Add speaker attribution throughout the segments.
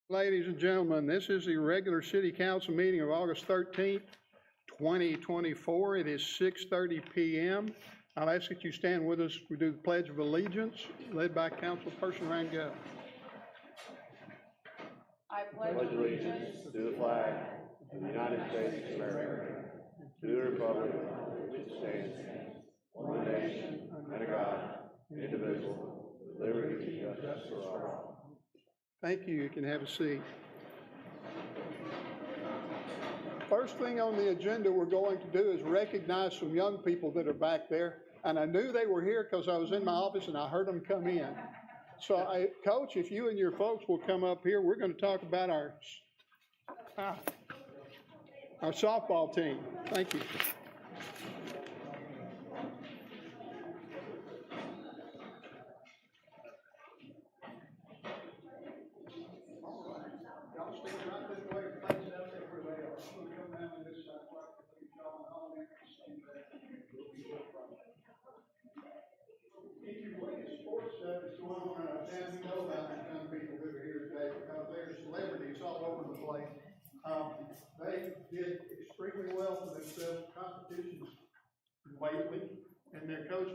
Speaker 1: Ladies and gentlemen, this is the regular city council meeting of August 13th, 2024. It is 6:30 p.m. I'll ask that you stand with us. We do the Pledge of Allegiance, led by Councilperson Rangel.
Speaker 2: I pledge allegiance to the flag of the United States of America, to the republic which stands one nation under God, indivisible, with liberty and justice for all.
Speaker 1: Thank you. You can have a seat. First thing on the agenda we're going to do is recognize some young people that are back there. And I knew they were here because I was in my office and I heard them come in. So, Coach, if you and your folks will come up here, we're going to talk about our softball team. Thank you. They did extremely well for themselves in competitions lately, and their coach.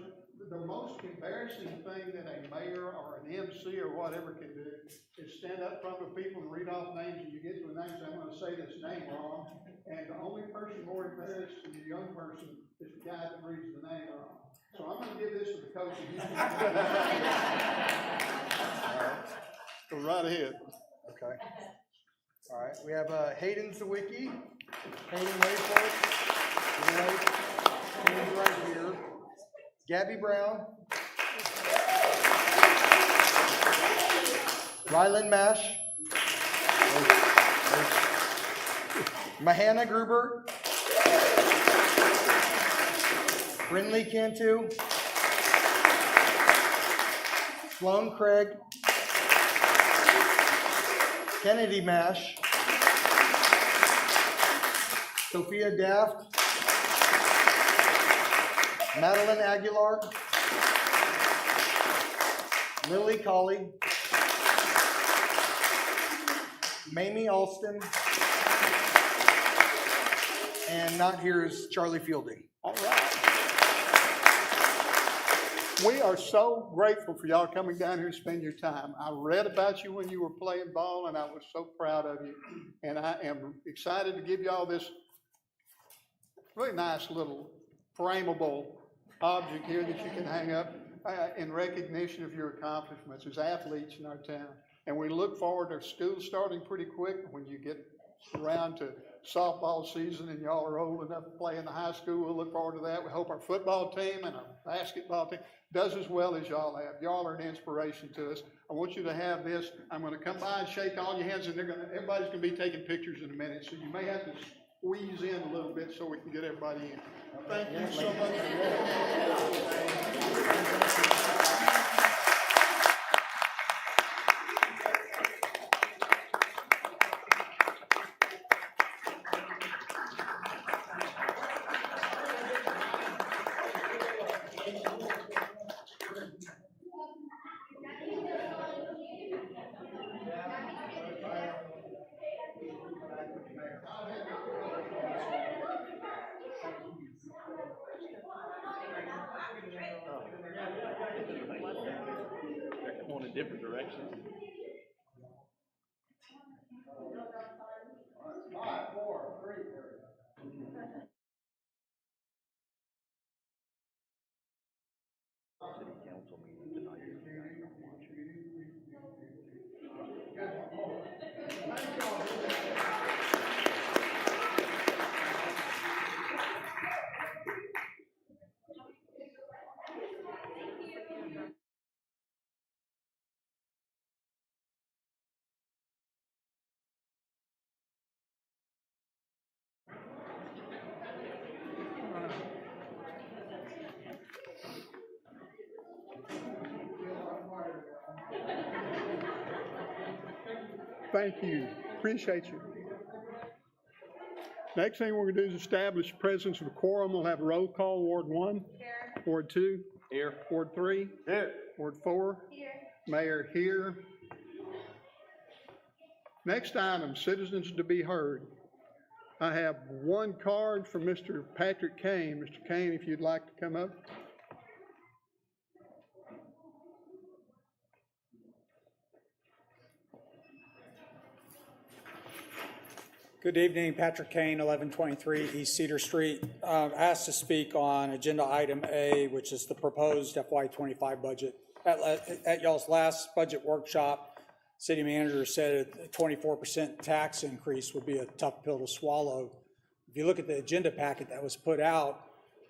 Speaker 1: The most embarrassing thing that a mayor or an MC or whatever can do is stand up in front of people and read off names, and you get to a name, so I'm going to say this name wrong, and the only person more embarrassed than the young person is the guy that reads the name wrong. So I'm going to give this to the coach. And he's Go right ahead.
Speaker 3: Okay. All right. We have Hayden Sawicki. Hayden, wait for it. Hayden's right here. Gabby Brown. Rylan Mash. Mahana Gruber. Brinley Cantu. Sloan Craig. Kennedy Mash. Sophia Daft. Madeline Aguilar. Lily Colley. Mamie Alston. And not here is Charlie Fielding.
Speaker 1: All right. We are so grateful for y'all coming down here and spending your time. I read about you when you were playing ball, and I was so proud of you. And I am excited to give y'all this really nice little frameable object here that you can hang up in recognition of your accomplishments as athletes in our town. And we look forward to school starting pretty quick when you get around to softball season and y'all are old enough to play in the high school. We'll look forward to that. We hope our football team and our basketball team does as well as y'all have. Y'all are an inspiration to us. I want you to have this. I'm going to come by and shake all your hands, and everybody's going to be taking pictures in a minute, so you may have to squeeze in a little bit so we can get everybody in. Thank you so much.
Speaker 4: They're going in different directions.
Speaker 1: 5, 4, 3.
Speaker 4: City council meeting tonight.
Speaker 1: Thank you. Appreciate you. Next thing we're going to do is establish presence of a quorum. We'll have a roll call. Ward 1. Here. Ward 2.
Speaker 4: Here.
Speaker 1: Ward 3.
Speaker 4: Here.
Speaker 1: Ward 4.
Speaker 2: Here.
Speaker 1: Mayor here. Next item, citizens to be heard. I have one card from Mr. Patrick Kane. Mr. Kane, if you'd like to come up.
Speaker 5: Good evening, Patrick Kane, 1123 East Cedar Street. Asked to speak on agenda item A, which is the proposed FY25 budget. At y'all's last budget workshop, city manager said a 24% tax increase would be a tough pill to swallow. If you look at the agenda packet that was put out,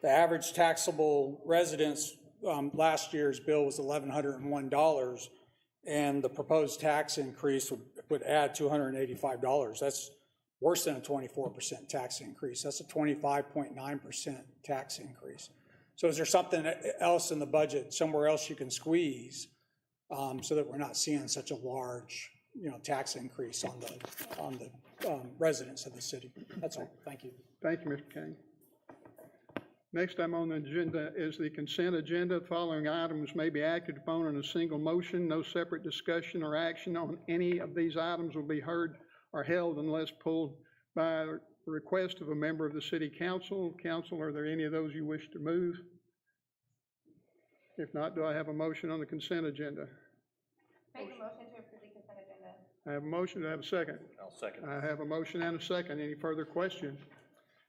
Speaker 5: the average taxable residence last year's bill was $1,101, and the proposed tax increase would add $285. That's worse than a 24% tax increase. That's a 25.9% tax increase. So is there something else in the budget, somewhere else you can squeeze, so that we're not seeing such a large, tax increase on the residents of the city? That's all. Thank you.
Speaker 1: Thank you, Mr. Kane. Next item on the agenda is the consent agenda. The following items may be acted upon in a single motion. No separate discussion or action on any of these items will be heard or held unless pulled by request of a member of the city council. Council, are there any of those you wish to move? If not, do I have a motion on the consent agenda?
Speaker 6: Make a motion to approve the consent agenda.
Speaker 1: I have a motion. Do I have a second?
Speaker 4: I'll second.
Speaker 1: I have a motion and a second. Any further questions?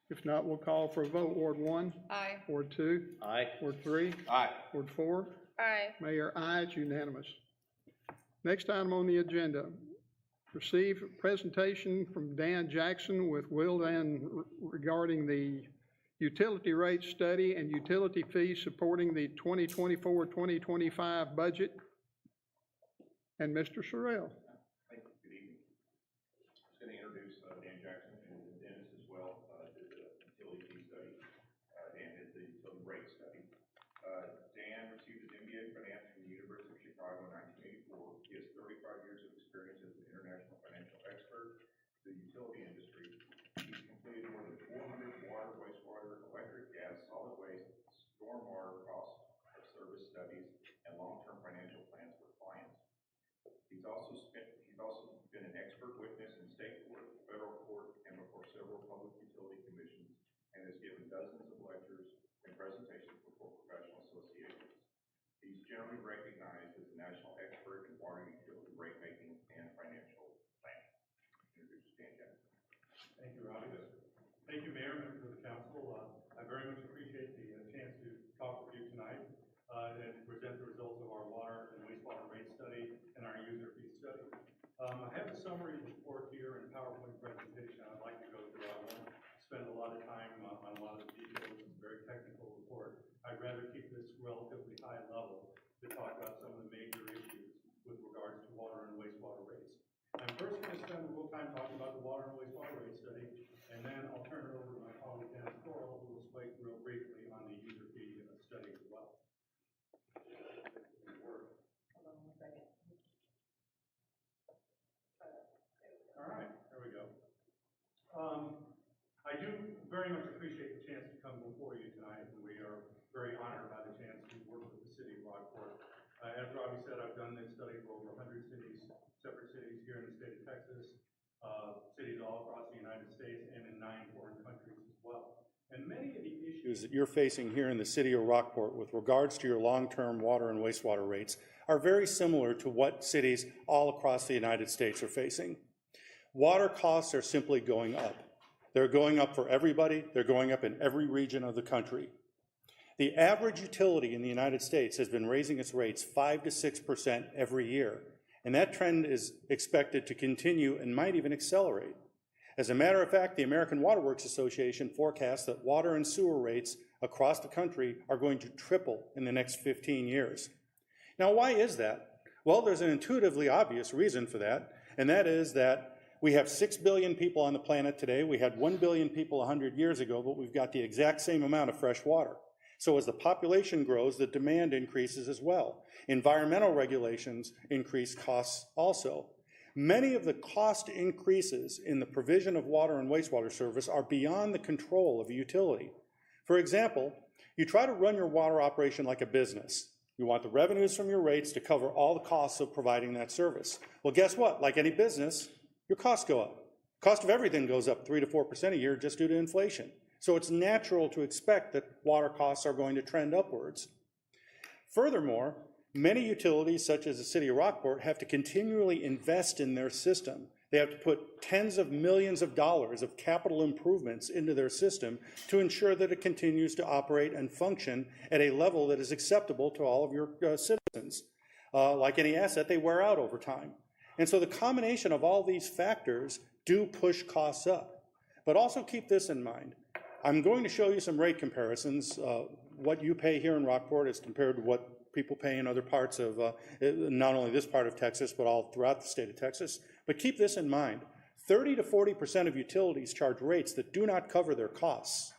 Speaker 1: If not, we'll call for a vote. Ward 1?
Speaker 6: Aye.
Speaker 1: Ward 2?
Speaker 4: Aye.
Speaker 1: Ward 3?
Speaker 4: Aye.
Speaker 1: Ward 4?
Speaker 6: Aye.
Speaker 1: Mayor, aye. It's unanimous. Next item on the agenda. Receive a presentation from Dan Jackson with Will Dan regarding the utility rate study and utility fees supporting the 2024-2025 budget. And Mr. Sorrell.
Speaker 7: Thank you. Good evening. I'm just going to introduce Dan Jackson and Dennis as well, did the utility fee study. Dan did the utility rate study. Dan received his MBA in finance from the University of Chicago in 1984. He has 35 years of experience as an international financial expert in the utility industry. He's completed more than 400 water, wastewater, electric, gas, solid waste, stormwater cost of service studies, and long-term financial plans for clients. He's also been an expert witness in state court, federal court, and before several public utility commissions, and has given dozens of lectures and presentations before professional associations. He's generally recognized as a national expert in water utility rate making and financial planning. Introduce Dan Jackson.
Speaker 8: Thank you, Robbie. Thank you, Mayor, members of the council. I very much appreciate the chance to talk with you tonight and present the results of our water and wastewater rate study and our user fee study. I have a summary report here and PowerPoint presentation I'd like to go through. I won't spend a lot of time on a lot of the details. It's a very technical report. I'd rather keep this relatively high level to talk about some of the major issues with regards to water and wastewater rates. I'm first going to spend a little time talking about the water and wastewater rate study, and then I'll turn it over to my colleague Dennis Coral, who will speak real briefly on the user fee study as well. All right, there we go. I do very much appreciate the chance to come before you tonight, and we are very honored by the chance to work with the city of Rockport. As Robbie said, I've done this study for over 100 cities, separate cities here in the state of Texas, cities all across the United States, and in 9 foreign countries as well. And many of the issues
Speaker 9: that you're facing here in the city of Rockport with regards to your long-term water and wastewater rates are very similar to what cities all across the United States are facing. Water costs are simply going up. They're going up for everybody. They're going up in every region of the country. The average utility in the United States has been raising its rates 5 to 6% every year, and that trend is expected to continue and might even accelerate. As a matter of fact, the American Water Works Association forecasts that water and sewer rates across the country are going to triple in the next 15 years. Now, why is that? Well, there's an intuitively obvious reason for that, and that is that we have 6 billion people on the planet today. We had 1 billion people 100 years ago, but we've got the exact same amount of fresh water. So as the population grows, the demand increases as well. Environmental regulations increase costs also. Many of the cost increases in the provision of water and wastewater service are beyond the control of a utility. For example, you try to run your water operation like a business. You want the revenues from your rates to cover all the costs of providing that service. Well, guess what? Like any business, your costs go up. Cost of everything goes up 3 to 4% a year just due to inflation. So it's natural to expect that water costs are going to trend upwards. Furthermore, many utilities, such as the city of Rockport, have to continually invest in their system. They have to put tens of millions of dollars of capital improvements into their system to ensure that it continues to operate and function at a level that is acceptable to all of your citizens. Like any asset, they wear out over time. And so the combination of all these factors do push costs up. But also keep this in mind. I'm going to show you some rate comparisons. What you pay here in Rockport is compared to what people pay in other parts of, not only this part of Texas, but all throughout the state of Texas. But keep this in mind. 30 to 40% of utilities charge rates that do not cover their costs.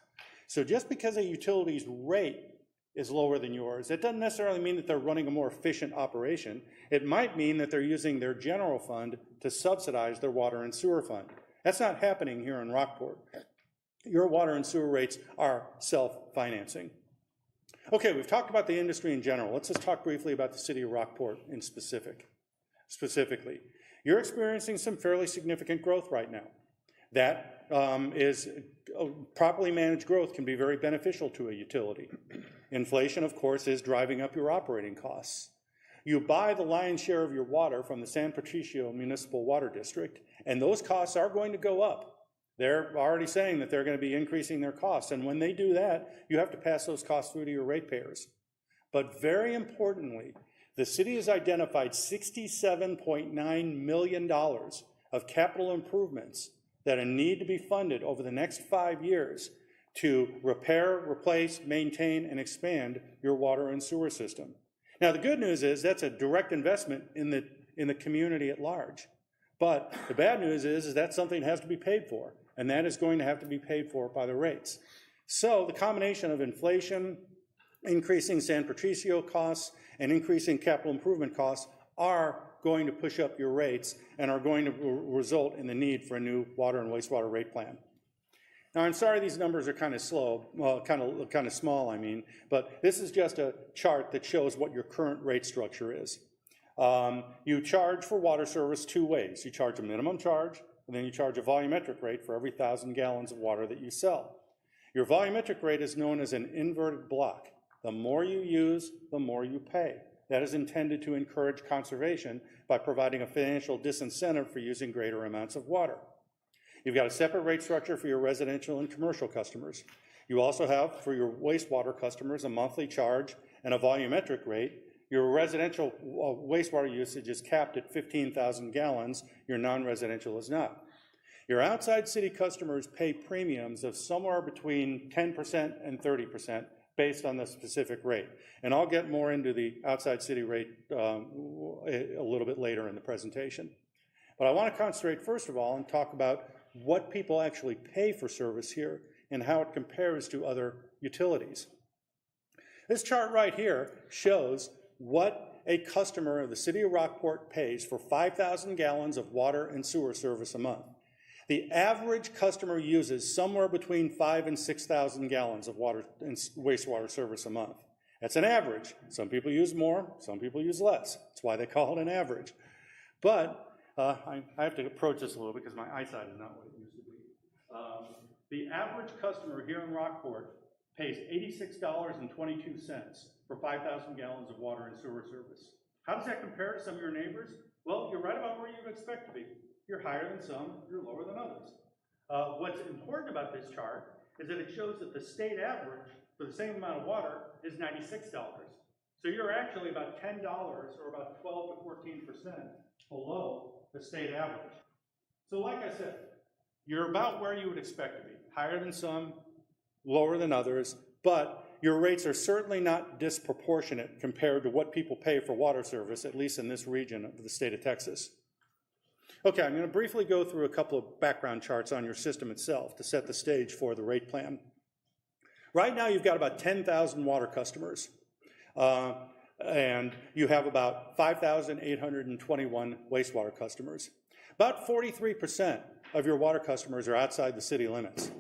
Speaker 9: So just because a utility's rate is lower than yours, it doesn't necessarily mean that they're running a more efficient operation. It might mean that they're using their general fund to subsidize their water and sewer fund. That's not happening here in Rockport. Your water and sewer rates are self-financing. Okay, we've talked about the industry in general. Let's just talk briefly about the city of Rockport in specifically. You're experiencing some fairly significant growth right now. That is properly managed growth can be very beneficial to a utility. Inflation, of course, is driving up your operating costs. You buy the lion's share of your water from the San Patricio Municipal Water District, and those costs are going to go up. They're already saying that they're going to be increasing their costs, and when they do that, you have to pass those costs through to your ratepayers. But very importantly, the city has identified $67.9 million of capital improvements that need to be funded over the next 5 years to repair, replace, maintain, and expand your water and sewer system. Now, the good news is that's a direct investment in the community at large. But the bad news is that's something that has to be paid for, and that is going to have to be paid for by the rates. So the combination of inflation, increasing San Patricio costs, and increasing capital improvement costs are going to push up your rates and are going to result in the need for a new water and wastewater rate plan. Now, I'm sorry these numbers are kind of slow, well, kind of small, I mean, but this is just a chart that shows what your current rate structure is. You charge for water service two ways. You charge a minimum charge, and then you charge a volumetric rate for every 1,000 gallons of water that you sell. Your volumetric rate is known as an inverted block. The more you use, the more you pay. That is intended to encourage conservation by providing a financial disincentive for using greater amounts of water. You've got a separate rate structure for your residential and commercial customers. You also have, for your wastewater customers, a monthly charge and a volumetric rate. Your residential wastewater usage is capped at 15,000 gallons. Your non-residential is not. Your outside city customers pay premiums of somewhere between 10% and 30% based on the specific rate. And I'll get more into the outside city rate a little bit later in the presentation. But I want to concentrate first of all and talk about what people actually pay for service here and how it compares to other utilities. This chart right here shows what a customer of the city of Rockport pays for 5,000 gallons of water and sewer service a month. The average customer uses somewhere between 5,000 and 6,000 gallons of water and wastewater service a month. That's an average. Some people use more, some people use less. That's why they call it an average. But I have to approach this a little because my eyesight is not what it used to be. The average customer here in Rockport pays $86.22 for 5,000 gallons of water and sewer service. How does that compare to some of your neighbors? Well, you're right about where you would expect to be. You're higher than some, you're lower than others. What's important about this chart is that it shows that the state average for the same amount of water is $96. So you're actually about $10 or about 12 to 14% below the state average. So like I said, you're about where you would expect to be. Higher than some, lower than others, but your rates are certainly not disproportionate compared to what people pay for water service, at least in this region of the state of Texas. Okay, I'm going to briefly go through a couple of background charts on your system itself to set the stage for the rate plan. Right now, you've got about 10,000 water customers, and you have about 5,821 wastewater customers. About 43% of your water customers are outside the city limits.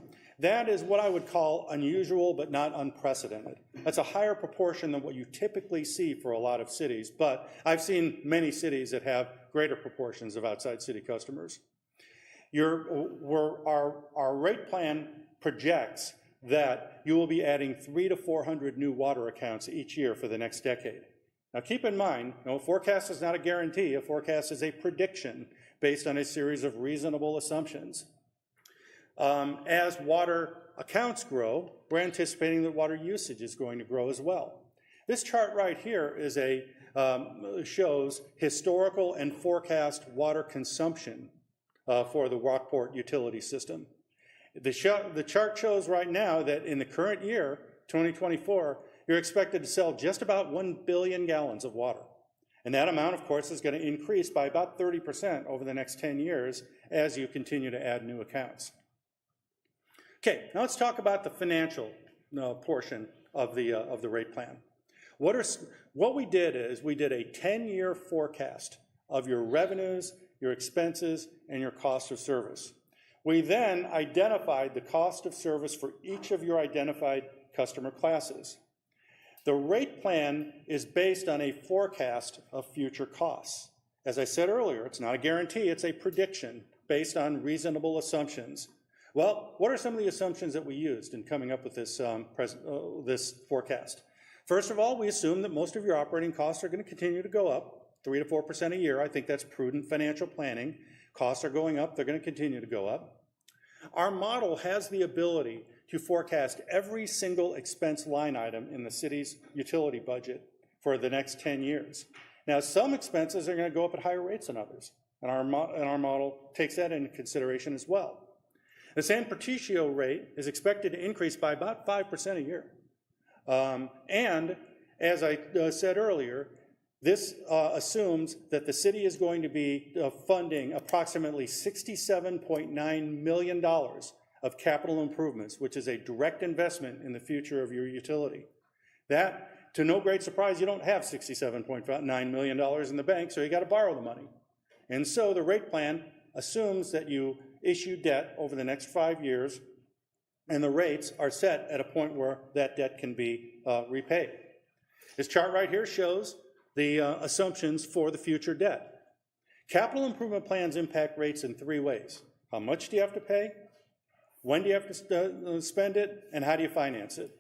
Speaker 9: That is what I would call unusual but not unprecedented. That's a higher proportion than what you typically see for a lot of cities, but I've seen many cities that have greater proportions of outside city customers. our rate plan projects that you will be adding 300 to 400 new water accounts each year for the next decade. Now keep in mind, a forecast is not a guarantee. A forecast is a prediction based on a series of reasonable assumptions. As water accounts grow, we're anticipating that water usage is going to grow as well. This chart right here is shows historical and forecast water consumption for the Rockport utility system. The chart shows right now that in the current year, 2024, you're expected to sell just about 1 billion gallons of water. And that amount, of course, is going to increase by about 30% over the next 10 years as you continue to add new accounts. Okay, now let's talk about the financial portion of the rate plan. What we did is we did a 10-year forecast of your revenues, your expenses, and your cost of service. We then identified the cost of service for each of your identified customer classes. The rate plan is based on a forecast of future costs. As I said earlier, it's not a guarantee, it's a prediction based on reasonable assumptions. Well, what are some of the assumptions that we used in coming up with this, this forecast? First of all, we assume that most of your operating costs are going to continue to go up, 3 to 4% a year. I think that's prudent financial planning. Costs are going up, they're going to continue to go up. Our model has the ability to forecast every single expense line item in the city's utility budget for the next 10 years. Now, some expenses are going to go up at higher rates than others, and our model takes that into consideration as well. The San Patricio rate is expected to increase by about 5% a year. And as I said earlier, this assumes that the city is going to be funding approximately $67.9 million of capital improvements, which is a direct investment in the future of your utility. That, to no great surprise, you don't have $67.9 million in the bank, so you got to borrow the money. And so the rate plan assumes that you issue debt over the next 5 years, and the rates are set at a point where that debt can be repaid. This chart right here shows the assumptions for the future debt. Capital improvement plans impact rates in 3 ways. How much do you have to pay? When do you have to spend it? And how do you finance it?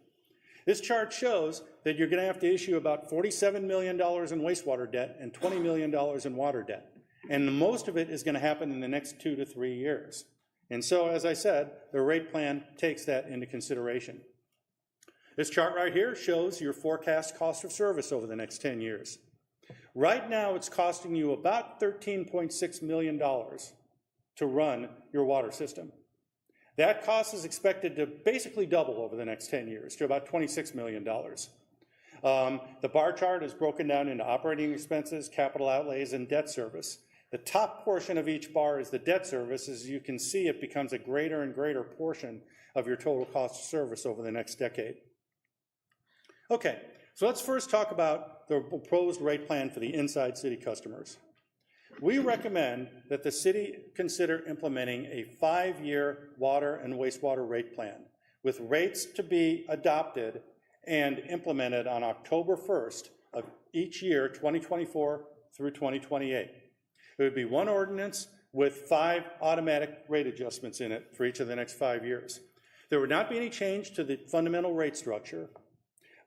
Speaker 9: This chart shows that you're going to have to issue about $47 million in wastewater debt and $20 million in water debt. And most of it is going to happen in the next 2 to 3 years. And so, as I said, the rate plan takes that into consideration. This chart right here shows your forecast cost of service over the next 10 years. Right now, it's costing you about $13.6 million to run your water system. That cost is expected to basically double over the next 10 years to about $26 million. The bar chart is broken down into operating expenses, capital outlays, and debt service. The top portion of each bar is the debt service. As you can see, it becomes a greater and greater portion of your total cost of service over the next decade. Okay, so let's first talk about the proposed rate plan for the inside city customers. We recommend that the city consider implementing a 5-year water and wastewater rate plan with rates to be adopted and implemented on October 1st of each year, 2024 through 2028. It would be one ordinance with 5 automatic rate adjustments in it for each of the next 5 years. There would not be any change to the fundamental rate structure,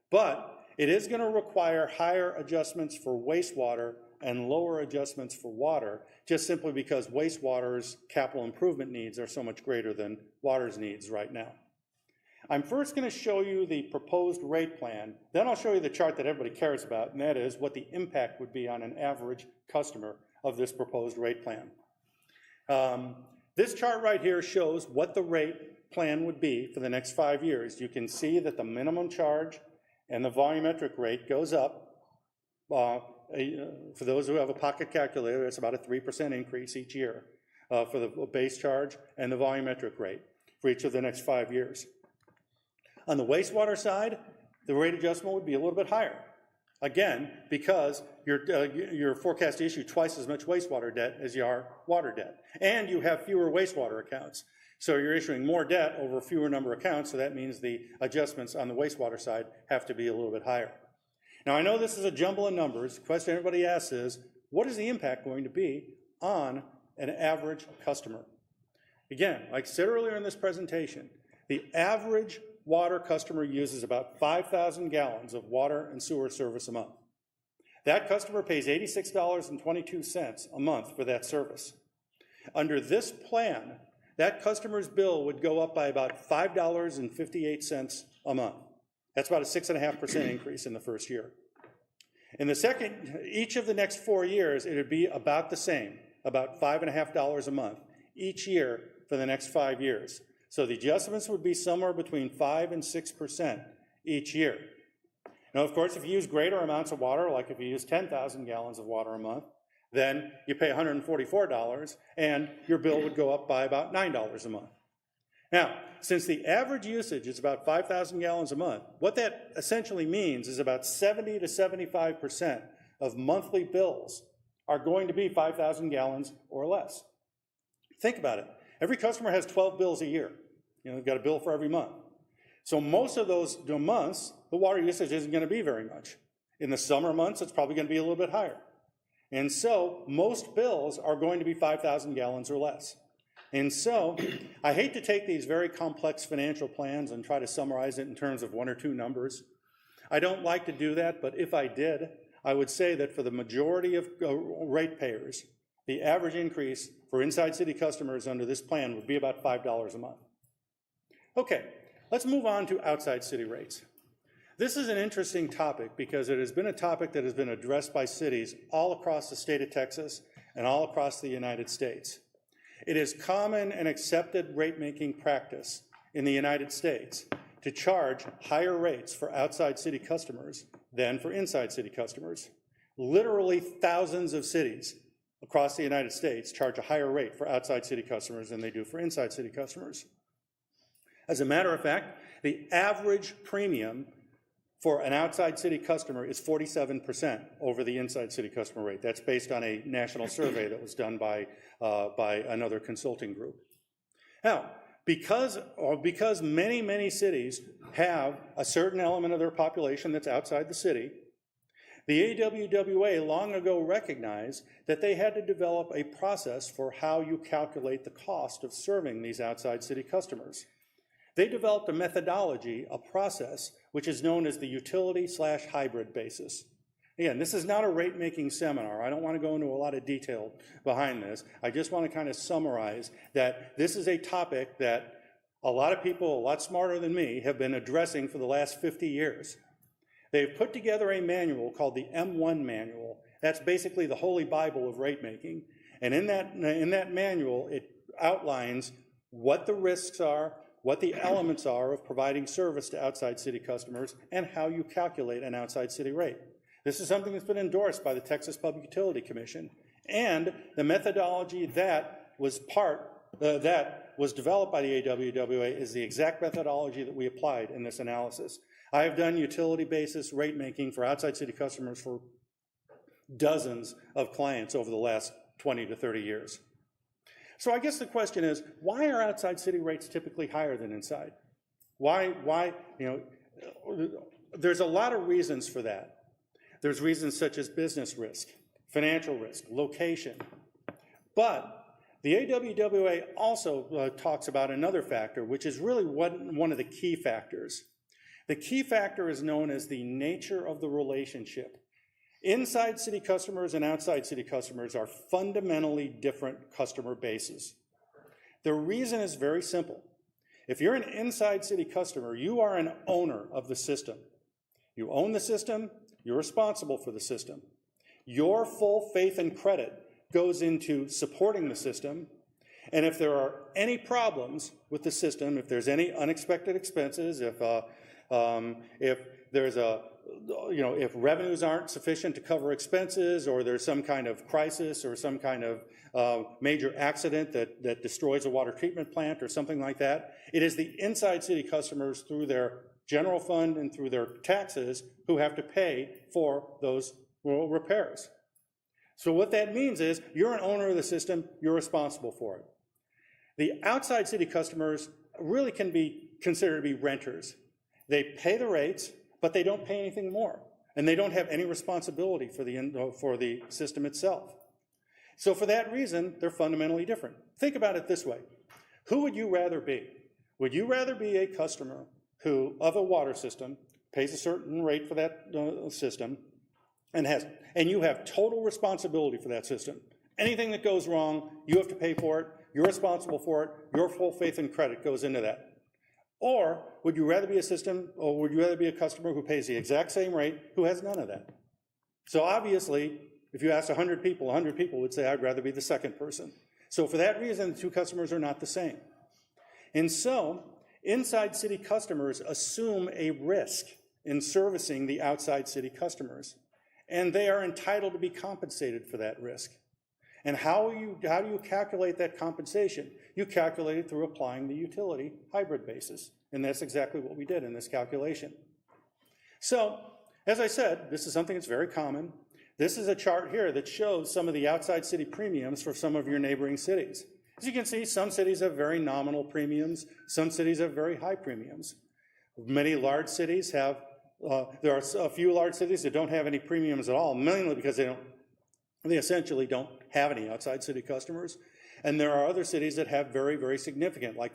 Speaker 9: but it is going to require higher adjustments for wastewater and lower adjustments for water, just simply because wastewater's capital improvement needs are so much greater than water's needs right now. I'm first going to show you the proposed rate plan, then I'll show you the chart that everybody cares about, and that is what the impact would be on an average customer of this proposed rate plan. This chart right here shows what the rate plan would be for the next 5 years. You can see that the minimum charge and the volumetric rate goes up. For those who have a pocket calculator, it's about a 3% increase each year for the base charge and the volumetric rate for each of the next 5 years. On the wastewater side, the rate adjustment would be a little bit higher. Again, because you're forecast to issue twice as much wastewater debt as you are water debt. And you have fewer wastewater accounts. So you're issuing more debt over a fewer number of accounts, so that means the adjustments on the wastewater side have to be a little bit higher. Now, I know this is a jumble of numbers. The question everybody asks is, what is the impact going to be on an average customer? Again, like I said earlier in this presentation, the average water customer uses about 5,000 gallons of water and sewer service a month. That customer pays $86.22 a month for that service. Under this plan, that customer's bill would go up by about $5.58 a month. That's about a 6.5% increase in the first year. In the second, each of the next 4 years, it would be about the same, about $5.50 a month each year for the next 5 years. So the adjustments would be somewhere between 5 and 6% each year. Now, of course, if you use greater amounts of water, like if you use 10,000 gallons of water a month, then you pay $144, and your bill would go up by about $9 a month. Now, since the average usage is about 5,000 gallons a month, what that essentially means is about 70 to 75% of monthly bills are going to be 5,000 gallons or less. Think about it. Every customer has 12 bills a year. You know, they've got a bill for every month. So most of those months, the water usage isn't going to be very much. In the summer months, it's probably going to be a little bit higher. And so most bills are going to be 5,000 gallons or less. And so I hate to take these very complex financial plans and try to summarize it in terms of 1 or 2 numbers. I don't like to do that, but if I did, I would say that for the majority of ratepayers, the average increase for inside city customers under this plan would be about $5 a month. Okay, let's move on to outside city rates. This is an interesting topic because it has been a topic that has been addressed by cities all across the state of Texas and all across the United States. It is common and accepted rate-making practice in the United States to charge higher rates for outside city customers than for inside city customers. Literally thousands of cities across the United States charge a higher rate for outside city customers than they do for inside city customers. As a matter of fact, the average premium for an outside city customer is 47% over the inside city customer rate. That's based on a national survey that was done by another consulting group. Now, because many, many cities have a certain element of their population that's outside the city, the AWWA long ago recognized that they had to develop a process for how you calculate the cost of serving these outside city customers. They developed a methodology, a process, which is known as the utility/hybrid basis. Again, this is not a rate-making seminar. I don't want to go into a lot of detail behind this. I just want to kind of summarize that this is a topic that a lot of people, a lot smarter than me, have been addressing for the last 50 years. They've put together a manual called the M1 manual. That's basically the holy Bible of rate-making. And in that manual, it outlines what the risks are, what the elements are of providing service to outside city customers, and how you calculate an outside city rate. This is something that's been endorsed by the Texas Public Utility Commission, and the methodology that was developed by the AWWA is the exact methodology that we applied in this analysis. I have done utility basis rate making for outside city customers for dozens of clients over the last 20 to 30 years. So I guess the question is, why are outside city rates typically higher than inside? Why, there's a lot of reasons for that. There's reasons such as business risk, financial risk, location. But the AWWA also talks about another factor, which is really one of the key factors. The key factor is known as the nature of the relationship. Inside city customers and outside city customers are fundamentally different customer bases. The reason is very simple. If you're an inside city customer, you are an owner of the system. You own the system, you're responsible for the system. Your full faith and credit goes into supporting the system, and if there are any problems with the system, if there's any unexpected expenses, if there's if revenues aren't sufficient to cover expenses, or there's some kind of crisis or some kind of major accident that destroys a water treatment plant or something like that, it is the inside city customers through their general fund and through their taxes who have to pay for those repairs. So what that means is you're an owner of the system, you're responsible for it. The outside city customers really can be considered to be renters. They pay the rates, but they don't pay anything more, and they don't have any responsibility for the system itself. So for that reason, they're fundamentally different. Think about it this way. Who would you rather be? Would you rather be a customer who, of a water system, pays a certain rate for that system, and you have total responsibility for that system? Anything that goes wrong, you have to pay for it, you're responsible for it, your full faith and credit goes into that. Or would you rather be a customer who pays the exact same rate, who has none of that? So obviously, if you ask 100 people would say, I'd rather be the second person. So for that reason, the two customers are not the same. And so, inside city customers assume a risk in servicing the outside city customers, and they are entitled to be compensated for that risk. And how do you calculate that compensation? You calculate it through applying the utility hybrid basis, and that's exactly what we did in this calculation. So, as I said, this is something that's very common. This is a chart here that shows some of the outside city premiums for some of your neighboring cities. As you can see, some cities have very nominal premiums, some cities have very high premiums. Many large cities have, there are a few large cities that don't have any premiums at all, mainly because they essentially don't have any outside city customers. And there are other cities that have very, very significant, like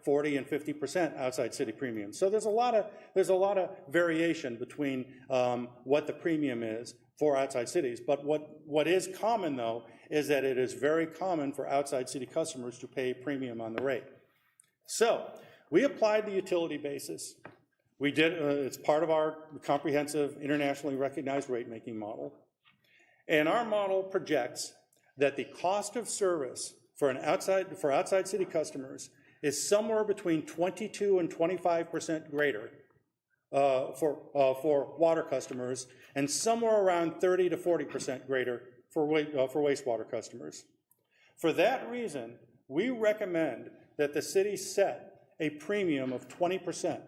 Speaker 9: 40 and 50% outside city premiums. So there's a lot of variation between what the premium is for outside cities. But what is common, though, is that it is very common for outside city customers to pay a premium on the rate. So we applied the utility basis. We did, it's part of our comprehensive internationally recognized rate-making model. And our model projects that the cost of service for outside city customers is somewhere between 22 and 25% greater for water customers, and somewhere around 30 to 40% greater for wastewater customers. For that reason, we recommend that the city set a premium of 20%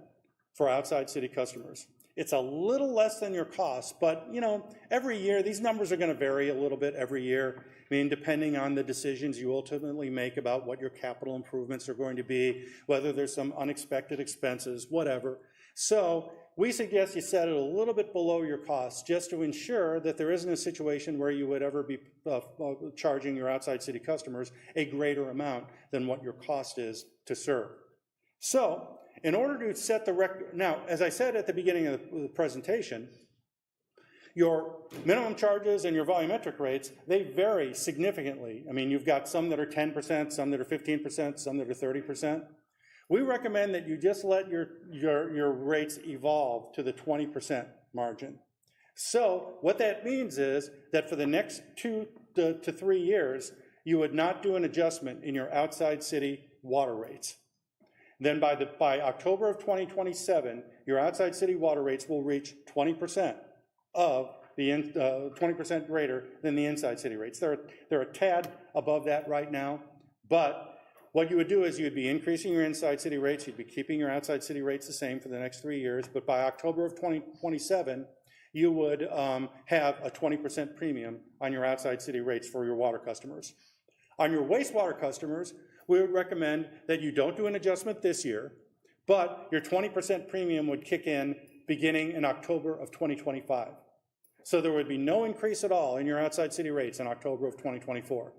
Speaker 9: for outside city customers. It's a little less than your cost, but every year, these numbers are going to vary a little bit every year. I mean, depending on the decisions you ultimately make about what your capital improvements are going to be, whether there's some unexpected expenses, whatever. So we suggest you set it a little bit below your costs just to ensure that there isn't a situation where you would ever be charging your outside city customers a greater amount than what your cost is to serve. So in order to set the record, now, as I said at the beginning of the presentation, your minimum charges and your volumetric rates, they vary significantly. I mean, you've got some that are 10%, some that are 15%, some that are 30%. We recommend that you just let your rates evolve to the 20% margin. So what that means is that for the next 2 to 3 years, you would not do an adjustment in your outside city water rates. Then by October of 2027, your outside city water rates will reach 20% of the 20% greater than the inside city rates. They're a tad above that right now, but what you would do is you'd be increasing your inside city rates, you'd be keeping your outside city rates the same for the next 3 years, but by October of 2027, you would have a 20% premium on your outside city rates for your water customers. On your wastewater customers, we would recommend that you don't do an adjustment this year, but your 20% premium would kick in beginning in October of 2025. So there would be no increase at all in your outside city rates in October of 2024.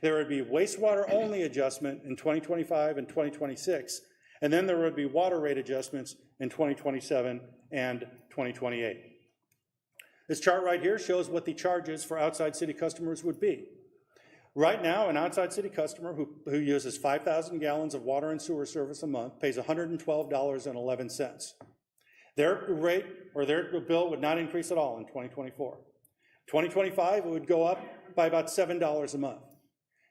Speaker 9: There would be wastewater only adjustment in 2025 and 2026, and then there would be water rate adjustments in 2027 and 2028. This chart right here shows what the charges for outside city customers would be. Right now, an outside city customer who uses 5,000 gallons of water and sewer service a month pays $112.11. Their rate or their bill would not increase at all in 2024. 2025, it would go up by about $7 a month.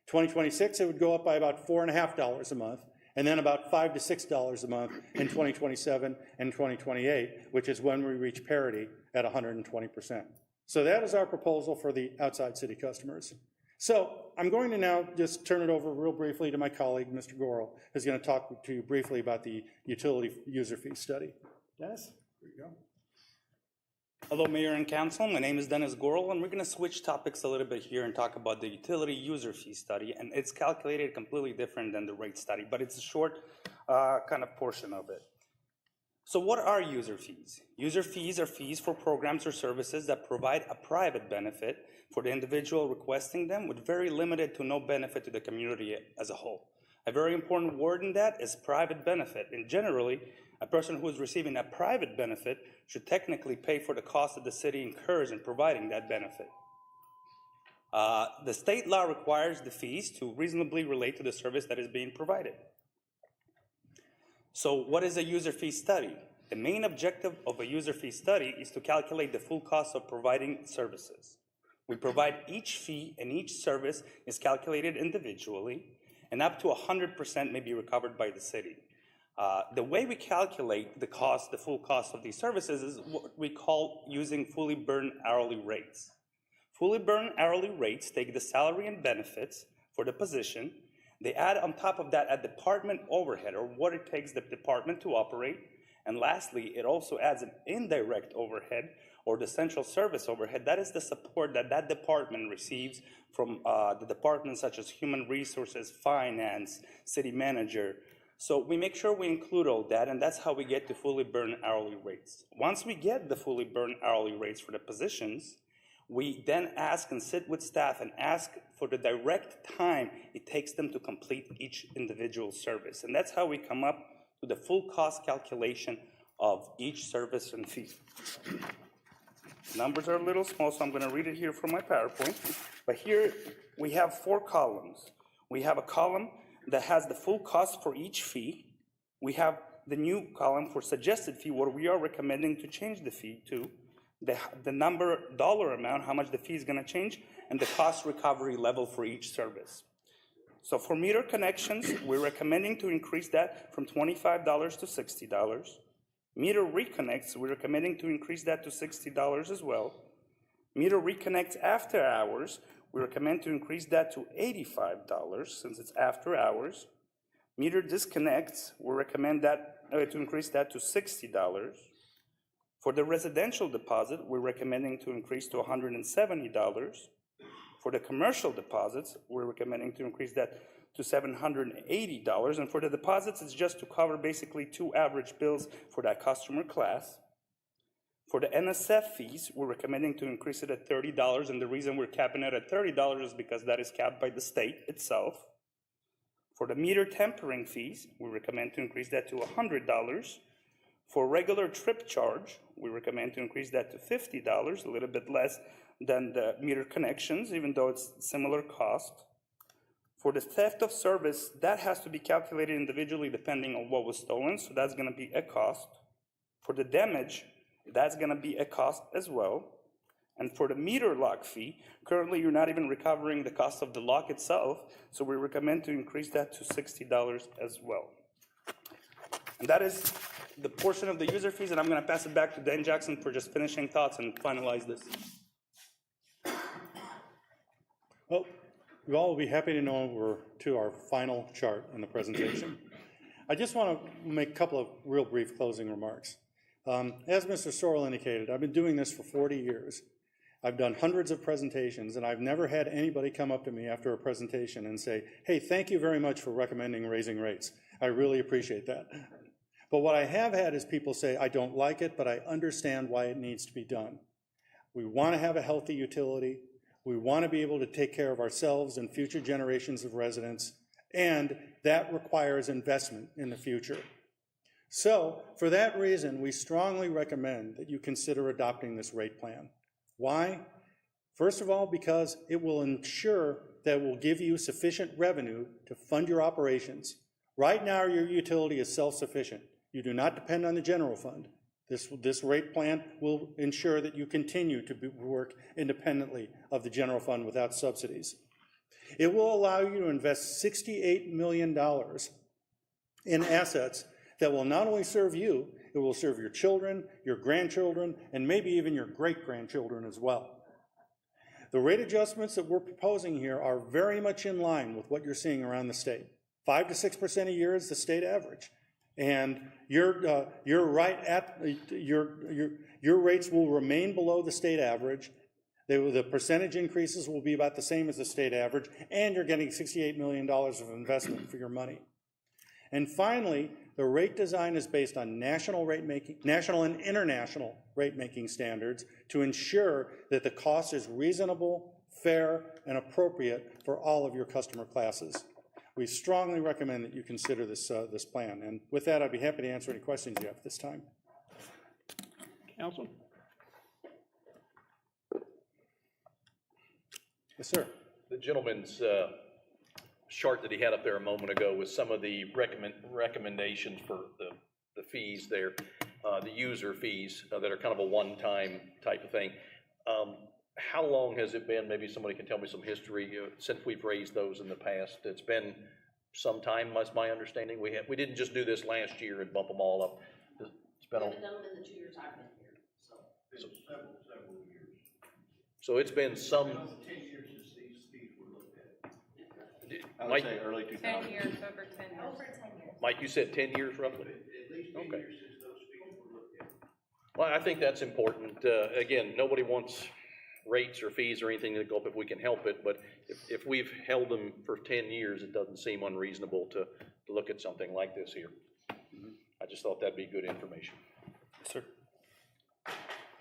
Speaker 9: 2026, it would go up by about $4.50 a month, and then about $5 to $6 a month in 2027 and 2028, which is when we reach parity at 120%. So that is our proposal for the outside city customers. So I'm going to now just turn it over real briefly to my colleague, Mr. Gorel, who's going to talk to you briefly about the utility user fee study. Dennis, here you go.
Speaker 10: Hello, Mayor and Council. My name is Dennis Gorel, and we're going to switch topics a little bit here and talk about the utility user fee study. And it's calculated completely different than the rate study, but it's a short kind of portion of it. So what are user fees? User fees are fees for programs or services that provide a private benefit for the individual requesting them with very limited to no benefit to the community as a whole. A very important word in that is private benefit. And generally, a person who is receiving a private benefit should technically pay for the cost that the city incurs in providing that benefit. The state law requires the fees to reasonably relate to the service that is being provided. So what is a user fee study? The main objective of a user fee study is to calculate the full cost of providing services. We provide each fee, and each service is calculated individually, and up to 100% may be recovered by the city. The way we calculate the cost, the full cost of these services, is what we call using fully burned hourly rates. Fully burned hourly rates take the salary and benefits for the position. They add on top of that a department overhead, or what it takes the department to operate. And lastly, it also adds an indirect overhead, or the central service overhead. That is the support that that department receives from the departments such as human resources, finance, city manager. So we make sure we include all that, and that's how we get to fully burned hourly rates. Once we get the fully burned hourly rates for the positions, we then ask and sit with staff and ask for the direct time it takes them to complete each individual service. And that's how we come up with the full cost calculation of each service and fee. Numbers are a little small, so I'm going to read it here from my PowerPoint. But here we have 4 columns. We have a column that has the full cost for each fee. We have the new column for suggested fee, what we are recommending to change the fee to, the number, dollar amount, how much the fee is going to change, and the cost recovery level for each service. So for meter connections, we're recommending to increase that from $25 to $60. Meter reconnects, we're recommending to increase that to $60 as well. Meter reconnects after hours, we recommend to increase that to $85 since it's after hours. Meter disconnects, we recommend that to increase that to $60. For the residential deposit, we're recommending to increase to $170. For the commercial deposits, we're recommending to increase that to $780. And for the deposits, it's just to cover basically 2 average bills for that customer class. For the NSF fees, we're recommending to increase it at $30, and the reason we're capping it at $30 is because that is capped by the state itself. For the meter tempering fees, we recommend to increase that to $100. For regular trip charge, we recommend to increase that to $50, a little bit less than the meter connections, even though it's similar cost. For the theft of service, that has to be calculated individually depending on what was stolen, so that's going to be a cost. For the damage, that's going to be a cost as well. And for the meter lock fee, currently you're not even recovering the cost of the lock itself, so we recommend to increase that to $60 as well. And that is the portion of the user fees, and I'm going to pass it back to Dan Jackson for just finishing thoughts and finalize this.
Speaker 9: Well, you all will be happy to know we're to our final chart in the presentation. I just want to make a couple of real brief closing remarks. As Mr. Sorrell indicated, I've been doing this for 40 years. I've done hundreds of presentations, and I've never had anybody come up to me after a presentation and say, hey, thank you very much for recommending raising rates. I really appreciate that. But what I have had is people say, I don't like it, but I understand why it needs to be done. We want to have a healthy utility. We want to be able to take care of ourselves and future generations of residents, and that requires investment in the future. So, for that reason, we strongly recommend that you consider adopting this rate plan. Why? First of all, because it will ensure that it will give you sufficient revenue to fund your operations. Right now, your utility is self-sufficient. You do not depend on the general fund. This rate plan will ensure that you continue to work independently of the general fund without subsidies. It will allow you to invest $68 million in assets that will not only serve you, it will serve your children, your grandchildren, and maybe even your great-grandchildren as well. The rate adjustments that we're proposing here are very much in line with what you're seeing around the state. 5 to 6% a year is the state average. And you're right at, your rates will remain below the state average. The percentage increases will be about the same as the state average, and you're getting $68 million of investment for your money. And finally, the rate design is based on national and international rate-making standards to ensure that the cost is reasonable, fair, and appropriate for all of your customer classes. We strongly recommend that you consider this, this plan. And with that, I'd be happy to answer any questions you have at this time.
Speaker 1: Council?
Speaker 9: Yes, sir.
Speaker 11: The gentleman's chart that he had up there a moment ago with some of the recommendations for the fees there, the user fees that are kind of a one-time type of thing. How long has it been, maybe somebody can tell me some history, since we've raised those in the past? It's been some time, that's my understanding. We didn't just do this last year and bump them all up. It's been
Speaker 12: We haven't done them in the 2 years I've been here, so.
Speaker 2: Several years.
Speaker 11: So it's been some,
Speaker 2: 10 years since these fees were looked at. I would
Speaker 11: Mike,
Speaker 2: say early 2000s.
Speaker 6: 10 years, over 10 years.
Speaker 12: Over 10 years.
Speaker 11: Mike, you said 10 years roughly?
Speaker 2: At least 10
Speaker 11: Okay.
Speaker 2: years since those fees were looked at.
Speaker 11: Well, I think that's important. Again, nobody wants rates or fees or anything to go up if we can help it, but if we've held them for 10 years, it doesn't seem unreasonable to look at something like this here. I just thought that'd be good information.
Speaker 10: Sir.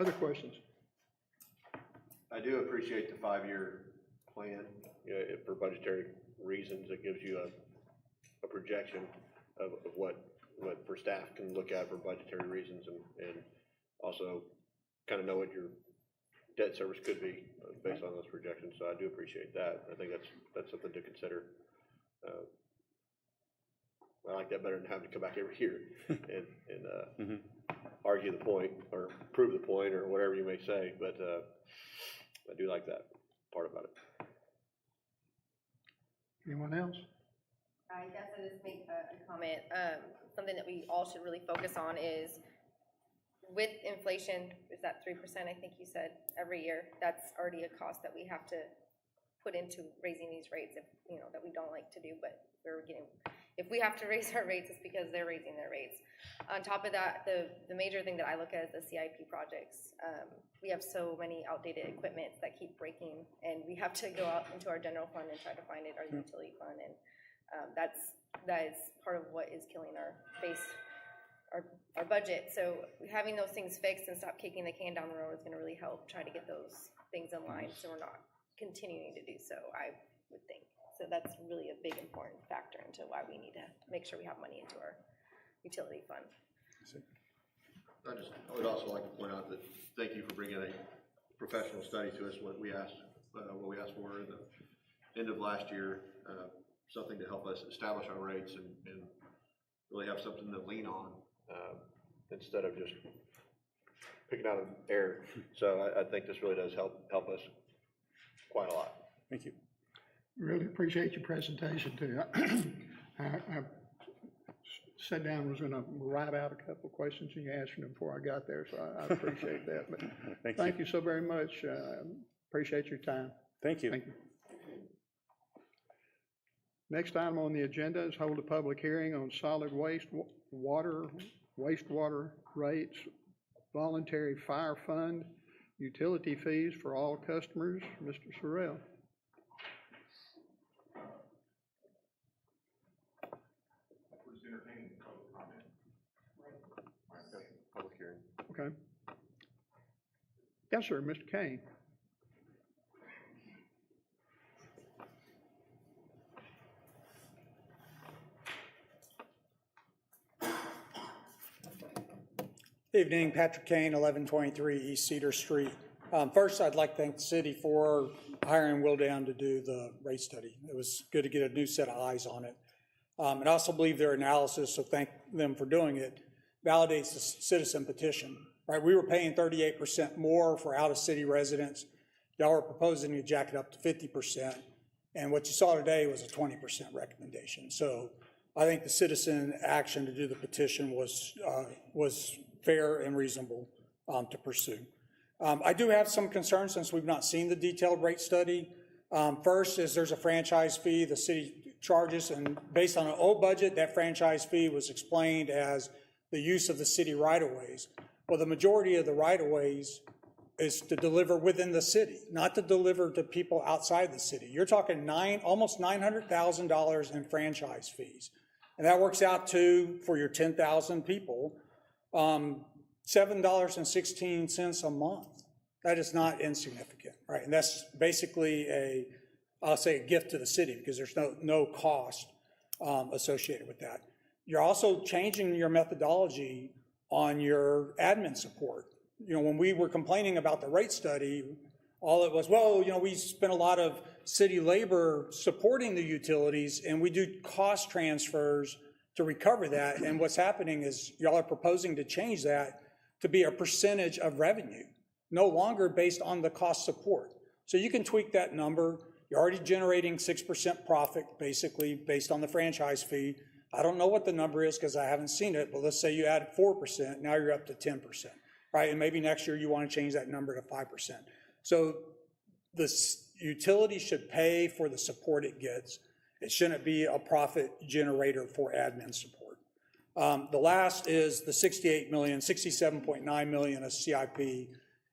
Speaker 1: Other questions?
Speaker 2: I do appreciate the 5-year plan. For budgetary reasons, it gives you a projection of what for staff can look at for budgetary reasons, and also kind of know what your debt service could be based on those projections. So I do appreciate that. I think that's something to consider. I like that better than having to come back every year and argue the point or prove the point or whatever you may say. But I do like that part about it.
Speaker 1: Anyone else?
Speaker 6: I guess I just make a comment. Something that we all should really focus on is with inflation, is that 3%, I think you said, every year, that's already a cost that we have to put into raising these rates, if, you know, that we don't like to do, but if we have to raise our rates, it's because they're raising their rates. On top of that, the major thing that I look at is the CIP projects. We have so many outdated equipment that keep breaking, and we have to go out into our general fund and try to find it, our utility fund, and that is part of what is killing our our budget. So having those things fixed and stop kicking the can down the road is going to really help try to get those things in line, so we're not continuing to do so, I would think. So that's really a big important factor into why we need to make sure we have money into our utility fund.
Speaker 2: I would also like to point out that thank you for bringing a professional study to us. What we asked for in the end of last year, something to help us establish our rates and really have something to lean on instead of just picking out of the air. So I think this really does help us quite a lot.
Speaker 9: Thank you.
Speaker 1: Really appreciate your presentation too. I sat down and was gonna write out a couple of questions and you answered them before I got there, so I appreciate that. But thank you so very much. Appreciate your time.
Speaker 9: Thank you.
Speaker 1: Thank you. Next item on the agenda is hold a public hearing on solid wastewater rates, voluntary fire fund, utility fees for all customers. Mr. Sorrell.
Speaker 7: We're just entertaining public comment.
Speaker 2: Public hearing.
Speaker 1: Okay. Yes, sir, Mr. Kane.
Speaker 5: Evening, Patrick Kane, 1123 East Cedar Street. First, I'd like to thank the city for hiring Will Down to do the rate study. It was good to get a new set of eyes on it. And I also believe their analysis, so thank them for doing it, validates the citizen petition. Right, we were paying 38% more for out-of-city residents. Y'all were proposing to jack it up to 50%. And what you saw today was a 20% recommendation. So I think the citizen action to do the petition was fair and reasonable to pursue. I do have some concerns since we've not seen the detailed rate study. First is there's a franchise fee the city charges, and based on an old budget, that franchise fee was explained as the use of the city right-of-ways. Well, the majority of the right-of-ways is to deliver within the city, not to deliver to people outside the city. You're talking almost $900,000 in franchise fees. And that works out to, for your 10,000 people, $7.16 a month. That is not insignificant, right? And that's basically I'll say a gift to the city because there's no cost. associated with that. You're also changing your methodology on your admin support. You know, when we were complaining about the rate study, all it was, well, you know, we spent a lot of city labor supporting the utilities, and we do cost transfers to recover that. And what's happening is y'all are proposing to change that to be a percentage of revenue, no longer based on the cost support. So you can tweak that number. You're already generating 6% profit, basically, based on the franchise fee. I don't know what the number is because I haven't seen it, but let's say you added 4%, now you're up to 10%, right? And maybe next year you want to change that number to 5%. So the utility should pay for the support it gets. It shouldn't be a profit generator for admin support. The last is the 67.9 million of CIP.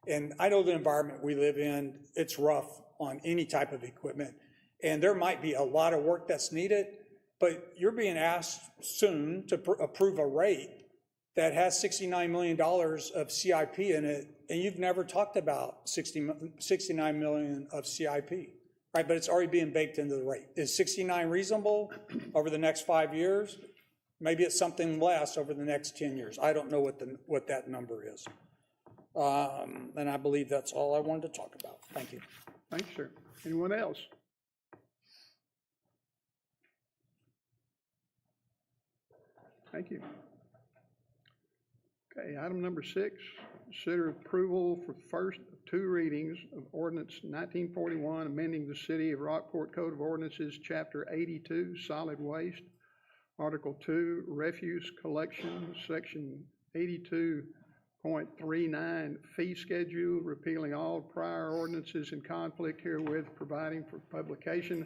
Speaker 5: And I know the environment we live in, it's rough on any type of equipment. And there might be a lot of work that's needed, but you're being asked soon to approve a rate that has $69 million of CIP in it, and you've never talked about 69 million of CIP, right? But it's already being baked into the rate. Is 69 reasonable over the next 5 years? Maybe it's something less over the next 10 years. I don't know what that number is. And I believe that's all I wanted to talk about. Thank you.
Speaker 1: Thanks, sir. Anyone else? Thank you. Okay, item number 6, consider approval for first of 2 readings of ordinance 1941, amending the City of Rockport Code of Ordinances, Chapter 82, Solid Waste, Article 2, Refuse Collection, Section 82.39, Fee Schedule, repealing all prior ordinances in conflict herewith, providing for publication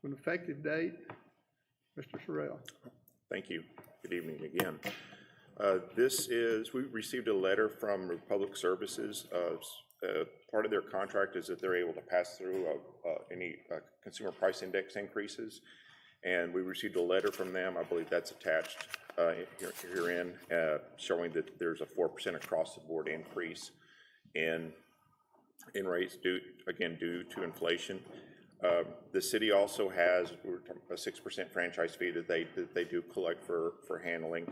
Speaker 1: with an effective date. Mr. Sorrell.
Speaker 2: Thank you. Good evening again. We received a letter from Republic Services. Part of their contract is that they're able to pass through any consumer price index increases. And we received a letter from them, I believe that's attached herein, showing that there's a 4% across the board increase in rates due to inflation. The city also has a 6% franchise fee that they do collect for handling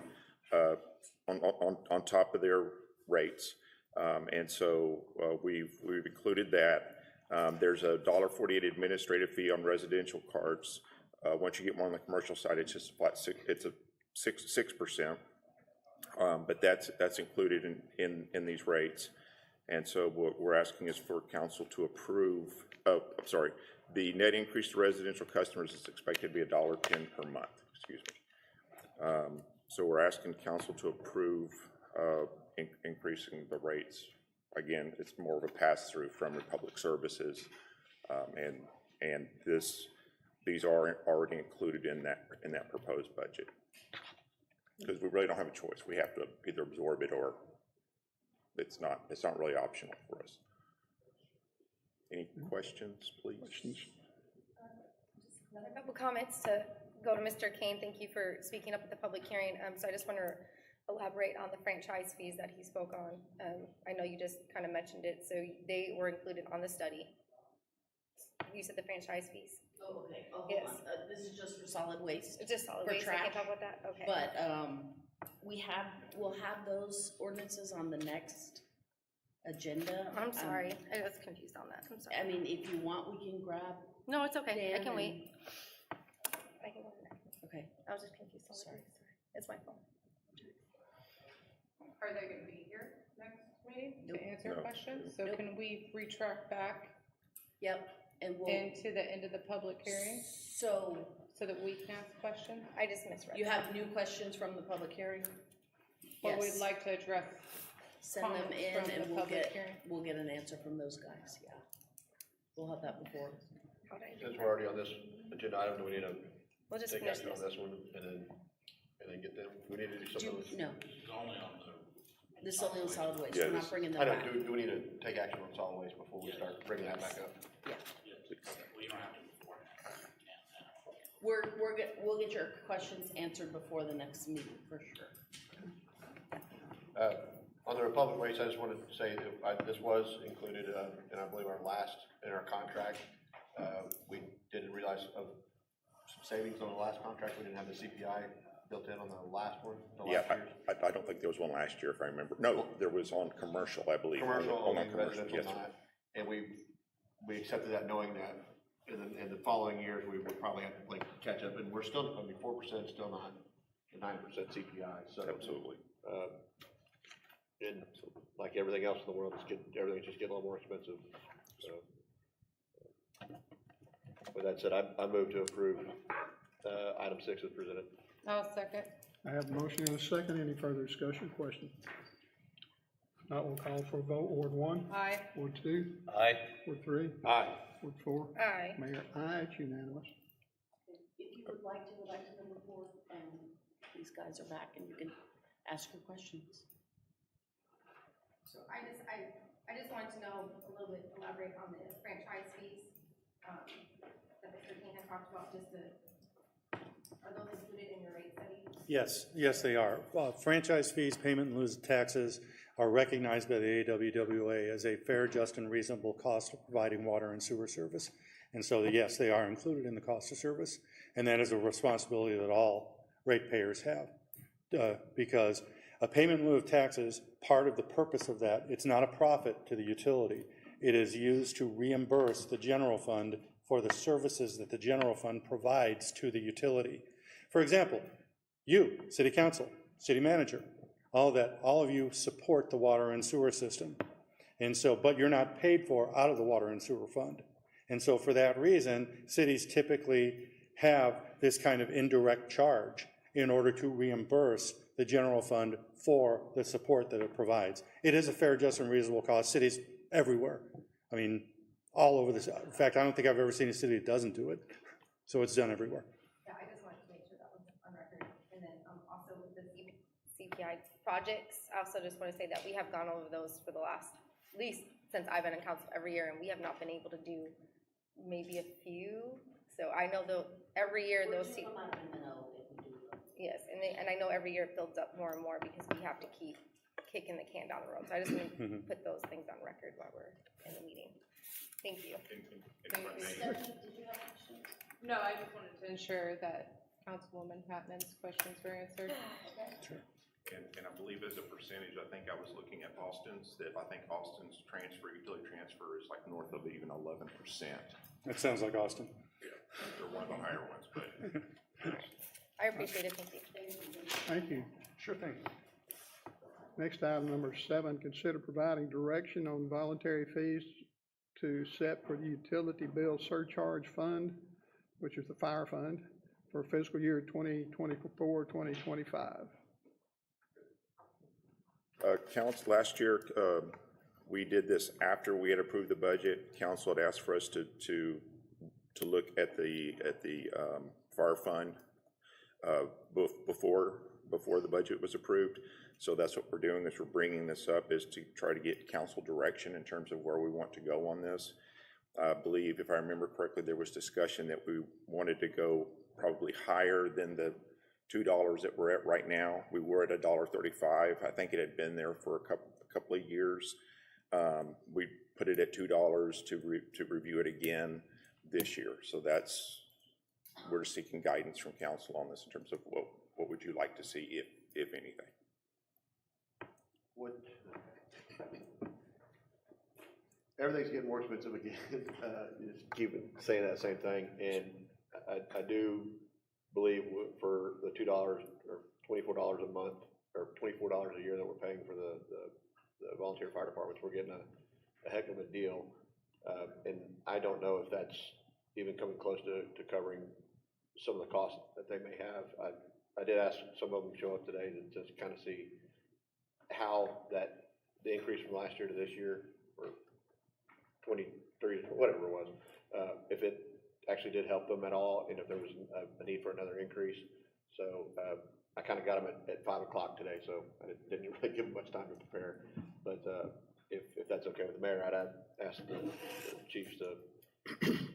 Speaker 2: on top of their rates, and so we've included that. There's a $1.48 administrative fee on residential cards. Once you get one on the commercial side, it's just flat. It's a 6%, but that's included in these rates. And so what we're asking is for council to approve. The net increase to residential customers is expected to be $1.10 per month. Excuse me. So we're asking council to approve increasing the rates. Again, it's more of a pass-through from Republic Services, and these are already included in that proposed budget, because we really don't have a choice. We have to either absorb it or it's not really optional for us. Any questions, please?
Speaker 1: Questions?
Speaker 6: Another couple comments to go to Mr. Kane. Thank you for speaking up at the public hearing. So I just want to elaborate on the franchise fees that he spoke on. I know you just kind of mentioned it, so they were included on the study. You said the franchise fees.
Speaker 12: Oh, okay. Oh,
Speaker 6: Yes.
Speaker 12: hold on. This is just for solid waste.
Speaker 6: It's just solid
Speaker 12: For
Speaker 6: waste. I can't
Speaker 12: trash.
Speaker 6: talk about that. Okay.
Speaker 12: But we'll have those ordinances on the next agenda.
Speaker 6: I'm sorry. I was confused on that. I'm sorry.
Speaker 12: I mean, if you want, we can grab.
Speaker 6: No, it's okay. I
Speaker 12: Dan
Speaker 6: can
Speaker 12: and-
Speaker 6: wait. I can go next.
Speaker 12: Okay.
Speaker 6: I was just confused. Sorry. It's my fault.
Speaker 13: Are they gonna be here next meeting
Speaker 12: Nope.
Speaker 13: to answer
Speaker 2: No.
Speaker 13: questions? So
Speaker 12: Nope.
Speaker 13: can we retract back
Speaker 12: Yep. And we'll.
Speaker 13: into the end of the public hearing
Speaker 12: So
Speaker 13: so that we can ask questions?
Speaker 6: I just misread.
Speaker 12: you have new questions from the public hearing?
Speaker 13: Or we'd
Speaker 12: Yes.
Speaker 13: like to address
Speaker 12: Send them
Speaker 13: comments
Speaker 12: in
Speaker 13: from
Speaker 12: and
Speaker 13: the
Speaker 12: we'll
Speaker 13: public
Speaker 12: get,
Speaker 13: hearing?
Speaker 12: we'll get an answer from those guys, yeah. We'll have that before.
Speaker 6: How did I do
Speaker 2: Since
Speaker 6: that?
Speaker 2: we're already on this agenda item, do we need to
Speaker 6: We'll just
Speaker 2: take
Speaker 6: finish
Speaker 2: action on
Speaker 6: this.
Speaker 2: this one and then get them? We need to do something else.
Speaker 12: No. This is only on solid waste,
Speaker 2: Yeah,
Speaker 12: we're not
Speaker 2: this-
Speaker 12: bringing them
Speaker 2: I know,
Speaker 12: back.
Speaker 2: do we need to take action on solid waste before we start bringing that back up?
Speaker 12: Yeah. We'll get your questions answered before the next meeting, for sure.
Speaker 2: On the Republic Waste, I just wanted to say that this was included in, I believe, in our contract. We didn't realize savings on the last contract? We didn't have the CPI built in on the last one, the
Speaker 14: Yeah,
Speaker 2: last year's?
Speaker 14: I don't think there was one last year, if I remember. No, there was on commercial, I believe.
Speaker 2: Commercial,
Speaker 14: On
Speaker 2: only
Speaker 14: commercial,
Speaker 2: residential
Speaker 14: yes, sir.
Speaker 2: not. And we accepted that knowing that in the following years, we would probably have to play catch up. And we're still, 4% is still not the 9% CPI, so.
Speaker 14: Absolutely.
Speaker 2: And like everything else in the world, everything's just getting a little more expensive, so. With that said, I move to approve, item 6 as presented.
Speaker 13: I'll second.
Speaker 1: I have a motion and a second. Any further discussion, question? If not, we'll call for a vote. Ward 1?
Speaker 13: Aye.
Speaker 1: Ward 2?
Speaker 11: Aye.
Speaker 1: Ward 3?
Speaker 2: Aye.
Speaker 1: Ward 4?
Speaker 6: Aye.
Speaker 1: Mayor, aye, it's unanimous.
Speaker 12: If you would like to go back to number 4, these guys are back and you can ask your questions.
Speaker 6: So I just wanted to know a little bit, elaborate on the franchise fees, that Mr. King had talked about, are those included in your rate study?
Speaker 9: Yes, they are. Franchise fees, payment in lieu of taxes are recognized by the AWWA as a fair, just, and reasonable cost of providing water and sewer service. And so, yes, they are included in the cost of service, and that is a responsibility that all ratepayers have. Because a payment in lieu of taxes, part of the purpose of that, it's not a profit to the utility. It is used to reimburse the general fund for the services that the general fund provides to the utility. For example, you, city council, city manager, all of you support the water and sewer system. And so, but you're not paid for out of the water and sewer fund. And so for that reason, cities typically have this kind of indirect charge in order to reimburse the general fund for the support that it provides. It is a fair, just, and reasonable cost. Cities everywhere. I mean, all over this. In fact, I don't think I've ever seen a city that doesn't do it. So it's done everywhere.
Speaker 6: Yeah, I just wanted to make sure that was on record. And then also with the CPI projects, I also just want to say that we have gone over those for the last, at least since I've been in council every year, and we have not been able to do maybe a few. So I know every year those yes, and I know every year it builds up more and more because we have to keep kicking the can down the road. So I just want to put those things on record while we're in the meeting. Thank you.
Speaker 13: No, I just wanted to ensure that Councilwoman Patman's questions were answered.
Speaker 9: Sure.
Speaker 7: And I believe as a percentage, I think I was looking at Austin's, that I think Austin's utility transfer is like north of even 11%.
Speaker 9: That sounds like Austin.
Speaker 7: Yeah, they're one of the higher ones, but.
Speaker 6: I appreciate it, thank you.
Speaker 1: Thank you.
Speaker 9: Sure thing.
Speaker 1: Next item, number 7, consider providing direction on voluntary fees to set for the utility bill surcharge fund, which is the fire fund, for fiscal year 2024, 2025.
Speaker 14: Council, last year, we did this after we had approved the budget. Council had asked for us to look at the fire fund before the budget was approved. So that's what we're doing, is we're bringing this up, is to try to get council direction in terms of where we want to go on this. I believe, if I remember correctly, there was discussion that we wanted to go probably higher than the $2 that we're at right now. We were at $1.35. I think it had been there for a couple of years. We put it at $2 to review it again this year. So we're seeking guidance from council on this in terms of what would you like to see, if anything.
Speaker 2: Everything's getting more expensive again. Just keep saying that same thing, and I do believe for the $2 or $24 a month or $24 a year that we're paying for the volunteer fire departments, we're getting a heck of a deal. And I don't know if that's even coming close to covering some of the costs that they may have. I did ask some of them to show up today to just kind of see how the increase from last year to this year, or 23, whatever it was, if it actually did help them at all, and if there was a need for another increase. So I kind of got them at 5 o'clock today, so I didn't really give them much time to prepare. But if that's okay with the mayor, I'd ask the chiefs to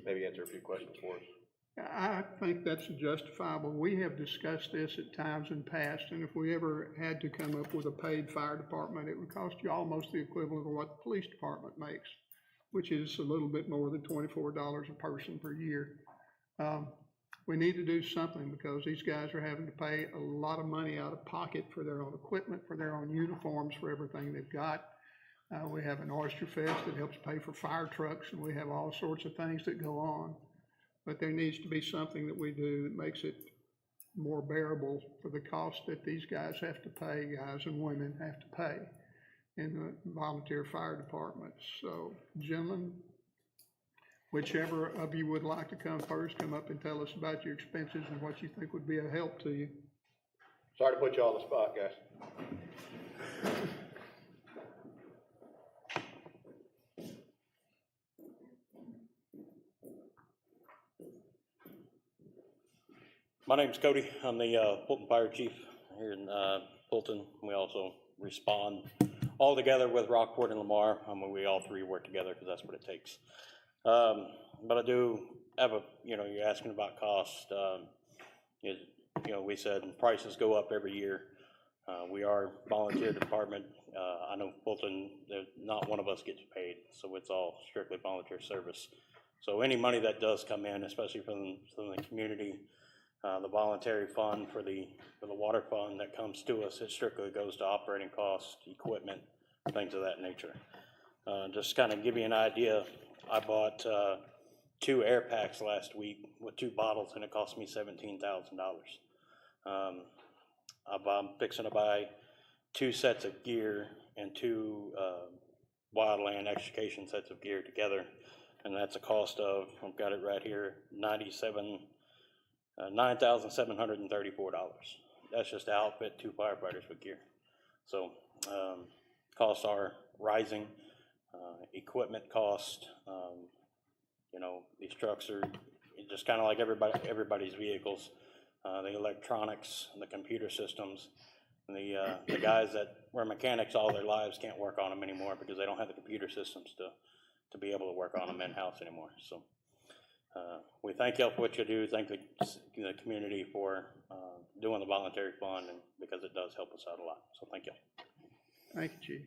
Speaker 2: maybe answer a few questions for us.
Speaker 1: I think that's justifiable. We have discussed this at times in past, and if we ever had to come up with a paid fire department, it would cost you almost the equivalent of what the police department makes, which is a little bit more than $24 a person per year. We need to do something because these guys are having to pay a lot of money out of pocket for their own equipment, for their own uniforms, for everything they've got. We have an oyster fest that helps pay for fire trucks, and we have all sorts of things that go on. But there needs to be something that we do that makes it more bearable for the cost that these guys have to pay, guys and women have to pay in the volunteer fire departments. So, gentlemen, whichever of you would like to come first, come up and tell us about your expenses and what you think would be a help to you.
Speaker 2: Sorry to put you on the spot, guys.
Speaker 15: My name's Cody. I'm the Fulton Fire Chief here in Fulton. We also respond all together with Rockport and Lamar. We all three work together because that's what it takes. But I do have a, you're asking about cost. We said prices go up every year. We are a volunteer department. I know Fulton, not one of us gets paid, so it's all strictly volunteer service. So any money that does come in, especially from the community, the voluntary fund for the water fund that comes to us, it strictly goes to operating costs, equipment, things of that nature. Just kind of give you an idea, I bought 2 air packs last week with 2 bottles, and it cost me $17,000. I'm fixing to buy 2 sets of gear and 2 wildland extrication sets of gear together, and that's a cost of, I've got it right here, $9,734. That's just to outfit 2 firefighters with gear. So costs are rising. Equipment cost, these trucks are just kind of like everybody's vehicles. The electronics, the computer systems, the guys that were mechanics all their lives can't work on them anymore because they don't have the computer systems to be able to work on them in-house anymore. So we thank you for what you do. Thank the community for doing the voluntary fund, and because it does help us out a lot. So thank you.
Speaker 1: Thank you, Chief.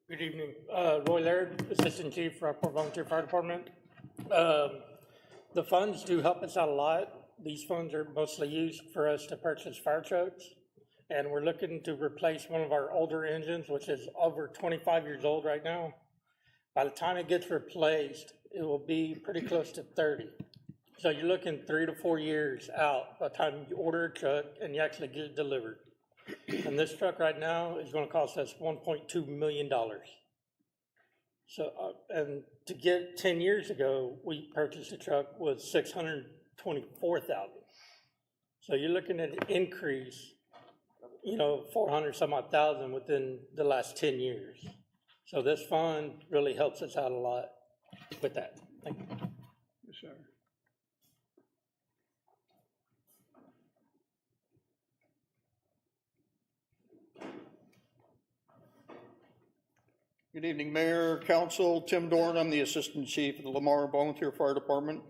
Speaker 16: Good evening. Roy Laird, Assistant Chief, Rockport Volunteer Fire Department. The funds do help us out a lot. These funds are mostly used for us to purchase fire trucks, and we're looking to replace one of our older engines, which is over 25 years old right now. By the time it gets replaced, it will be pretty close to 30. So you're looking 3 to 4 years out by the time you order a truck and you actually get it delivered. And this truck right now is going to cost us $1.2 million. So, and to get 10 years ago, we purchased a truck with $624,000. So you're looking at an increase, 400 some odd thousand within the last 10 years. So this fund really helps us out a lot with that. Thank you.
Speaker 1: Yes, sir.
Speaker 17: Good evening, Mayor, Council. Tim Dorn. I'm the Assistant Chief of the Lamar Volunteer Fire Department.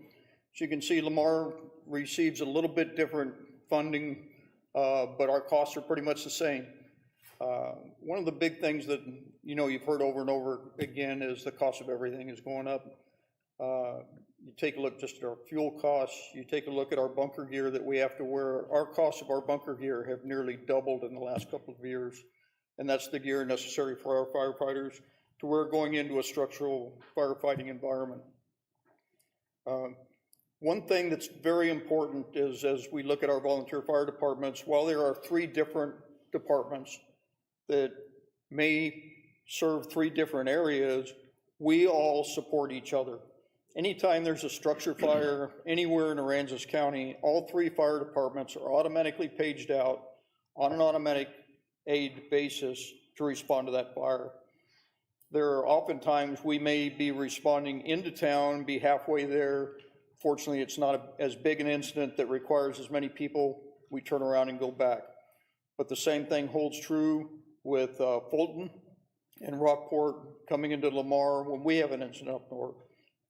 Speaker 17: As you can see, Lamar receives a little bit different funding, but our costs are pretty much the same. One of the big things that you've heard over and over again is the cost of everything is going up. You take a look just at our fuel costs, you take a look at our bunker gear that we have to wear. Our costs of our bunker gear have nearly doubled in the last couple of years, and that's the gear necessary for our firefighters to wear going into a structural firefighting environment. One thing that's very important is, as we look at our volunteer fire departments, while there are 3 different departments that may serve 3 different areas, we all support each other. Anytime there's a structure fire anywhere in Aransas County, all 3 fire departments are automatically paged out on an automatic aid basis to respond to that fire. There are oftentimes we may be responding into town, be halfway there. Fortunately, it's not as big an incident that requires as many people. We turn around and go back. But the same thing holds true with Fulton and Rockport coming into Lamar when we have an incident up north.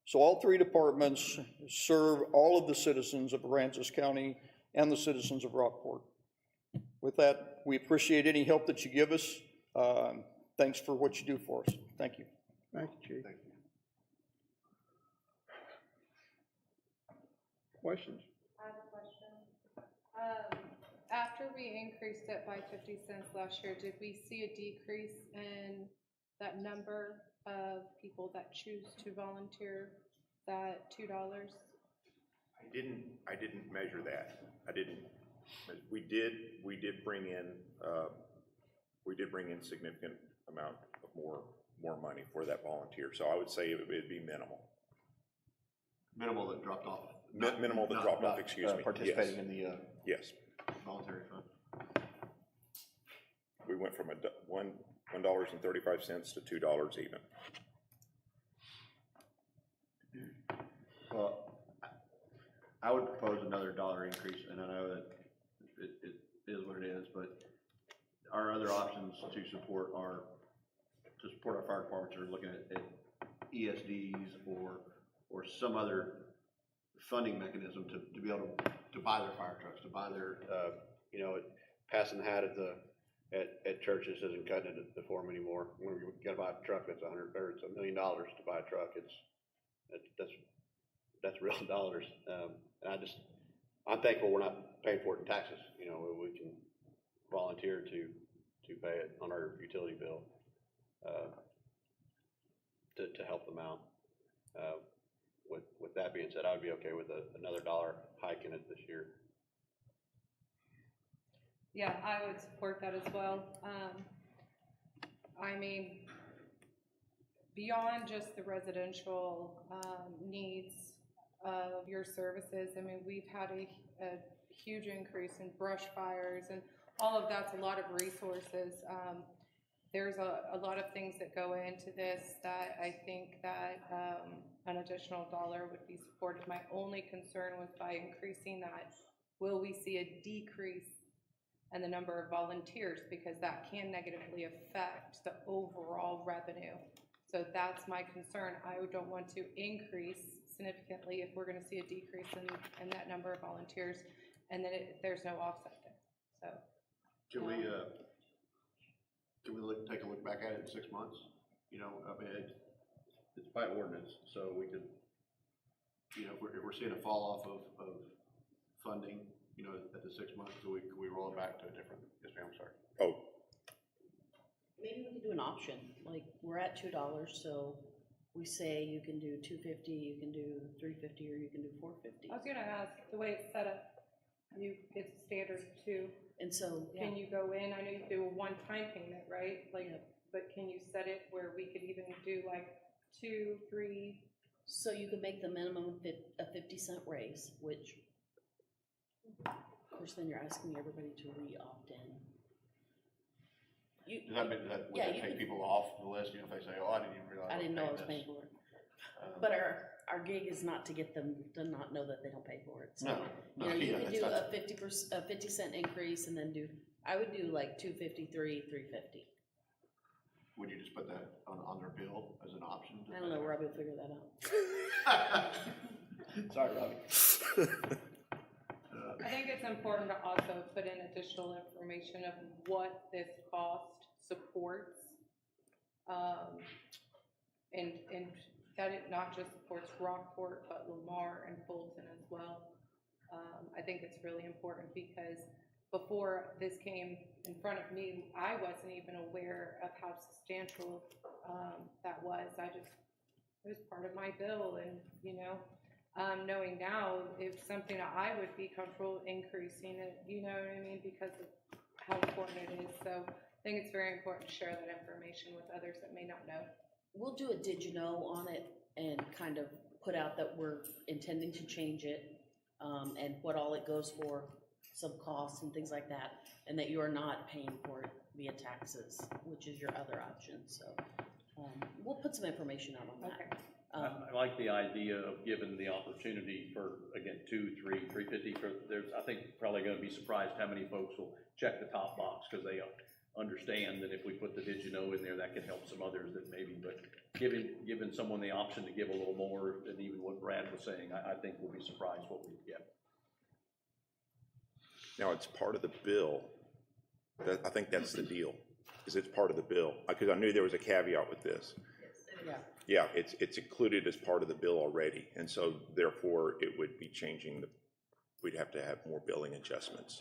Speaker 17: So all 3 departments serve all of the citizens of Aransas County and the citizens of Rockport. With that, we appreciate any help that you give us. thanks for what you do for us. Thank you.
Speaker 1: Thank you, Chief.
Speaker 2: Thank you.
Speaker 1: Questions?
Speaker 13: I have a question. After we increased it by 50 cents last year, did we see a decrease in that number of people that choose to volunteer that $2?
Speaker 14: I didn't measure that. We did bring in significant amount of more money for that volunteer. So I would say it'd be minimal.
Speaker 2: Minimal that dropped off.
Speaker 14: Minimal that dropped off, excuse me.
Speaker 2: Participating
Speaker 14: Yes.
Speaker 2: in the
Speaker 14: Yes.
Speaker 2: voluntary fund.
Speaker 14: We went from $1.35 to $2 even.
Speaker 2: Well, I would propose another $1 increase, and I know that it is what it is, but our other options to support our fire departments are looking at ESDs or some other funding mechanism to be able to buy their fire trucks, to buy their, passing the hat at churches isn't cutting it at the form anymore. When you gotta buy a truck that's it's $1 million to buy a truck, that's real dollars. And I'm thankful we're not paying for it in taxes. We can volunteer to pay it on our utility bill, to help them out. With that being said, I would be okay with another $1 hike in it this year.
Speaker 13: Yeah, I would support that as well. I mean, beyond just the residential needs of your services, I mean, we've had a huge increase in brush fires, and all of that's a lot of resources. There's a lot of things that go into this that I think that an additional $1 would be supported. My only concern was by increasing that, will we see a decrease in the number of volunteers, because that can negatively affect the overall revenue. So that's my concern. I don't want to increase significantly if we're going to see a decrease in that number of volunteers, and then there's no offset there. So
Speaker 2: Can we take a look back at it in 6 months? I mean, it's by ordinance, so we could, if we're seeing a fall off of funding, at the 6 months, so we roll it back to a different, yes ma'am, I'm sorry.
Speaker 14: Oh,
Speaker 12: Maybe we could do an option, like, we're at $2, so we say you can do $2.50, you can do $3.50, or you can do $4.50.
Speaker 13: I was gonna ask, the way it's set up, it's standard too.
Speaker 12: And so,
Speaker 13: Can you go in, I know you do a one-time payment, right? Like, but can you set it where we could even do like 2, 3?
Speaker 12: So you could make the minimum a 50-cent raise, which, of course, then you're asking everybody to re-opt in.
Speaker 2: Does that mean would
Speaker 12: Yeah,
Speaker 2: that
Speaker 12: you
Speaker 2: take
Speaker 12: could-
Speaker 2: people off the list, if they say, oh, I didn't even realize
Speaker 12: I didn't know I was
Speaker 2: this.
Speaker 12: paying for it. But our gig is not to get them to not know that they don't pay for it. So,
Speaker 2: No,
Speaker 12: you
Speaker 2: yeah,
Speaker 12: could do
Speaker 2: that's-
Speaker 12: a 50-cent increase, and then I would do like $2.53, $3.50.
Speaker 2: Would you just put that on their bill as an option?
Speaker 12: I don't know, Robbie will figure that out.
Speaker 2: Sorry, Robbie.
Speaker 13: I think it's important to also put in additional information of what this cost supports. And that it not just supports Rockport, but Lamar and Fulton as well. I think it's really important because before this came in front of me, I wasn't even aware of how substantial that was. It was part of my bill, and knowing now, it's something that I would be comfortable increasing it, you know what I mean, because of how important it is. So I think it's very important to share that information with others that may not know.
Speaker 12: We'll do a did you know on it and kind of put out that we're intending to change it, and what all it goes for, some costs and things like that, and that you are not paying for it via taxes, which is your other option. So we'll put some information out on that.
Speaker 11: I like the idea of giving the opportunity for, again, 2, 3, $3.50 for, I think probably gonna be surprised how many folks will check the top box, because they understand that if we put the did you know in there, that can help some others that maybe, but giving someone the option to give a little more than even what Brad was saying, I think we'll be surprised what we get.
Speaker 14: now it's part of the bill. I think that's the deal. is it's part of the bill, because I knew there was a caveat with this.
Speaker 12: Yeah.
Speaker 14: Yeah, it's included as part of the bill already, and so therefore it would be changing we'd have to have more billing adjustments.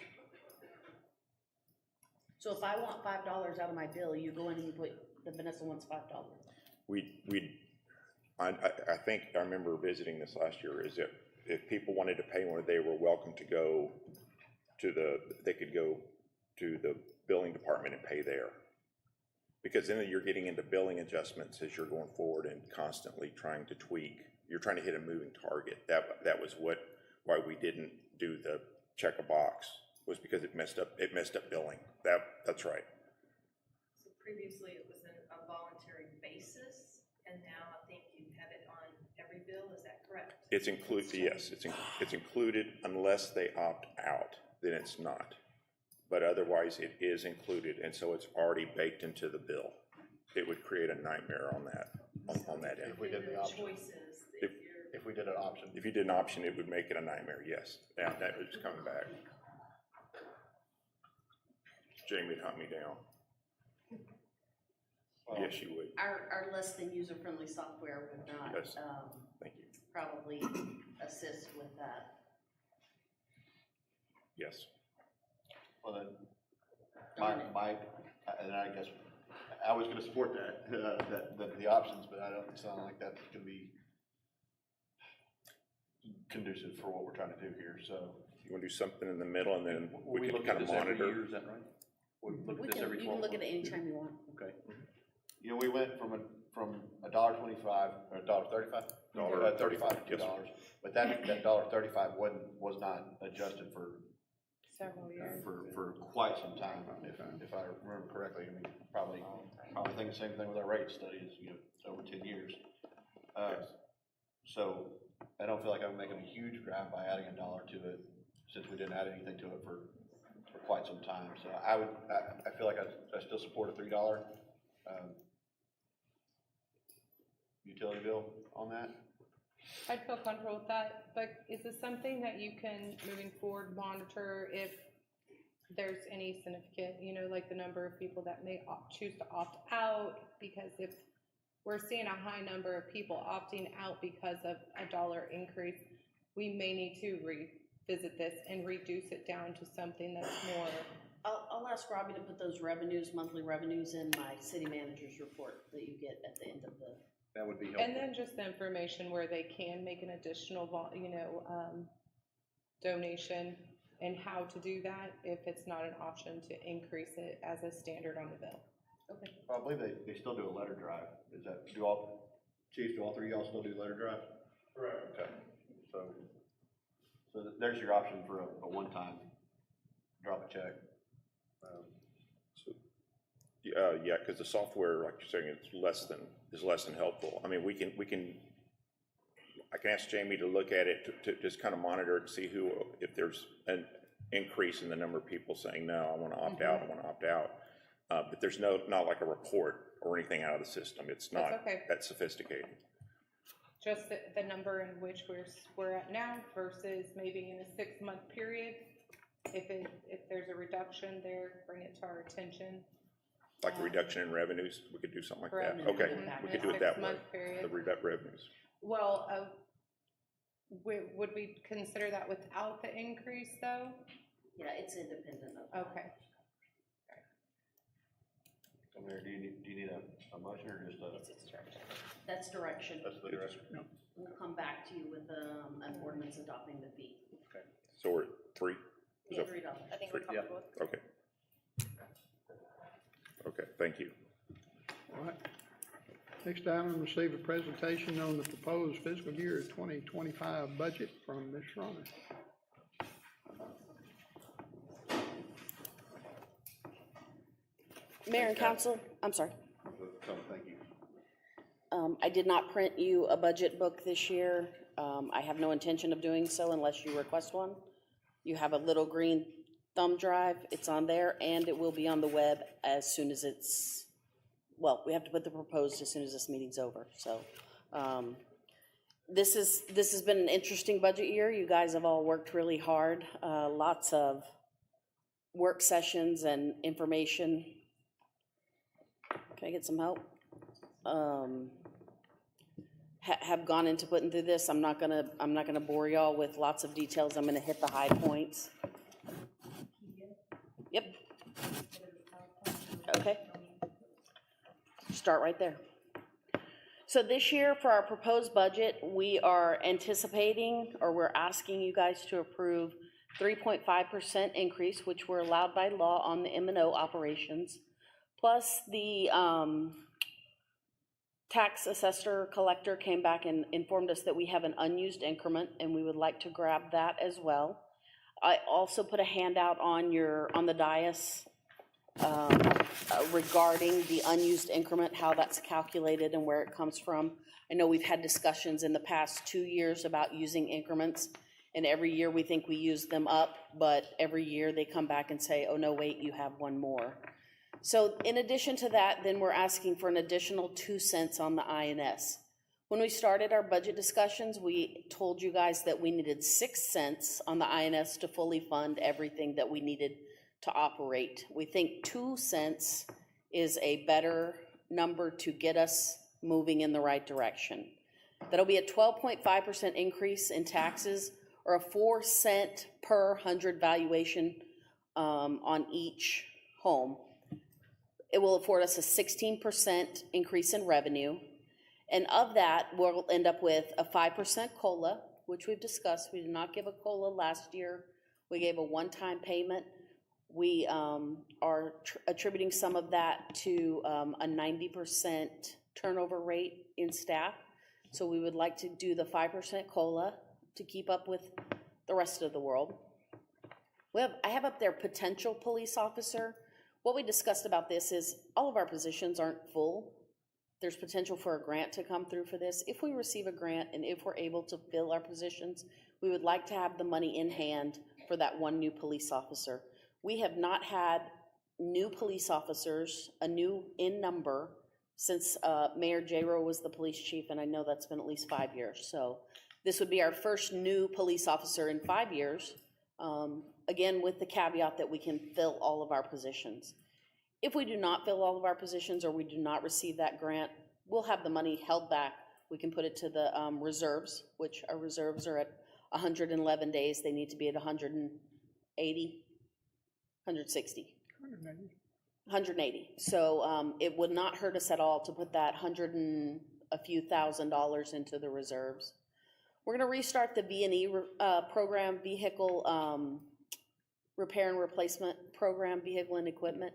Speaker 12: So if I want $5 out of my bill, you go in and you put, the Vanessa wants $5.
Speaker 14: I think, I remember visiting this last year, is that if people wanted to pay more, they were welcome to go they could go to the billing department and pay there. Because then you're getting into billing adjustments as you're going forward and constantly trying to tweak. You're trying to hit a moving target. That was why we didn't do the check a box, was because it messed up billing. That's right.
Speaker 18: So previously it was a voluntary basis, and now I think you have it on every bill, is that correct?
Speaker 14: It's included, yes, it's included unless they opt out, then it's not. But otherwise it is included, and so it's already baked into the bill. It would create a nightmare on that end.
Speaker 18: If we did the option.
Speaker 14: If we did an option. If you did an option, it would make it a nightmare, yes. Now that was coming back. Jamie would hunt me down. Yes, you would.
Speaker 12: Our less than user-friendly software would not,
Speaker 14: Yes. Thank you.
Speaker 12: probably assist with that.
Speaker 14: Yes.
Speaker 2: Well, then,
Speaker 12: Darn it.
Speaker 2: and I guess, I was gonna support that, the options, but I don't sound like that's gonna be conducive for what we're trying to do here, so.
Speaker 14: You want to do something in the middle, and then we can
Speaker 11: look
Speaker 14: kind
Speaker 11: at
Speaker 14: of
Speaker 11: this every
Speaker 14: monitor?
Speaker 11: year, is that right? We look
Speaker 12: We
Speaker 11: at this every
Speaker 12: can,
Speaker 11: 12
Speaker 12: you can look at it
Speaker 11: months?
Speaker 12: anytime you want.
Speaker 11: Okay.
Speaker 2: You know, we went from $1.25, or $1.35? $35 to $2, but that $1.35 was not adjusted for
Speaker 13: Several years.
Speaker 2: for quite some time, if I remember correctly. I mean, probably think the same thing with our rate studies, over 10 years. So I don't feel like I'm making a huge grab by adding $1 to it, since we didn't add anything to it for quite some time. So I feel like I still support a $3 utility bill on that.
Speaker 13: I'd feel comfortable with that, but is this something that you can, moving forward, monitor if there's any significant, like the number of people that may choose to opt out? Because if we're seeing a high number of people opting out because of $1 increase, we may need to revisit this and reduce it down to something that's more.
Speaker 12: I'll ask Robbie to put those monthly revenues in my city manager's report that you get at the end of the.
Speaker 11: That would be helpful.
Speaker 13: And then just the information where they can make an additional, donation, and how to do that if it's not an option to increase it as a standard on the bill.
Speaker 12: Okay.
Speaker 2: I believe they still do a letter drive. Do all three of y'all still do letter drive?
Speaker 8: Correct.
Speaker 2: Okay. So there's your option for a one-time drop a check.
Speaker 14: Yeah, because the software, like you're saying, is less than helpful. I mean, I can ask Jamie to look at it to just kind of monitor it, see if there's an increase in the number of people saying, no, I want to opt out, I want to opt out. But there's not like a report or anything out of the system. It's not that sophisticated.
Speaker 13: Just the number in which we're at now versus maybe in a 6-month period. If there's a reduction there, bring it to our attention.
Speaker 14: Like a reduction in revenues, we could do something like that.
Speaker 13: Revenue.
Speaker 14: Okay, we could do it that way.
Speaker 13: 6-month period.
Speaker 14: The revenues.
Speaker 13: Well, would we consider that without the increase though?
Speaker 12: Yeah, it's independent of.
Speaker 13: Okay.
Speaker 2: So Mayor, do you need a motion or just a?
Speaker 12: It's direction. That's direction.
Speaker 2: That's the direction.
Speaker 12: We'll come back to you with an ordinance adopting the fee.
Speaker 2: Okay.
Speaker 14: So we're at $3?
Speaker 12: Yeah, $3.
Speaker 6: I think we're comfortable with.
Speaker 14: Okay. Okay, thank you.
Speaker 1: All right. Next item, receive a presentation on the proposed fiscal year 2025 budget from Ms. Ronna.
Speaker 12: Mayor and council, I'm sorry.
Speaker 2: Thank you.
Speaker 12: I did not print you a budget book this year. I have no intention of doing so unless you request one. You have a little green thumb drive. It's on there, and it will be on the web as soon as it's, well, we have to put the proposed as soon as this meeting's over. So this has been an interesting budget year. You guys have all worked really hard. Lots of work sessions and information Can I get some help? Have gone into putting through this. I'm not gonna bore y'all with lots of details. I'm gonna hit the high points. Yep. Okay. Start right there. So this year for our proposed budget, we are anticipating, or we're asking you guys to approve 3.5% increase, which we're allowed by law on the M&O operations, plus the tax assessor collector came back and informed us that we have an unused increment, and we would like to grab that as well. I also put a handout on the dais regarding the unused increment, how that's calculated and where it comes from. I know we've had discussions in the past 2 years about using increments, and every year we think we use them up, but every year they come back and say, oh no, wait, you have one more. So in addition to that, then we're asking for an additional 2 cents on the INS. When we started our budget discussions, we told you guys that we needed 6 cents on the INS to fully fund everything that we needed to operate. We think 2 cents is a better number to get us moving in the right direction. That'll be a 12.5% increase in taxes, or a 4 cent per 100 valuation on each home. It will afford us a 16% increase in revenue. And of that, we'll end up with a 5% COLA, which we've discussed. We did not give a COLA last year. We gave a one-time payment. We are attributing some of that to a 90% turnover rate in staff. So we would like to do the 5% COLA to keep up with the rest of the world. I have up there potential police officer. What we discussed about this is all of our positions aren't full. There's potential for a grant to come through for this. If we receive a grant and if we're able to fill our positions, we would like to have the money in hand for that one new police officer. We have not had new police officers, a new in number, since Mayor J-Ro was the police chief, and I know that's been at least 5 years. So this would be our first new police officer in 5 years, again, with the caveat that we can fill all of our positions. If we do not fill all of our positions or we do not receive that grant, we'll have the money held back. We can put it to the reserves, which our reserves are at 111 days. They need to be at 180, 160. 180. So it would not hurt us at all to put that $100 and a few $1,000s into the reserves. We're going to restart the V&E program, vehicle repair and replacement program, vehicle and equipment.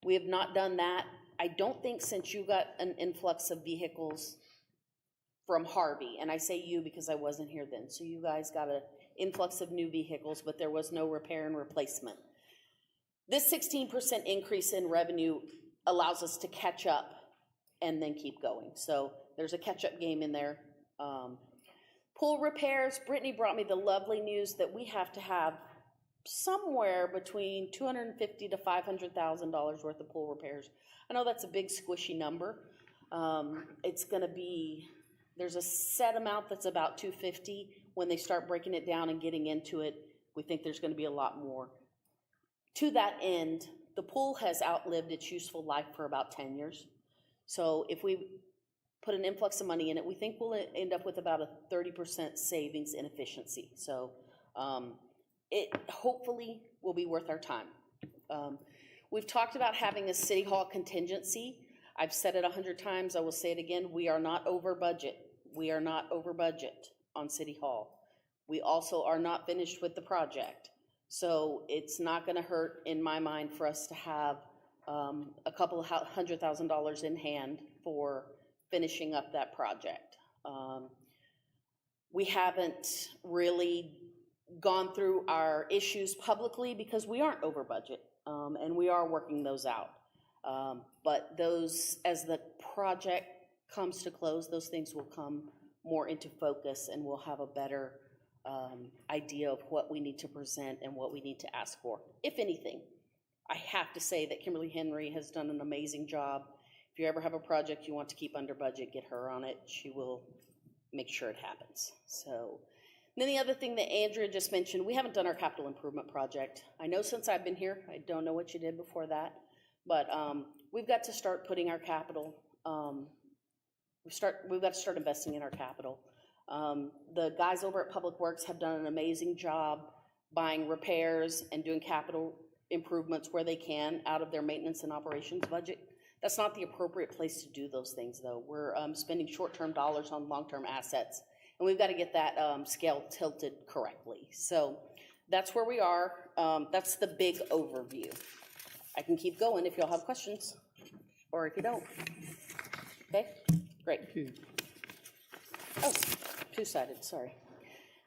Speaker 12: We have not done that. I don't think since you got an influx of vehicles from Harvey, and I say you because I wasn't here then, so you guys got an influx of new vehicles, but there was no repair and replacement. This 16% increase in revenue allows us to catch up and then keep going. So there's a catch-up game in there. Pool repairs, Brittany brought me the lovely news that we have to have somewhere between $250,000 to $500,000 worth of pool repairs. I know that's a big squishy number. It's gonna be, there's a set amount that's about $250,000. When they start breaking it down and getting into it, we think there's gonna be a lot more. To that end, the pool has outlived its useful life for about 10 years. So if we put an influx of money in it, we think we'll end up with about a 30% savings in efficiency. So it hopefully will be worth our time. We've talked about having a city hall contingency. I've said it 100 times, I will say it again, we are not over budget. We are not over budget on city hall. We also are not finished with the project. So it's not gonna hurt, in my mind, for us to have a couple of $100,000 in hand for finishing up that project. We haven't really gone through our issues publicly because we aren't over budget, and we are working those out. But those, as the project comes to close, those things will come more into focus, and we'll have a better idea of what we need to present and what we need to ask for, if anything. I have to say that Kimberly Henry has done an amazing job. If you ever have a project you want to keep under budget, get her on it. She will make sure it happens. So, and then the other thing that Andrea just mentioned, we haven't done our capital improvement project. I know since I've been here, I don't know what you did before that, But, we've got to start putting our capital, we've got to start investing in our capital. The guys over at Public Works have done an amazing job buying repairs and doing capital improvements where they can out of their maintenance and operations budget. That's not the appropriate place to do those things, though. We're spending short-term dollars on long-term assets, and we've got to get that scale tilted correctly. So that's where we are. That's the big overview. I can keep going if y'all have questions, or if you don't. Okay, great. Oh, two-sided, sorry.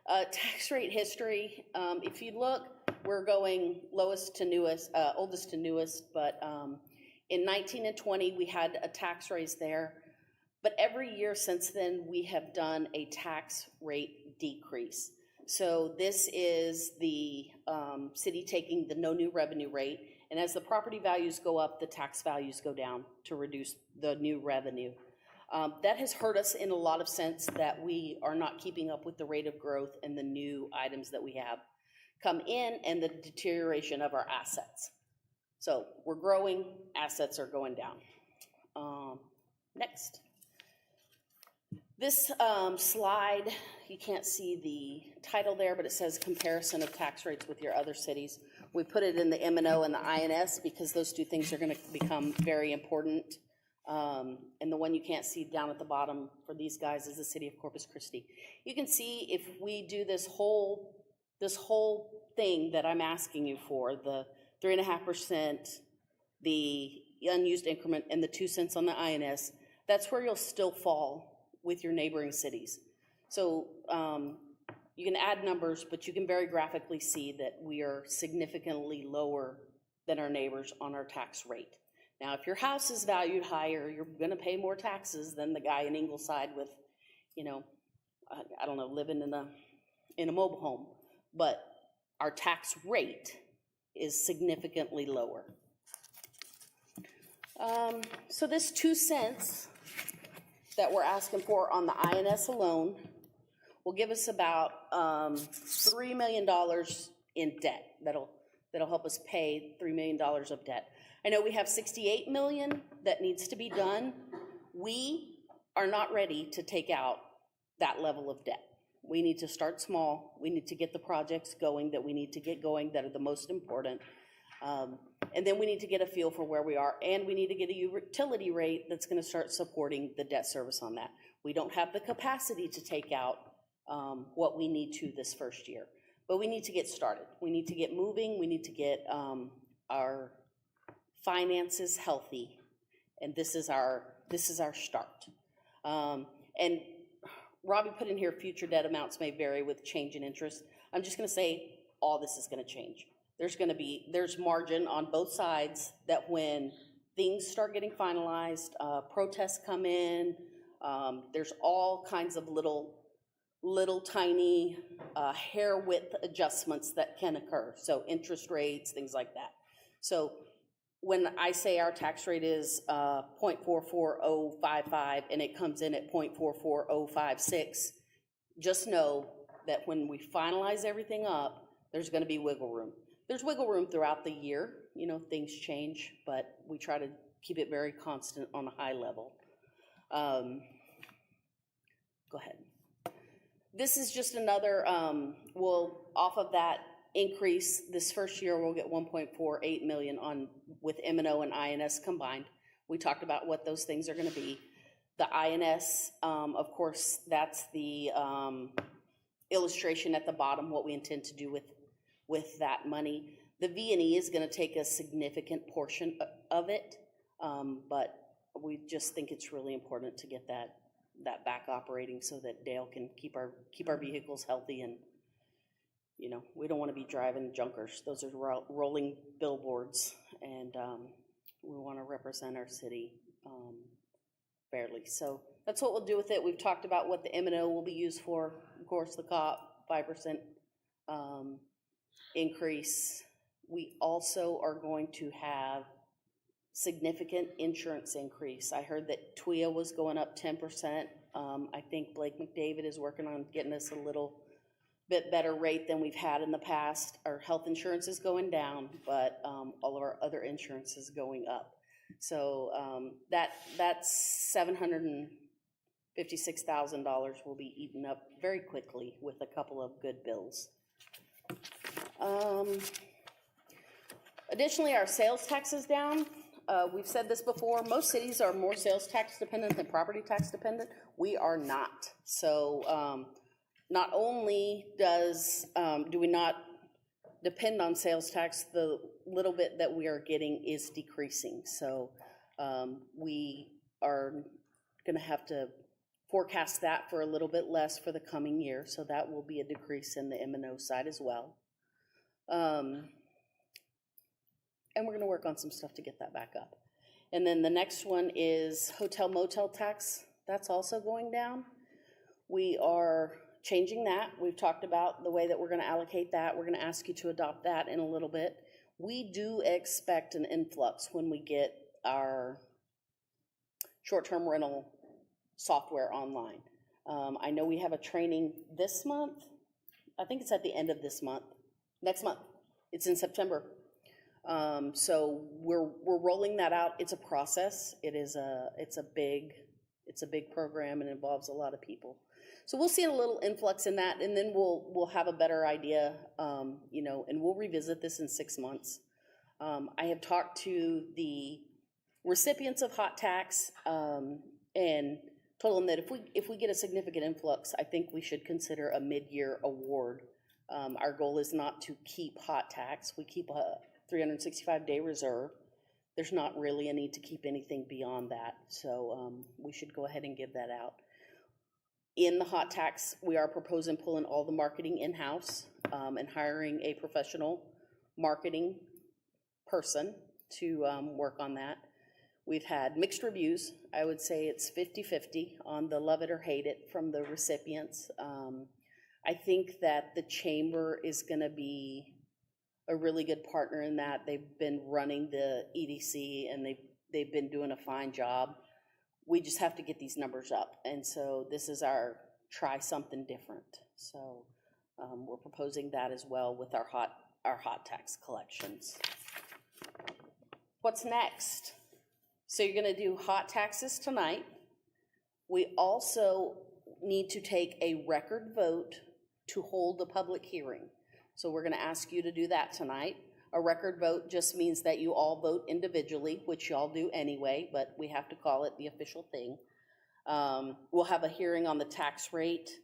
Speaker 12: Tax rate history, if you look, we're going lowest to newest, oldest to newest, but in 19 and 20, we had a tax raise there. But every year since then, we have done a tax rate decrease. So this is the city taking the no new revenue rate, and as the property values go up, the tax values go down to reduce the new revenue. That has hurt us in a lot of sense that we are not keeping up with the rate of growth and the new items that we have come in and the deterioration of our assets. So we're growing, assets are going down. Next. This slide, you can't see the title there, but it says comparison of tax rates with your other cities. We put it in the M&O and the INS because those two things are going to become very important. And the one you can't see down at the bottom for these guys is the city of Corpus Christi. You can see if we do this whole thing that I'm asking you for, the 3.5%, the unused increment, and the 2 cents on the INS, that's where you'll still fall with your neighboring cities. So you can add numbers, but you can very graphically see that we are significantly lower than our neighbors on our tax rate. Now, if your house is valued higher, you're gonna pay more taxes than the guy in Ingleside with, you know, I don't know, living in a mobile home. But our tax rate is significantly lower. So this 2 cents that we're asking for on the INS alone will give us about $3 million in debt. That'll help us pay $3 million of debt. I know we have $68 million that needs to be done. We are not ready to take out that level of debt. We need to start small. We need to get the projects going that we need to get going that are the most important. And then we need to get a feel for where we are, and we need to get a utility rate that's going to start supporting the debt service on that. We don't have the capacity to take out what we need to this first year, but we need to get started. We need to get moving. We need to get our finances healthy, and this is our start. And Robbie put in here future debt amounts may vary with change in interest. I'm just going to say all this is going to change. There's margin on both sides that when things start getting finalized, protests come in, there's all kinds of little tiny hair width adjustments that can occur. So interest rates, things like that. So when I say our tax rate is 0.44055 and it comes in at 0.44056, just know that when we finalize everything up, there's going to be wiggle room. There's wiggle room throughout the year. You know, things change, but we try to keep it very constant on a high level. Go ahead. This is just another, off of that increase, this first year we'll get 1.48 million with M&O and INS combined. We talked about what those things are going to be. The INS, of course, that's the illustration at the bottom, what we intend to do with that money. The V&E is going to take a significant portion of it, but we just think it's really important to get that back operating so that Dale can keep our vehicles healthy, and you know, we don't want to be driving junkers. Those are rolling billboards, and we want to represent our city fairly. So that's what we'll do with it. We've talked about what the M&O will be used for. Of course, the COP 5% increase. We also are going to have significant insurance increase. I heard that TWIA was going up 10%. I think Blake McDavid is working on getting us a little bit better rate than we've had in the past. Our health insurance is going down, but all of our other insurance is going up. So that's $756,000 will be eaten up very quickly with a couple of good bills. Additionally, our sales tax is down. We've said this before, most cities are more sales tax dependent than property tax dependent. We are not. So not only do we not depend on sales tax, the little bit that we are getting is decreasing. So we are gonna have to forecast that for a little bit less for the coming year. So that will be a decrease in the M&O side as well. And we're gonna work on some stuff to get that back up. And then the next one is hotel motel tax. That's also going down. We are changing that. We've talked about the way that we're gonna allocate that. We're gonna ask you to adopt that in a little bit. We do expect an influx when we get our short-term rental software online. I know we have a training this month. I think it's at the end of this month. Next month. It's in September. So we're rolling that out. It's a process. It's a big program and involves a lot of people. So we'll see a little influx in that, and then we'll have a better idea, and we'll revisit this in 6 months. I have talked to the recipients of hot tax, and told them that if we get a significant influx, I think we should consider a mid-year award. Our goal is not to keep hot tax. We keep a 365-day reserve. There's not really a need to keep anything beyond that, so we should go ahead and give that out. In the hot tax, we are proposing pulling all the marketing in-house and hiring a professional marketing person to work on that. We've had mixed reviews. I would say it's 50-50 on the love it or hate it from the recipients. I think that the chamber is gonna be a really good partner in that. They've been running the EDC and they've been doing a fine job. We just have to get these numbers up, and so this is our try something different. So we're proposing that as well with our hot tax collections. What's next? So you're gonna do hot taxes tonight. We also need to take a record vote to hold a public hearing. So we're gonna ask you to do that tonight. A record vote just means that you all vote individually, which y'all do anyway, but we have to call it the official thing. We'll have a hearing on the tax rate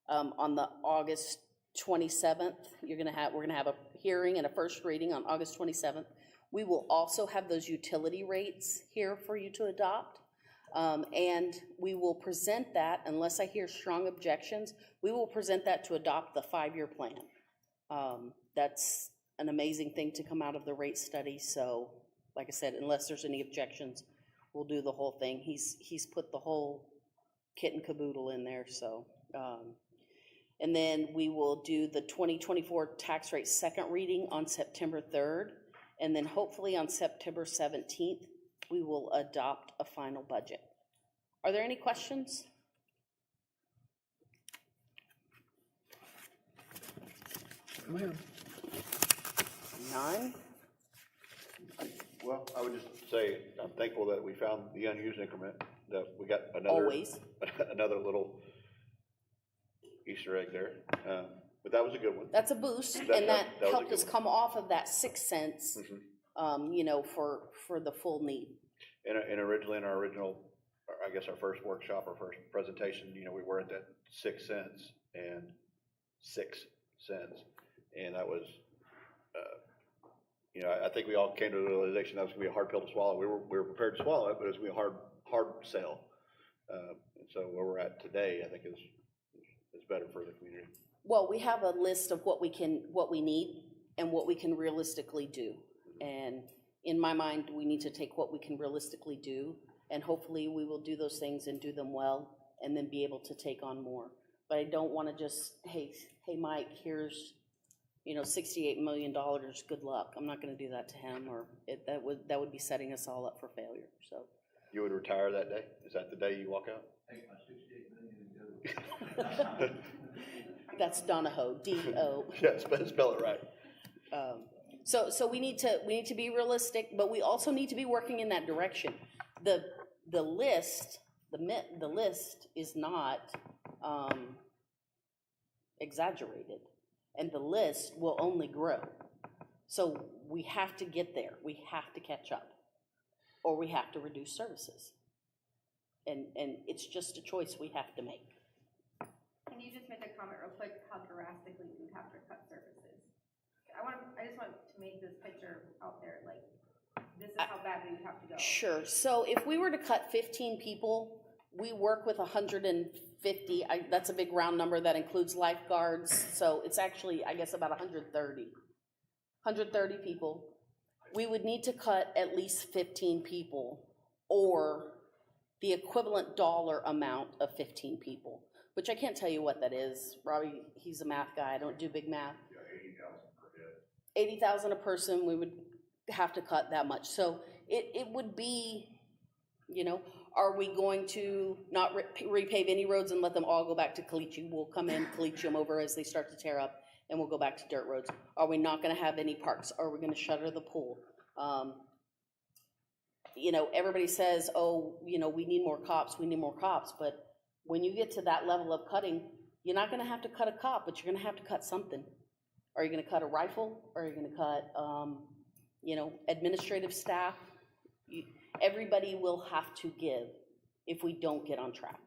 Speaker 12: on the August 27th. We're gonna have a hearing and a first reading on August 27th. We will also have those utility rates here for you to adopt. And we will present that, unless I hear strong objections, we will present that to adopt the 5-year plan. That's an amazing thing to come out of the rate study. So like I said, unless there's any objections, we'll do the whole thing. He's put the whole kit and caboodle in there. So, and then we will do the 2024 tax rate second reading on September 3rd. And then hopefully on September 17th, we will adopt a final budget. Are there any questions? None?
Speaker 11: Well, I would just say, I'm thankful that we found the unused increment, that we got another.
Speaker 12: Always.
Speaker 11: Another little Easter egg there, but that was a good one.
Speaker 12: That's a boost, and that helped us come off of that 6 cents, for the full need.
Speaker 11: And originally in our original, I guess our first workshop, our first presentation, we were at that 6 cents and 6 cents. And that was, I think we all came to the realization that was gonna be a hard pill to swallow. We were prepared to swallow it, but it was gonna be a hard sell. And so where we're at today, I think is better for the community.
Speaker 12: Well, we have a list of what we need and what we can realistically do. And in my mind, we need to take what we can realistically do, and hopefully we will do those things and do them well, and then be able to take on more. But I don't wanna just, hey Mike, here's, $68 million, good luck. I'm not gonna do that to him, or that would be setting us all up for failure, so.
Speaker 11: You would retire that day? Is that the day you walk out?
Speaker 19: Take my $68 million and go.
Speaker 12: That's Donahoe, D-O.
Speaker 11: Yeah, spell it right.
Speaker 12: So we need to be realistic, but we also need to be working in that direction. The list is not exaggerated, and the list will only grow. So we have to get there. We have to catch up, or we have to reduce services. And it's just a choice we have to make.
Speaker 6: Can you just make a comment real quick, how drastically we would have to cut services? I just want to make this picture out there, like, this is how bad we would have to go.
Speaker 12: Sure, so if we were to cut 15 people, we work with 150, that's a big round number, that includes lifeguards, so it's actually, I guess, about 130 people. We would need to cut at least 15 people, or the equivalent dollar amount of 15 people, which I can't tell you what that is. Robbie, he's a math guy, I don't do big math.
Speaker 7: Yeah, 80,000 per head.
Speaker 12: 80,000 a person, we would have to cut that much. So it would be, you know, are we going to not repave any roads and let them all go back to caliche? We'll come in, caliche them over as they start to tear up, and we'll go back to dirt roads. Are we not gonna have any parks? Are we gonna shutter the pool? You know, everybody says, oh, you know, we need more cops, but when you get to that level of cutting, you're not gonna have to cut a cop, but you're gonna have to cut something. Are you gonna cut a rifle? Or are you gonna cut, you know, administrative staff? Everybody will have to give if we don't get on track.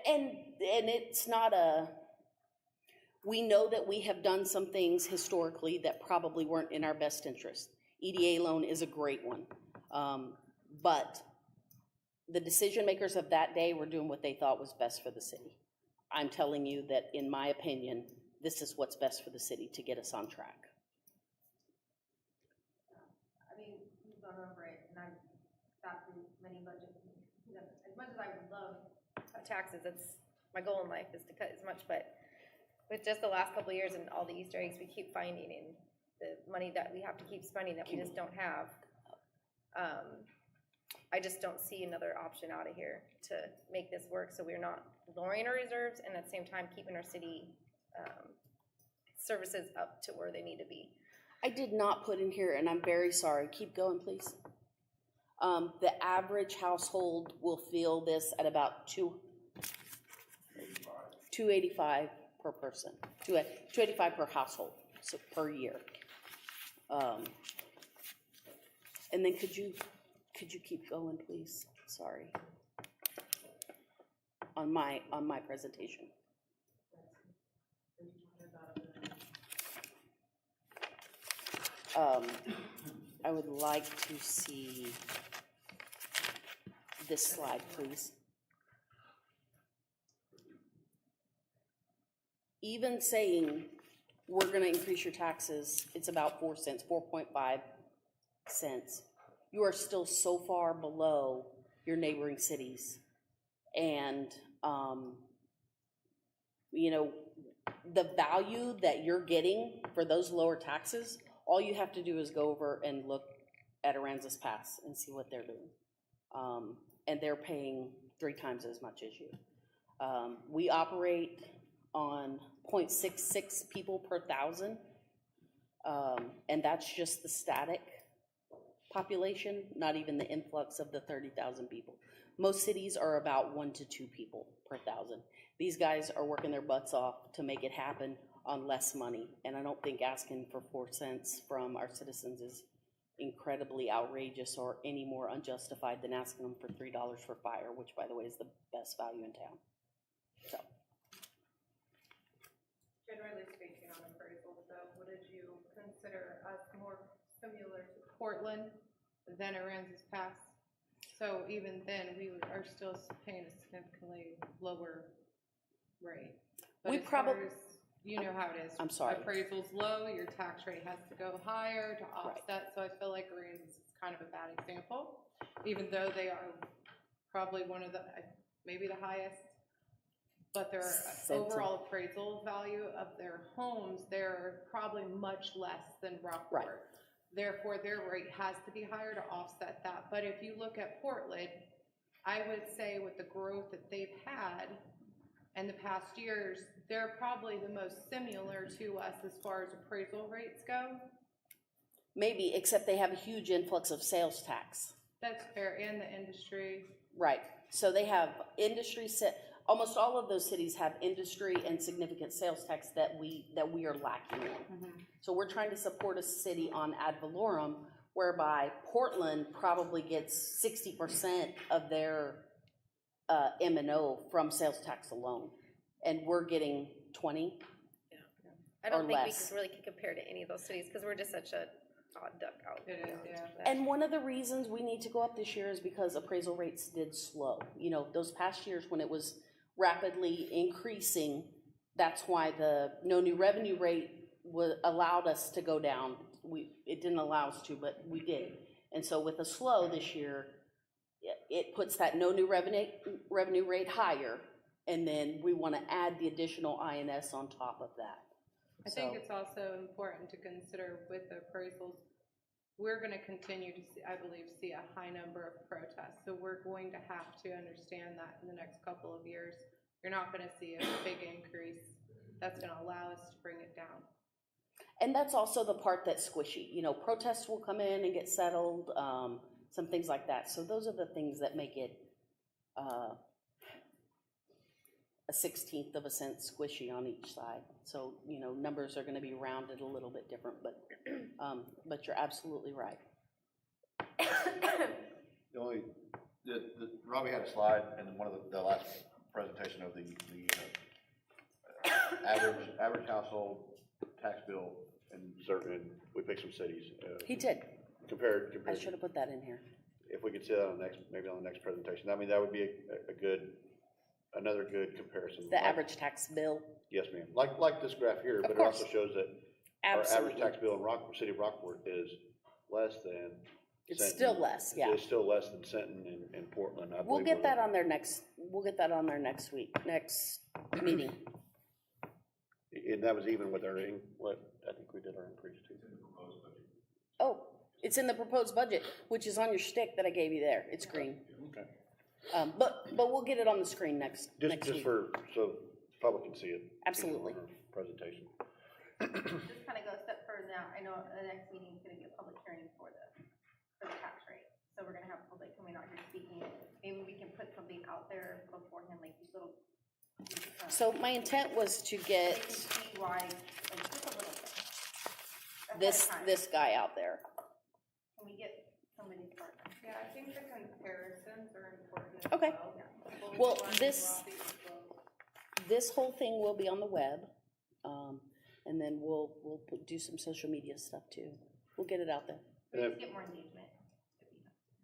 Speaker 12: And it's not we know that we have done some things historically that probably weren't in our best interest. EDA loan is a great one. But the decision makers of that day were doing what they thought was best for the city. I'm telling you that, in my opinion, this is what's best for the city to get us on track.
Speaker 6: I mean, we've gone over it, and I've sat through many budgets. As much as I would love cut taxes, that's my goal in life, is to cut as much, but with just the last couple of years and all the Easter eggs we keep finding, and the money that we have to keep spending that we just don't have, I just don't see another option out of here to make this work, so we're not lowering our reserves and at the same time keeping our city services up to where they need to be.
Speaker 12: I did not put in here, and I'm very sorry, keep going, please. The average household will feel this at about $285 per person, $285 per household, so per year. And then could you keep going, please? Sorry. On my presentation. I would like to see this slide, please. Even saying we're going to increase your taxes, it's about 4 cents, 4.5 cents. You are still so far below your neighboring cities. And, you know, the value that you're getting for those lower taxes, all you have to do is go over and look at Aransas Pass and see what they're doing. And they're paying 3 times as much as you. We operate on 0.66 people per thousand, and that's just the static population, not even the influx of the 30,000 people. Most cities are about 1 to 2 people per thousand. These guys are working their butts off to make it happen on less money, and I don't think asking for 4 cents from our citizens is incredibly outrageous or any more unjustified than asking them for $3 for fire, which, by the way, is the best value in town. So.
Speaker 13: Generally speaking, on appraisals, though, would you consider us more similar to Portland than Aransas Pass? So even then, we are still paying a significantly lower rate. But
Speaker 12: We
Speaker 13: as
Speaker 12: probably,
Speaker 13: far as, you know how it is.
Speaker 12: I'm sorry.
Speaker 13: Appraisal's low, your tax rate has to go higher to offset. So I feel like Aransas is kind of a bad example, even though they are probably one of the, maybe the highest. But their overall appraisal value of their homes, they're probably much less than Rockport.
Speaker 12: Right.
Speaker 13: Therefore, their rate has to be higher to offset that. But if you look at Portland, I would say with the growth that they've had, And the past years, they're probably the most similar to us as far as appraisal rates go.
Speaker 12: Maybe, except they have a huge influx of sales tax.
Speaker 13: That's fair, and the industry.
Speaker 12: Right, so they have industry almost all of those cities have industry and significant sales tax that we are lacking in. So we're trying to support a city on ad valorem, whereby Portland probably gets 60% of their M&O from sales tax alone, and we're getting 20
Speaker 6: I don't
Speaker 12: or
Speaker 6: think
Speaker 12: less.
Speaker 6: we really can compare to any of those cities, because we're just such a odd duck out.
Speaker 13: It is, yeah.
Speaker 12: And one of the reasons we need to go up this year is because appraisal rates did slow. You know, those past years when it was rapidly increasing, that's why the no new revenue rate allowed us to go down. It didn't allow us to, but we did. And so with a slow this year, it puts that no new revenue rate higher, and then we want to add the additional INS on top of that.
Speaker 13: I think it's also important to consider with the appraisals, we're going to continue to see, I believe, a high number of protests. So we're going to have to understand that in the next couple of years. You're not going to see a big increase. That's going to allow us to bring it down.
Speaker 12: And that's also the part that's squishy. You know, protests will come in and get settled, some things like that. So those are the things that make it a 1/16 of a cent squishy on each side. So, you know, numbers are going to be rounded a little bit different, but you're absolutely right.
Speaker 2: Robbie had a slide in one of the last presentation of the average household tax bill in certain, we picked some cities.
Speaker 12: He did.
Speaker 2: Compared.
Speaker 12: I should have put that in here.
Speaker 2: If we could see that on maybe on the next presentation. I mean, that would be another good comparison.
Speaker 12: The average tax bill.
Speaker 2: Yes, ma'am. Like this graph here, but it also shows that our average tax bill in City of Rockport is less than.
Speaker 12: It's still less, yeah.
Speaker 2: It's still less than Senton and Portland.
Speaker 12: We'll get that on there next week, next meeting.
Speaker 2: And that was even with what I think we did our increase too.
Speaker 12: Oh, it's in the proposed budget, which is on your stick that I gave you there. It's green.
Speaker 2: Okay.
Speaker 12: But we'll get it on the screen next week.
Speaker 2: So public can see it.
Speaker 12: Absolutely.
Speaker 2: Presentation.
Speaker 6: Just kind of go a step further now. I know the next meeting is going to be a public hearing for the tax rate. So we're going to have public coming out here speaking. Maybe we can put something out there beforehand, like these little.
Speaker 12: So my intent was to get
Speaker 6: Why, like just a little bit.
Speaker 12: this guy out there.
Speaker 6: Can we get somebody started?
Speaker 13: Yeah, I think the comparisons are important.
Speaker 12: Okay.
Speaker 13: Well,
Speaker 12: this whole thing will be on the web, and then we'll do some social media stuff too. We'll get it out there.
Speaker 6: Let's get more engagement.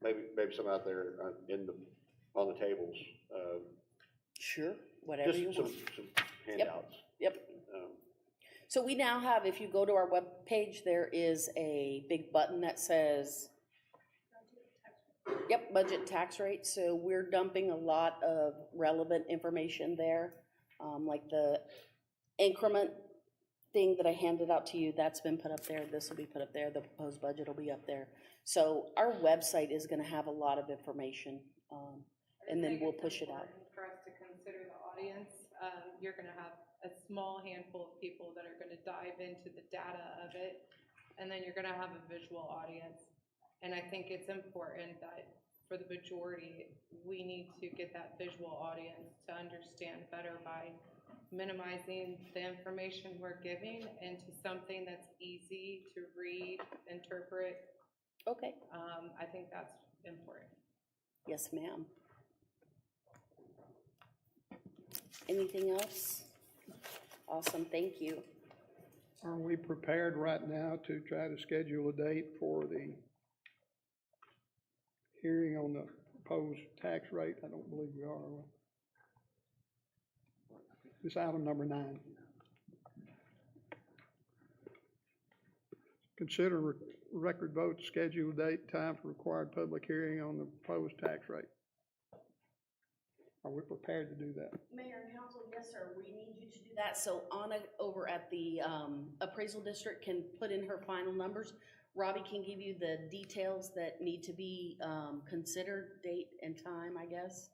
Speaker 2: Maybe some out there on the tables.
Speaker 12: Sure, whatever you want.
Speaker 2: Some handouts.
Speaker 12: Yep. So we now have, if you go to our webpage, there is a big button that says, budget tax rate. So we're dumping a lot of relevant information there. Like the increment thing that I handed out to you, that's been put up there. This will be put up there. The proposed budget will be up there. So our website is going to have a lot of information, and then we'll push it out.
Speaker 13: For us to consider the audience, you're going to have a small handful of people that are going to dive into the data of it, and then you're going to have a visual audience. And I think it's important that for the majority, we need to get that visual audience to understand better by minimizing the information we're giving into something that's easy to read, interpret.
Speaker 12: Okay.
Speaker 13: I think that's important.
Speaker 12: Yes, ma'am. Anything else? Awesome, thank you.
Speaker 1: Are we prepared right now to try to schedule a date for the hearing on the proposed tax rate? I don't believe we are. This item number 9. Consider record vote, schedule date, time for required public hearing on the proposed tax rate. Are we prepared to do that?
Speaker 12: Mayor and council, yes, sir. We need you to do that. So Anna over at the appraisal district can put in her final numbers. Robbie can give you the details that need to be considered, date and time, I guess.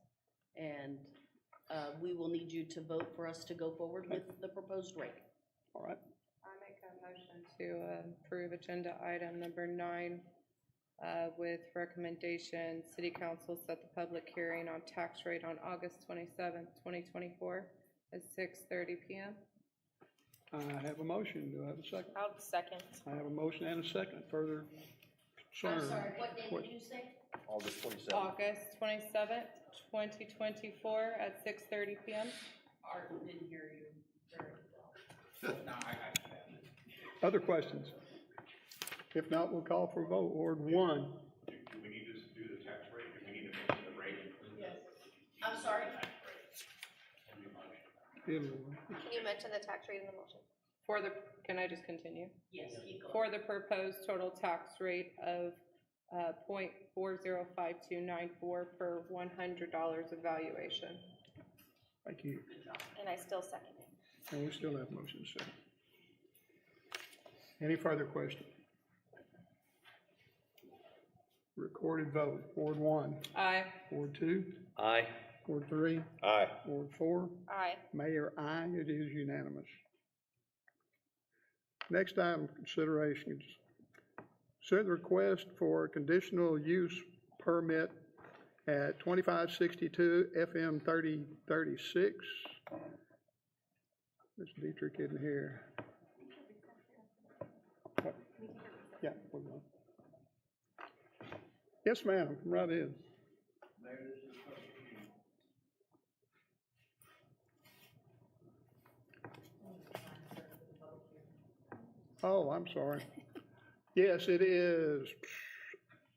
Speaker 12: And we will need you to vote for us to go forward with the proposed rate.
Speaker 1: All right.
Speaker 13: I make a motion to approve agenda item number 9 with recommendation, city council set the public hearing on tax rate on August 27th, 2024 at 6:30 p.m.
Speaker 1: I have a motion. Do I have a second?
Speaker 6: I'll second.
Speaker 1: I have a motion and a second. Further concern?
Speaker 12: What day did you say?
Speaker 11: August 27th.
Speaker 13: August 27th, 2024 at 6:30 p.m.
Speaker 12: Art didn't hear you very well.
Speaker 1: Other questions? If not, we'll call for a vote. Ward 1.
Speaker 7: Do we need to do the tax rate? Do we need to mention the rate?
Speaker 12: Yes. I'm sorry?
Speaker 6: Can you mention the tax rate in the motion?
Speaker 13: Can I just continue?
Speaker 12: Yes, keep going.
Speaker 13: For the proposed total tax rate of .405294 per $100 of valuation.
Speaker 1: Thank you.
Speaker 6: And I still second it.
Speaker 1: And we still have motion second. Any further questions? Recorded vote. Ward 1.
Speaker 13: Aye.
Speaker 1: Ward 2.
Speaker 11: Aye.
Speaker 1: Ward 3.
Speaker 14: Aye.
Speaker 1: Ward 4.
Speaker 6: Aye.
Speaker 1: Mayor, aye. It is unanimous. Next item, considerations. Consider the request for conditional use permit at 2562 FM 3036. Ms. Dietrich isn't here. What? Yeah. We're going. Yes, ma'am. Come right in. Oh, I'm sorry. Yes, it is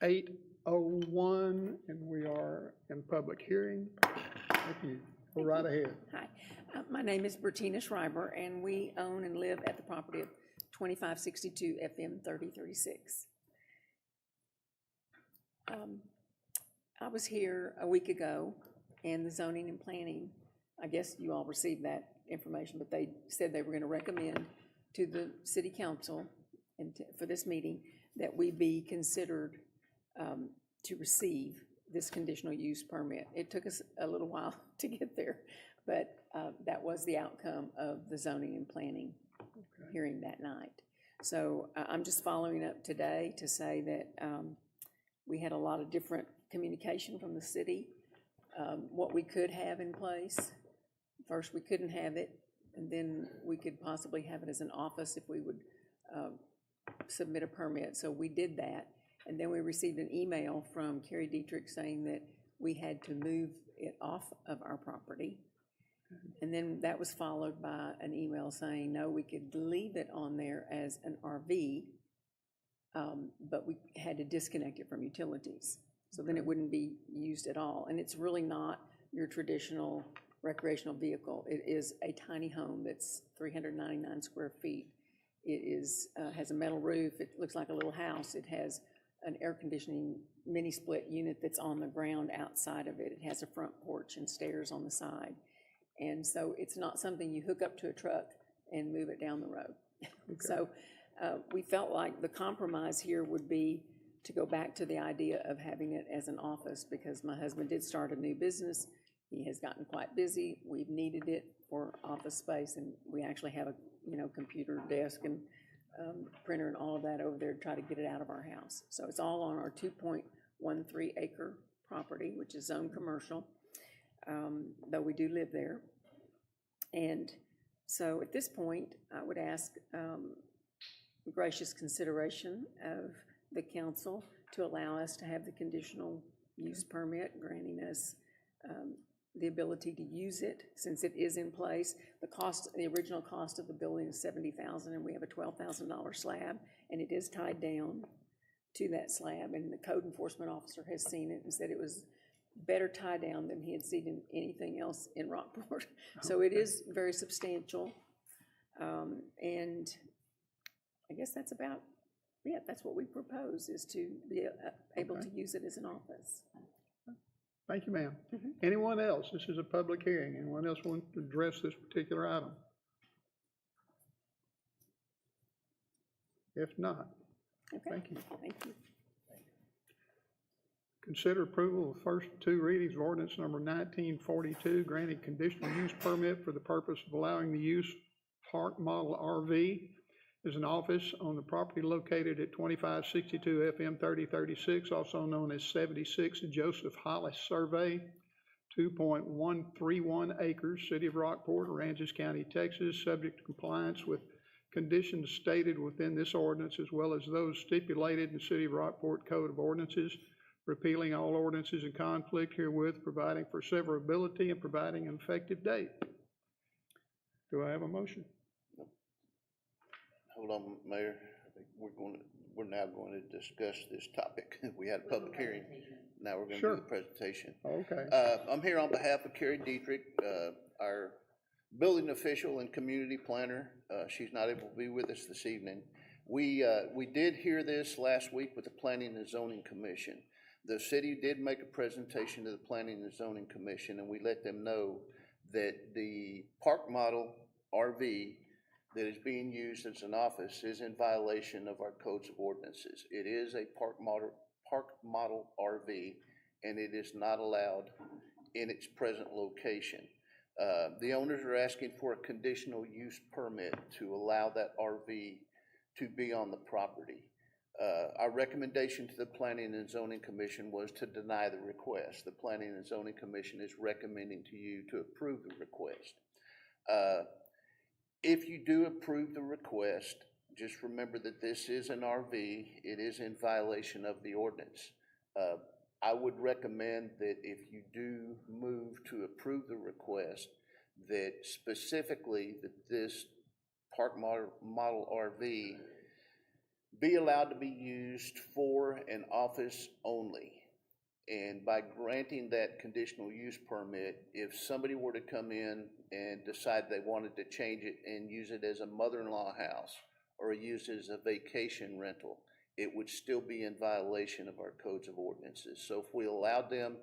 Speaker 1: 8:01, and we are in public hearing. Thank you. Go right ahead.
Speaker 19: Hi, my name is Bertina Schreiber, and we own and live at the property of 2562 FM 3036. I was here a week ago, and the zoning and planning, I guess you all received that information, but they said they were going to recommend to the city council and for this meeting that we be considered to receive this conditional use permit. It took us a little while to get there, but that was the outcome of the zoning and planning hearing that night. So I'm just following up today to say that we had a lot of different communication from the city, what we could have in place. First, we couldn't have it, and then we could possibly have it as an office if we would submit a permit. So we did that, and then we received an email from Carrie Dietrich saying that we had to move it off of our property. And then that was followed by an email saying, no, we could leave it on there as an RV, but we had to disconnect it from utilities. So then it wouldn't be used at all. And it's really not your traditional recreational vehicle. It is a tiny home that's 399 square feet. It is, has a metal roof. It looks like a little house. It has an air conditioning mini split unit that's on the ground outside of it. It has a front porch and stairs on the side. And so it's not something you hook up to a truck and move it down the road. Okay. So we felt like the compromise here would be to go back to the idea of having it as an office, because my husband did start a new business. He has gotten quite busy. We've needed it for office space, and we actually have a computer desk and printer and all of that over there to try to get it out of our house. So it's all on our 2.13 acre property, which is zone commercial, though we do live there. And so at this point, I would ask gracious consideration of the council to allow us to have the conditional use permit, granting us the ability to use it since it is in place. The original cost of the building is $70,000, and we have a $12,000 slab, and it is tied down to that slab. And the code enforcement officer has seen it and said it was better tie down than he had seen in anything else in Rockport. So it is very substantial, and I guess that's about. Yeah, that's what we propose, is to be able to use it as an office.
Speaker 1: Thank you, ma'am. Anyone else? This is a public hearing. Anyone else want to address this particular item? If not,
Speaker 19: okay.
Speaker 1: Thank you.
Speaker 19: Thank you.
Speaker 1: Consider approval of first two readings of ordinance number 1942, granting conditional use permit for the purpose of allowing the use park model RV as an office on the property located at 2562 FM 3036, also known as 76 Joseph Hollis Survey, 2.131 acres, City of Rockport, Aransas County, Texas, subject to compliance with conditions stated within this ordinance as well as those stipulated in the City of Rockport Code of Ordinances, repealing all ordinances in conflict herewith, providing for severability and providing an effective date. Do I have a motion?
Speaker 20: Hold on, Mayor. I think we're now going to discuss this topic. We had a public hearing. Now we're going to do the presentation.
Speaker 1: Okay.
Speaker 20: I'm here on behalf of Carrie Dietrich, our building official and community planner. She's not able to be with us this evening. We did hear this last week with the Planning and Zoning Commission. The city did make a presentation to the Planning and Zoning Commission, and we let them know that the park model RV that is being used as an office is in violation of our codes of ordinances. It is a park model RV, and it is not allowed in its present location. The owners are asking for a conditional use permit to allow that RV to be on the property. Our recommendation to the Planning and Zoning Commission was to deny the request. The Planning and Zoning Commission is recommending to you to approve the request. If you do approve the request, just remember that this is an RV. It is in violation of the ordinance. I would recommend that if you do move to approve the request, that specifically that this park model RV be allowed to be used for an office only. And by granting that conditional use permit, if somebody were to come in and decide they wanted to change it and use it as a mother-in-law house or use it as a vacation rental, it would still be in violation of our codes of ordinances. So if we allowed them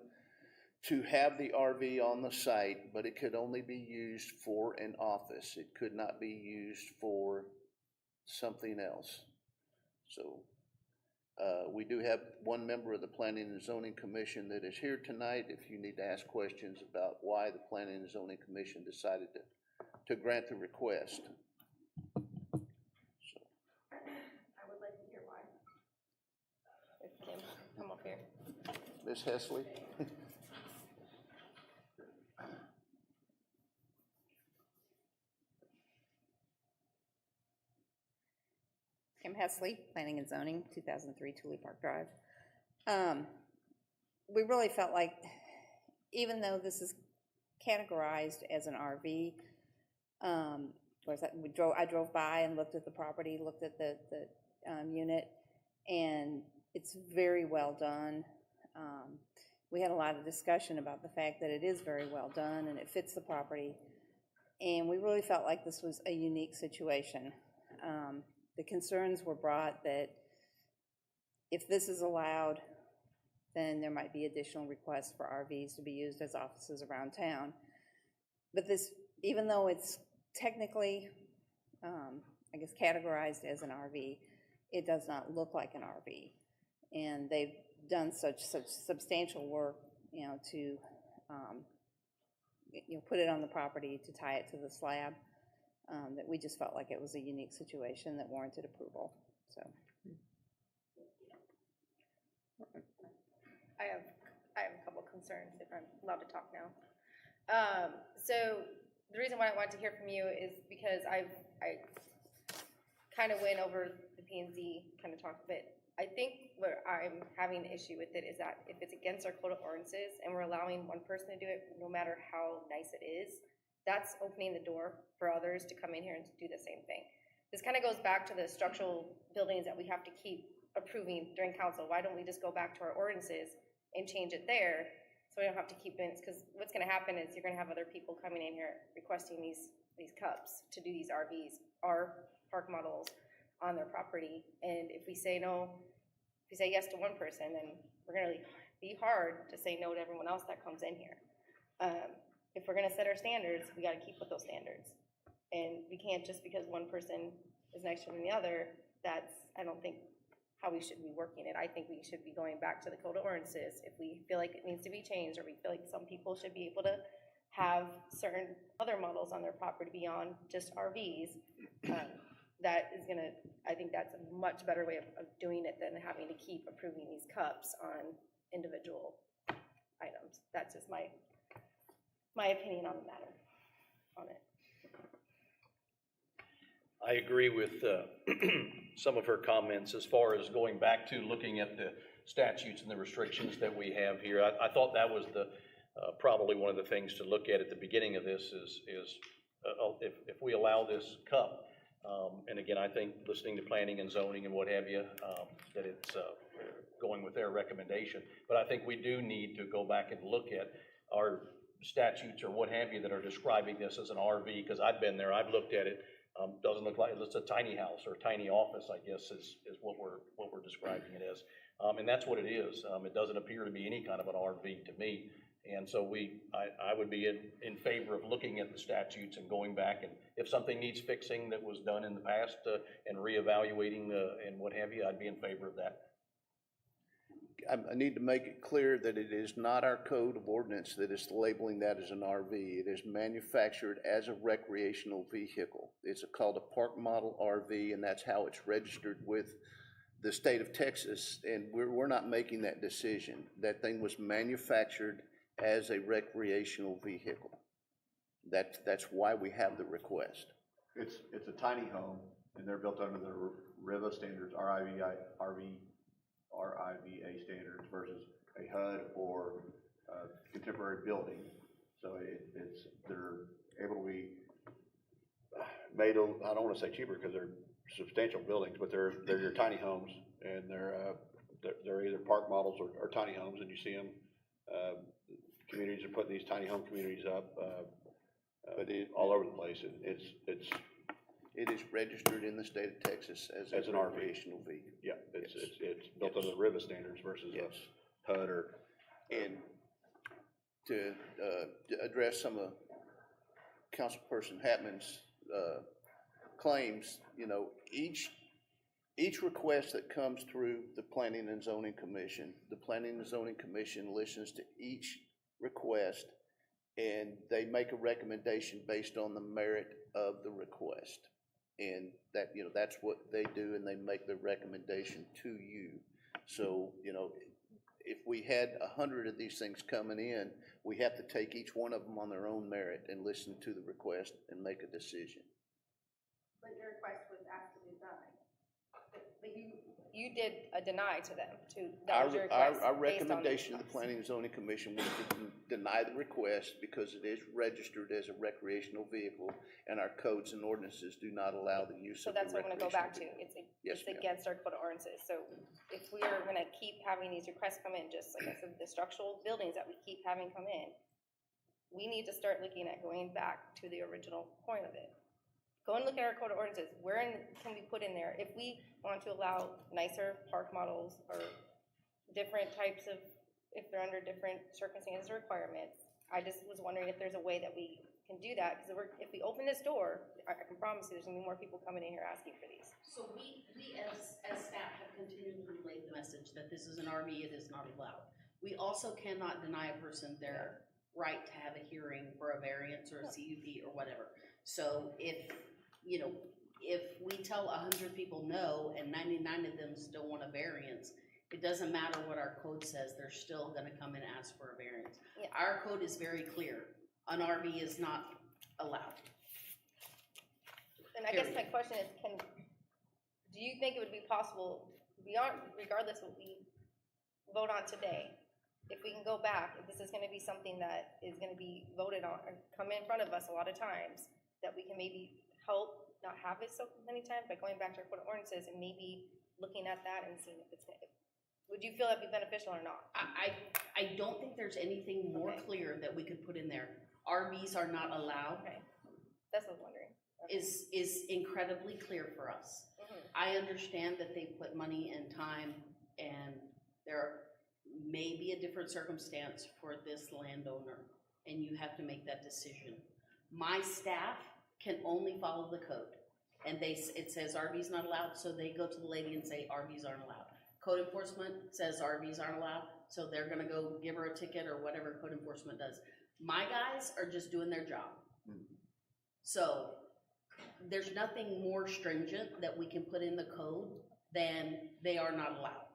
Speaker 20: to have the RV on the site, but it could only be used for an office, it could not be used for something else. So we do have one member of the Planning and Zoning Commission that is here tonight if you need to ask questions about why the Planning and Zoning Commission decided to grant the request.
Speaker 6: I would like to hear why. If Kim, come up here.
Speaker 20: Ms. Hesley?
Speaker 21: Kim Hesley, Planning and Zoning, 2003 Tooley Park Drive. We really felt like, even though this is categorized as an RV, I drove by and looked at the property, looked at the unit, and it's very well done. We had a lot of discussion about the fact that it is very well done and it fits the property, and we really felt like this was a unique situation. The concerns were brought that if this is allowed, then there might be additional requests for RVs to be used as offices around town. But this, even though it's technically, I guess, categorized as an RV, it does not look like an RV. And they've done such substantial work, to, put it on the property, to tie it to the slab, that we just felt like it was a unique situation that warranted approval, so.
Speaker 6: I have a couple concerns, if I'm allowed to talk now. So the reason why I wanted to hear from you is because I kind of went over the P&Z, kind of talked a bit. I think where I'm having an issue with it is that if it's against our code of ordinances and we're allowing one person to do it, no matter how nice it is, that's opening the door for others to come in here and do the same thing. This kind of goes back to the structural buildings that we have to keep approving during council. Why don't we just go back to our ordinances and change it there so we don't have to keep it? Because what's going to happen is you're going to have other people coming in here requesting these cups to do these RVs, our park models on their property. And if we say no, if we say yes to one person, then we're going to be hard to say no to everyone else that comes in here. If we're going to set our standards, we got to keep with those standards. And we can't, just because one person is nicer than the other, that's, I don't think, how we should be working it. I think we should be going back to the code of ordinances if we feel like it needs to be changed, or we feel like some people should be able to have certain other models on their property beyond just RVs. That is gonna, I think that's a much better way of doing it than having to keep approving these cups on individual items. That's just my opinion on the matter, on it.
Speaker 11: I agree with some of her comments as far as going back to looking at the statutes and the restrictions that we have here. I thought that was the probably one of the things to look at the beginning of this is if we allow this cup, and again, I think listening to planning and zoning and what have you, that it's going with their recommendation. But I think we do need to go back and look at our statutes or what have you that are describing this as an RV, because I've been there, I've looked at it. Doesn't look like it's a tiny house or a tiny office, I guess, is what we're describing it as. And that's what it is. It doesn't appear to be any kind of an RV to me. And so I would be in favor of looking at the statutes and going back, and if something needs fixing that was done in the past and reevaluating and what have you, I'd be in favor of that.
Speaker 20: I need to make it clear that it is not our code of ordinance that is labeling that as an RV. It is manufactured as a recreational vehicle. It's called a park model RV, and that's how it's registered with the state of Texas, and we're not making that decision. That thing was manufactured as a recreational vehicle. That's why we have the request.
Speaker 2: It's a tiny home, and they're built under the RIVA standards, RIVA standards versus a HUD or contemporary building. So they're able to be made, I don't want to say cheaper because they're substantial buildings, but they're your tiny homes, and they're either park models or tiny homes, and you see them. Communities are putting these tiny home communities up all over the place.
Speaker 20: It is registered in the state of Texas as a recreational vehicle.
Speaker 2: Yeah, it's built under the RIVA standards versus a HUD or.
Speaker 20: And to address some of Councilperson Hatman's claims, each request that comes through the Planning and Zoning Commission, the Planning and Zoning Commission listens to each request, and they make a recommendation based on the merit of the request. And that's what they do, and they make the recommendation to you. So, if we had 100 of these things coming in, we have to take each one of them on their own merit and listen to the request and make a decision.
Speaker 6: But your request was asked to be denied. But you did a deny to them, that was your request.
Speaker 20: Our recommendation to the Planning and Zoning Commission was to deny the request because it is registered as a recreational vehicle, and our codes and ordinances do not allow the use
Speaker 6: So
Speaker 20: of
Speaker 6: that's
Speaker 20: the
Speaker 6: what I'm gonna go back to.
Speaker 20: recreational vehicle.
Speaker 6: It's
Speaker 20: Yes, ma'am.
Speaker 6: against our code of ordinances. So if we are gonna keep having these requests come in, just like I said, the structural buildings that we keep having come in, we need to start looking at going back to the original point of it. Go and look at our code of ordinances. Where can we put in there? If we want to allow nicer park models or different types of, if they're under different circumstances or requirements, I just was wondering if there's a way that we can do that, because if we open this door, I can promise you there's gonna be more people coming in here asking for these.
Speaker 12: So we as staff have continually relayed the message that this is an RV, it is not allowed. We also cannot deny a person their right to have a hearing for a variance or a CUP or whatever. So if we tell 100 people no and 99 of them still want a variance, it doesn't matter what our code says, they're still gonna come and ask for a variance.
Speaker 6: Yeah.
Speaker 12: Our code is very clear. An RV is not allowed.
Speaker 6: And I guess my question is, do you think it would be possible, regardless of what we vote on today, if we can go back, if this is gonna be something that is gonna be voted on, or come in front of us a lot of times, that we can maybe help not have it so many times by going back to our code of ordinances and maybe looking at that and seeing if it's, would you feel that'd be beneficial or not?
Speaker 12: I don't think there's anything more clear that we could put in there. RVs are not allowed.
Speaker 6: Okay, that's what I was wondering.
Speaker 12: Is incredibly clear for us. I understand that they put money and time, and there may be a different circumstance for this landowner, and you have to make that decision. My staff can only follow the code, and it says RVs not allowed, so they go to the lady and say RVs aren't allowed. Code enforcement says RVs aren't allowed, so they're gonna go give her a ticket or whatever code enforcement does. My guys are just doing their job. So there's nothing more stringent that we can put in the code than they are not allowed.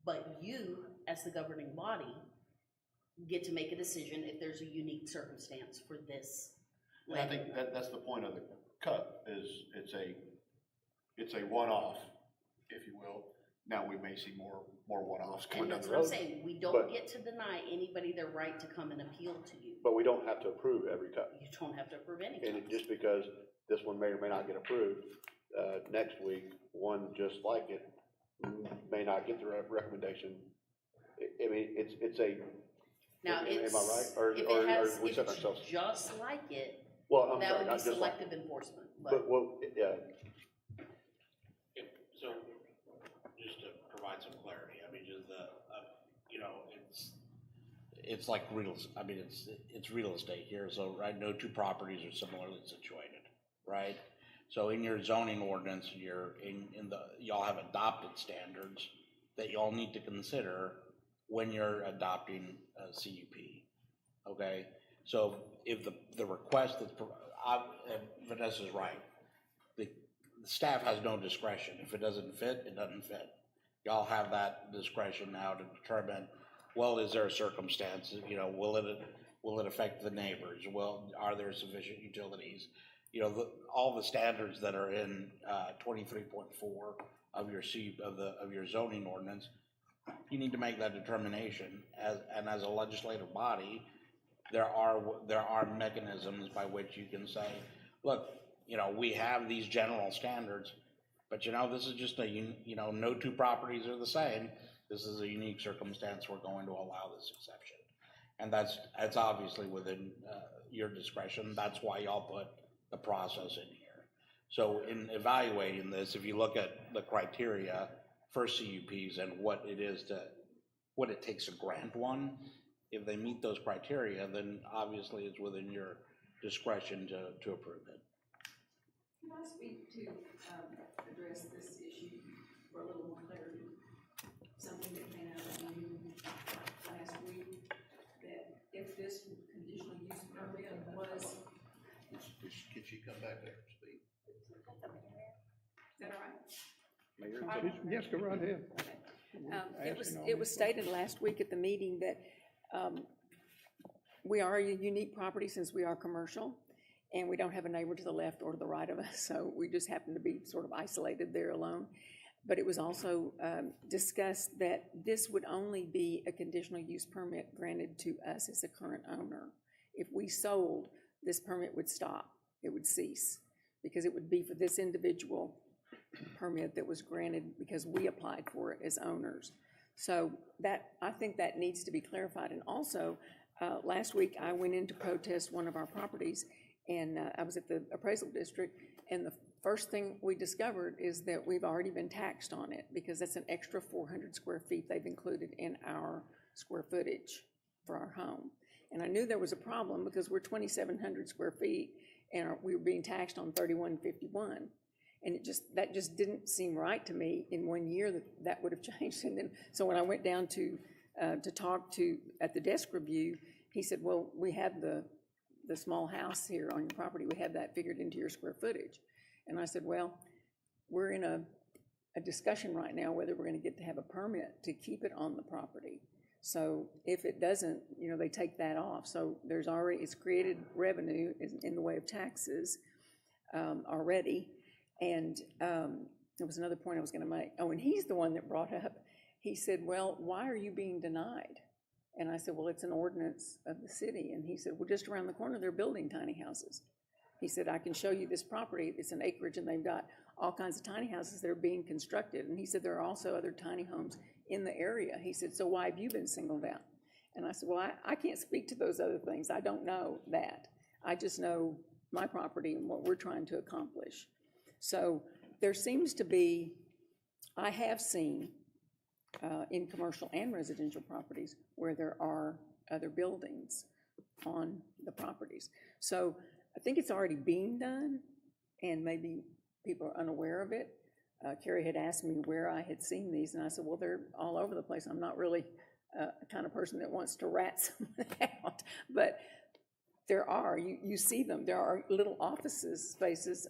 Speaker 12: But you, as the governing body, get to make a decision if there's a unique circumstance for this.
Speaker 2: And I think that's the point of the cut, is it's a one-off, if you will. Now, we may see more one-offs
Speaker 12: And
Speaker 2: coming down
Speaker 12: that's
Speaker 2: the
Speaker 12: what I'm
Speaker 2: road.
Speaker 12: saying, we don't
Speaker 2: but-
Speaker 12: get to deny anybody their right to come and appeal to you.
Speaker 2: But we don't have to approve every cut.
Speaker 12: You don't have to approve any.
Speaker 2: And just because this one may or may not get approved, next week, one just like it may not get the recommendation. I mean, it's a,
Speaker 12: Now,
Speaker 2: am
Speaker 12: it's,
Speaker 2: I right? Or
Speaker 12: if
Speaker 2: or
Speaker 12: it has,
Speaker 2: we
Speaker 12: if
Speaker 2: set
Speaker 12: it's
Speaker 2: ourselves?
Speaker 12: just like it,
Speaker 2: Well, I'm
Speaker 12: that
Speaker 2: sorry,
Speaker 12: would
Speaker 2: not
Speaker 12: be
Speaker 2: just like,
Speaker 12: selective enforcement,
Speaker 2: but, well, yeah,
Speaker 15: So, just to provide some clarity, I mean, just you know, it's like it's real estate here, so, right, no two properties are similarly situated, right? So in your zoning ordinance, y'all have adopted standards that y'all need to consider when you're adopting a CUP, okay? So if the request that's, Vanessa's right, the staff has no discretion. If it doesn't fit, it doesn't fit. Y'all have that discretion now to determine, well, is there a circumstance, you know, will it affect the neighbors? Well, are there sufficient utilities? You know, all the standards that are in 23.4 of your zoning ordinance, you need to make that determination. As a legislative body, there are mechanisms by which you can say, look, you know, we have these general standards, but you know, this is just no two properties are the same. This is a unique circumstance. We're going to allow this exception, and that's obviously within your discretion. That's why y'all put the process in here. So in evaluating this, if you look at the criteria for CUPs and what it takes to grant one, if they meet those criteria, then obviously it's within your discretion to approve it.
Speaker 19: Can I speak to address this issue for a little more clarity? Something that came out of the meeting last week, that if this conditional use permit was.
Speaker 2: Can she come back there and speak?
Speaker 19: Is that all right?
Speaker 1: Yes, go right ahead.
Speaker 19: It was stated last week at the meeting that we are a unique property since we are commercial, and we don't have a neighbor to the left or to the right of us, so we just happen to be sort of isolated there alone. But it was also discussed that this would only be a conditional use permit granted to us as a current owner. If we sold, this permit would stop, it would cease, because it would be for this individual permit that was granted because we applied for it as owners. So I think that needs to be clarified. And also, last week I went in to protest one of our properties, and I was at the appraisal district, and the first thing we discovered is that we've already been taxed on it because that's an extra 400 square feet they've included in our square footage for our home. And I knew there was a problem because we're 2,700 square feet and we were being taxed on 3,151. And that just didn't seem right to me in 1 year that would have changed. And then, so when I went down to talk to, at the desk review, he said, well, we have the small house here on your property, we have that figured into your square footage. And I said, well, we're in a discussion right now whether we're gonna get to have a permit to keep it on the property. So if it doesn't, you know, they take that off. So it's created revenue in the way of taxes already. And there was another point I was gonna make. Oh, and he's the one that brought up, he said, well, why are you being denied? And I said, well, it's an ordinance of the city. And he said, well, just around the corner, they're building tiny houses. He said, I can show you this property. It's an acreage, and they've got all kinds of tiny houses that are being constructed. And he said, there are also other tiny homes in the area. He said, so why have you been singled out? And I said, well, I can't speak to those other things. I don't know that. I just know my property and what we're trying to accomplish. So there seems to be, I have seen in commercial and residential properties where there are other buildings on the properties. So I think it's already being done, and maybe people are unaware of it. Carrie had asked me where I had seen these, and I said, well, they're all over the place. I'm not really a kind of person that wants to rat someone out, but there are, you see them. There are little offices, spaces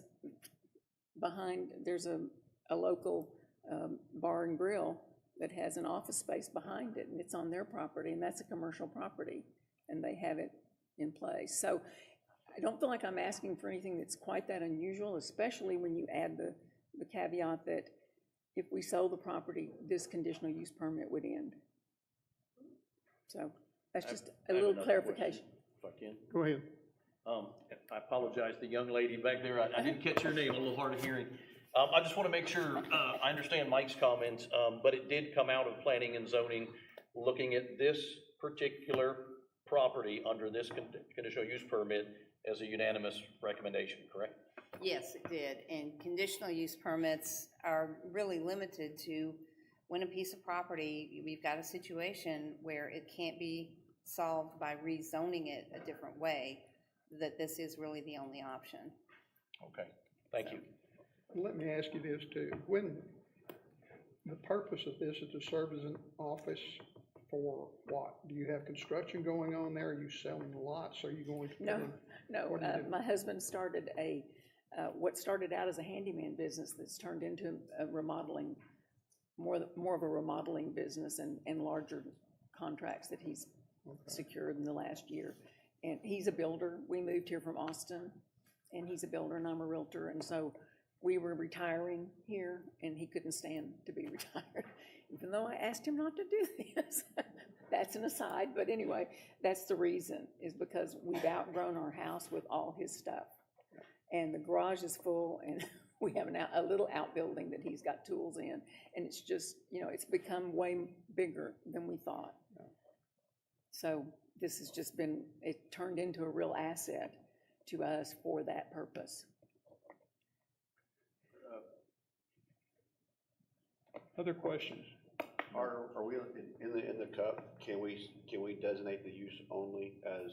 Speaker 19: behind. There's a local bar and grill that has an office space behind it, and it's on their property, and that's a commercial property, and they have it in place. So I don't feel like I'm asking for anything that's quite that unusual, especially when you add the caveat that if we sold the property, this conditional use permit would end. So that's just a little clarification.
Speaker 11: If I can.
Speaker 1: Go ahead.
Speaker 11: I apologize, the young lady back there, I didn't catch your name, a little hard of hearing. I just want to make sure, I understand Mike's comments, but it did come out of planning and zoning, looking at this particular property under this conditional use permit as a unanimous recommendation, correct?
Speaker 21: Yes, it did. And conditional use permits are really limited to when a piece of property, we've got a situation where it can't be solved by rezoning it a different way, that this is really the only option.
Speaker 11: Okay, thank you.
Speaker 1: Let me ask you this too. When the purpose of this is to serve as an office for what? Do you have construction going on there? Are you selling lots? Are you going to?
Speaker 19: No. My husband started what started out as a handyman business that's turned into a remodeling, more of a remodeling business and larger contracts that he's secured in the last year. And he's a builder. We moved here from Austin, and he's a builder, and I'm a realtor, and so we were retiring here, and he couldn't stand to be retired, even though I asked him not to do this. That's an aside, but anyway, that's the reason, is because we've outgrown our house with all his stuff. And the garage is full, and we have a little outbuilding that he's got tools in, and it's just, it's become way bigger than we thought. So this has just been, it turned into a real asset to us for that purpose.
Speaker 1: Other questions?
Speaker 2: Are we in the cup? Can we designate the use only as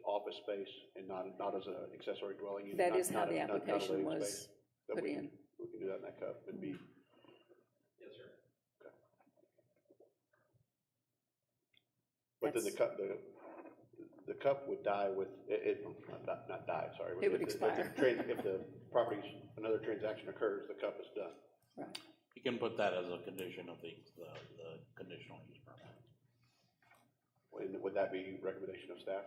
Speaker 2: office space and not as an accessory dwelling unit?
Speaker 19: That is how the application was put in.
Speaker 2: We can do that in that cup. It'd be. Yes, sir. Okay. But then the cup would die with it. Not die. Sorry.
Speaker 19: It would expire.
Speaker 2: If the another transaction occurs, the cup is done.
Speaker 19: Right.
Speaker 4: You can put that as a condition of the conditional use permit.
Speaker 2: Would that be recommendation of staff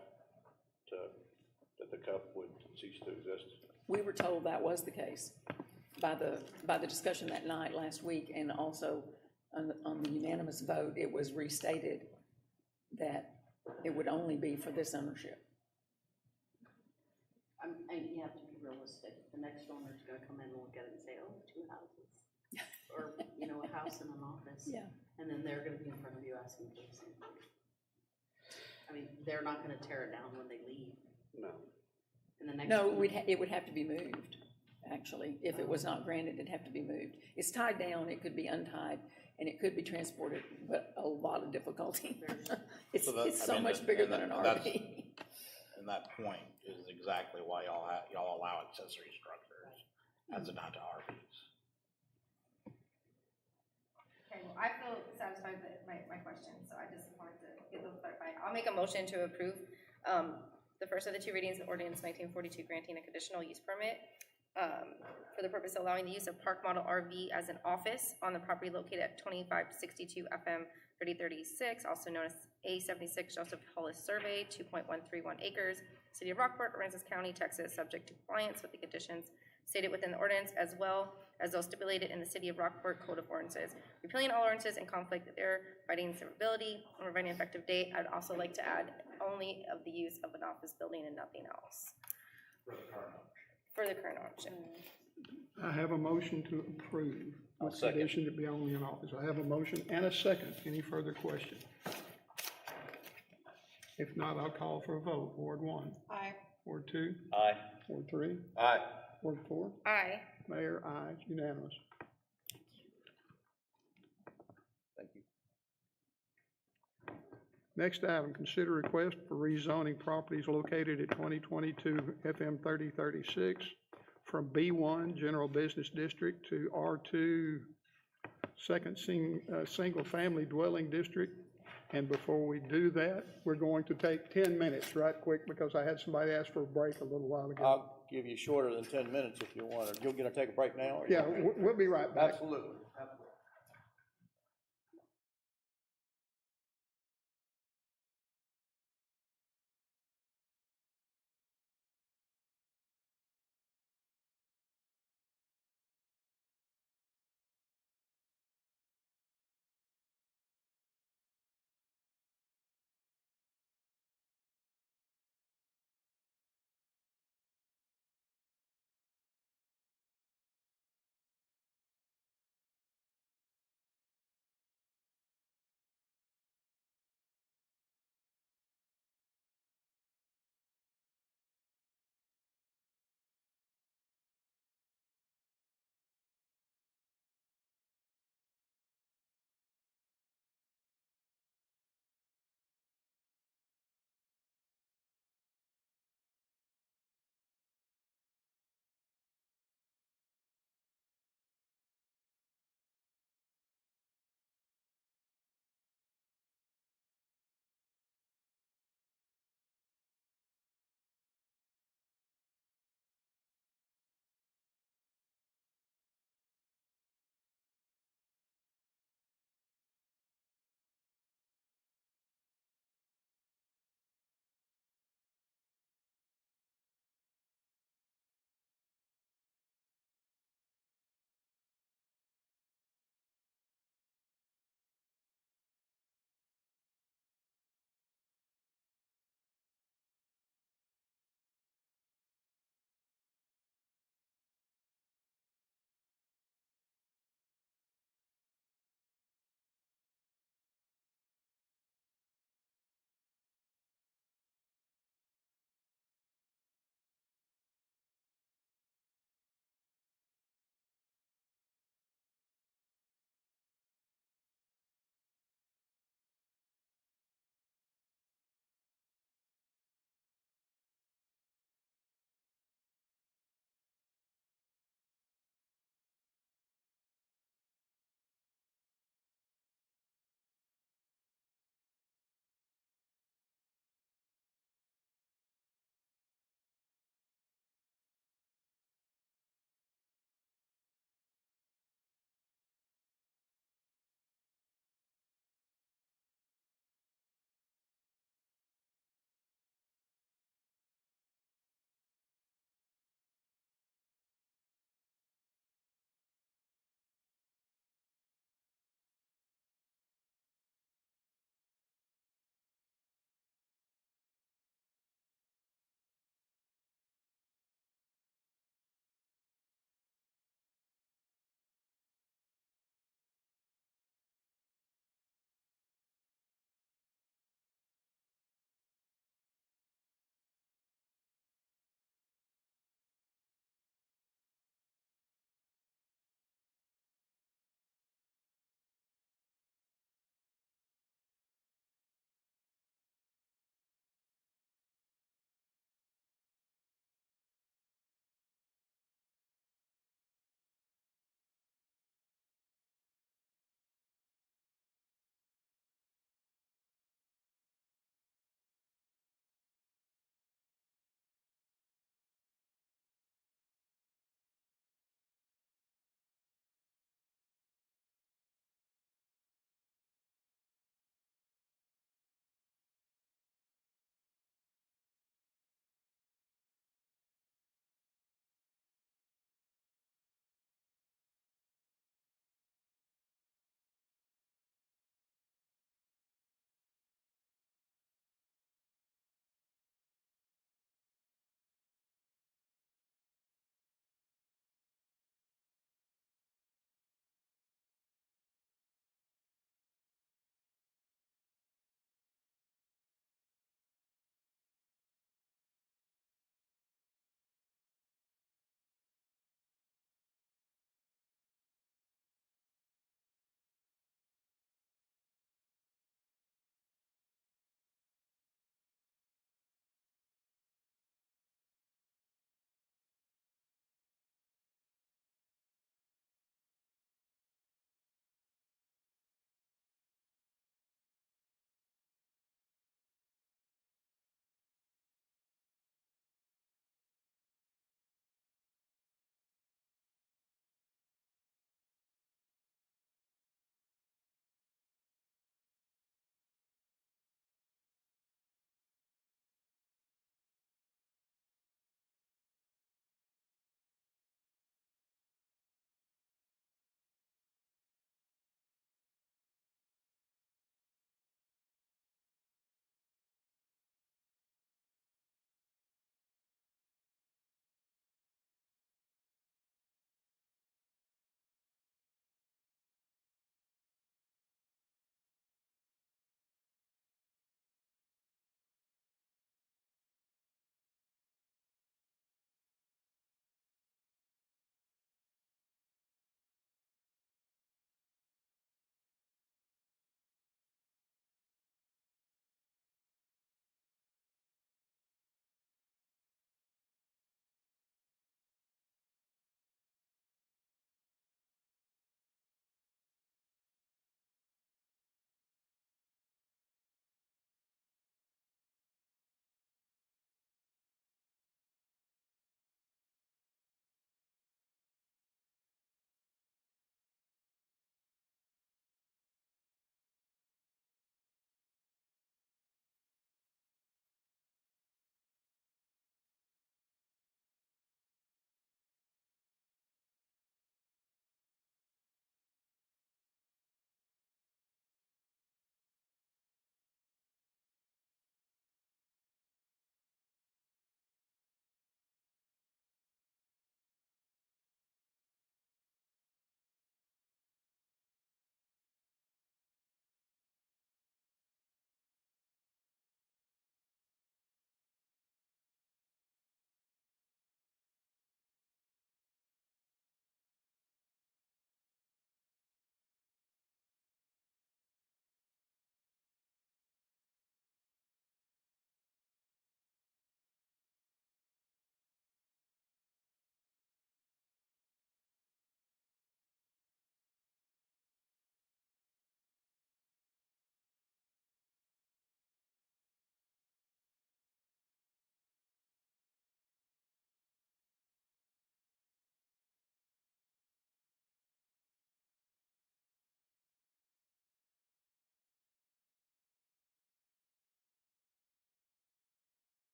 Speaker 2: that the cup would cease to exist?
Speaker 19: We were told that was the case by the discussion that night last week, and also on the unanimous vote, it was restated that it would only be for this ownership.
Speaker 12: And you have to be realistic. The next owner's gonna come in and look at it and say, oh, 2 houses. Or, a house and an office.
Speaker 19: Yeah.
Speaker 12: And then they're gonna be in front of you asking for the same thing. I mean, they're not gonna tear it down when they leave.
Speaker 2: No.
Speaker 12: And the next.
Speaker 19: No, it would have to be moved, actually. If it was not granted, it'd have to be moved. It's tied down, it could be untied, and it could be transported, but a lot of difficulty. It's so much bigger than an RV.
Speaker 4: And that point is exactly why y'all allow accessory structures as an not to RVs.
Speaker 6: Okay, well, I feel satisfied with my question, so I just wanted to get those clarified. I'll make a motion to approve the first of the 2 readings of ordinance 1942 granting a conditional use permit for the purpose of allowing the use of park model RV as an office on the property located at 2562 FM 3036, also known as A76 Joseph Hollis Survey, 2.131 acres, City of Rockport, Aransas County, Texas, subject to compliance with the conditions stated within the ordinance, as well as those stipulated in the City of Rockport Code of Ordinances, repealing all ordinances in conflict with their, providing severability, and providing an effective date. I'd also like to add only of the use of an office building and nothing else. For the current option.
Speaker 1: I have a motion to approve with condition to be only in office. I have a motion and a second. Any further question? If not, I'll call for a vote. Ward 1.
Speaker 13: Aye.
Speaker 1: Ward 2.
Speaker 11: Aye.
Speaker 1: Ward 3.
Speaker 2: Aye.
Speaker 1: Ward 4.
Speaker 6: Aye.
Speaker 1: Mayor, aye. It's unanimous.
Speaker 11: Thank you.
Speaker 1: Next item, consider request for rezoning properties located at 2022 FM 3036 from B1 General Business District to R2 Single Family Dwelling District. And before we do that, we're going to take 10 minutes right quick because I had somebody ask for a break a little while ago.
Speaker 17: I'll give you shorter than 10 minutes if you want. You're going to take a break now? Or
Speaker 1: Yeah, we'll be right back.
Speaker 17: Absolutely.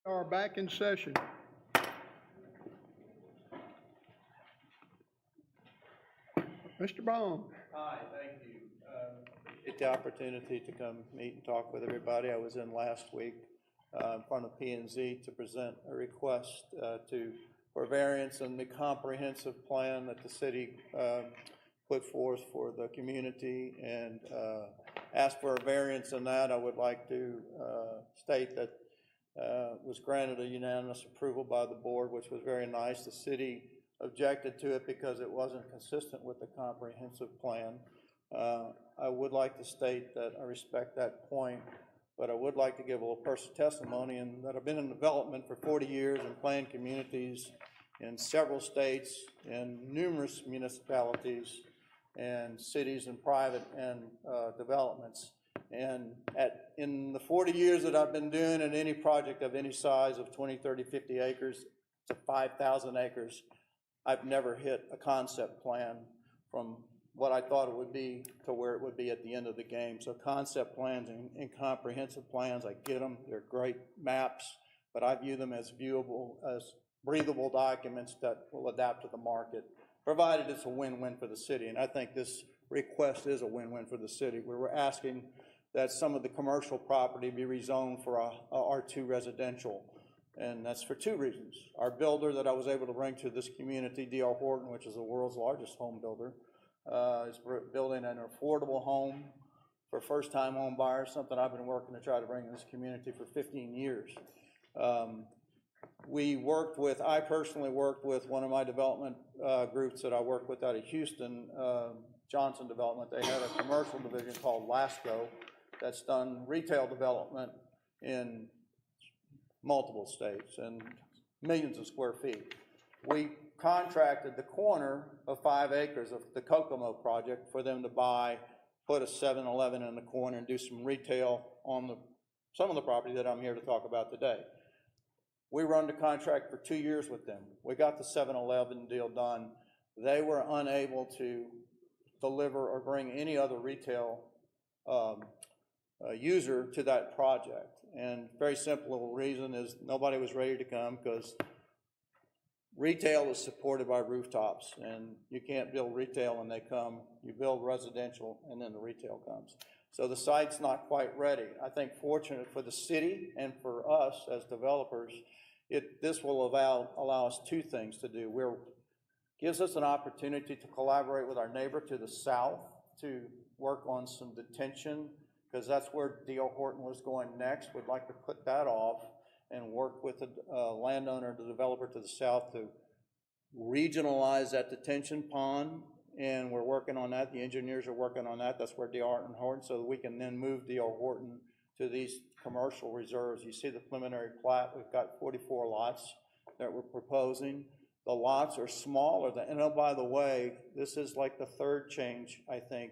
Speaker 1: Are back in session. Mr. Bond.
Speaker 3: Hi, thank you. Appreciate the opportunity to come meet and talk with everybody. I was in last week in front of P&Z to present a request for variance in the comprehensive plan that the city put forth for the community, and ask for a variance in that. I would like to state that was granted a unanimous approval by the board, which was very nice. The city objected to it because it wasn't consistent with the comprehensive plan. I would like to state that I respect that point, but I would like to give a little personal testimony, and that I've been in development for 40 years and planned communities in several states and numerous municipalities and cities and private and developments. And in the 40 years that I've been doing it, any project of any size of 20, 30, 50 acres to 5,000 acres, I've never hit a concept plan from what I thought it would be to where it would be at the end of the game. So concept plans and comprehensive plans, I get them, they're great maps, but I view them as viewable, as breathable documents that will adapt to the market, provided it's a win-win for the city. And I think this request is a win-win for the city, where we're asking that some of the commercial property be rezoned for a R2 residential. And that's for two reasons. Our builder that I was able to bring to this community, D.R. Horton, which is the world's largest home builder, is building an affordable home for first-time home buyers, something I've been working to try to bring in this community for 15 years. I personally worked with one of my development groups that I work with out of Houston, Johnson Development. They had a commercial division called Lasco that's done retail development in multiple states and millions of square feet. We contracted the corner of 5 acres of the Kokomo project for them to put a 7-Eleven in the corner and do some retail on some of the property that I'm here to talk about today. We run the contract for 2 years with them. We got the 7-Eleven deal done. They were unable to deliver or bring any other retail user to that project. And very simple reason is nobody was ready to come, because retail is supported by rooftops, and you can't build retail and they come. You build residential and then the retail comes. So the site's not quite ready. I think fortunate for the city and for us as developers, this will allow us two things to do. Gives us an opportunity to collaborate with our neighbor to the south to work on some detention, because that's where D.R. Horton was going next. We'd like to put that off and work with the landowner, the developer to the south, to regionalize that detention pond, and we're working on that. The engineers are working on that. That's where D.R. Horton, so that we can then move D.R. Horton to these commercial reserves. You see the preliminary plat. We've got 44 lots that we're proposing. The lots are smaller than, and oh, by the way, this is like the third change, I think,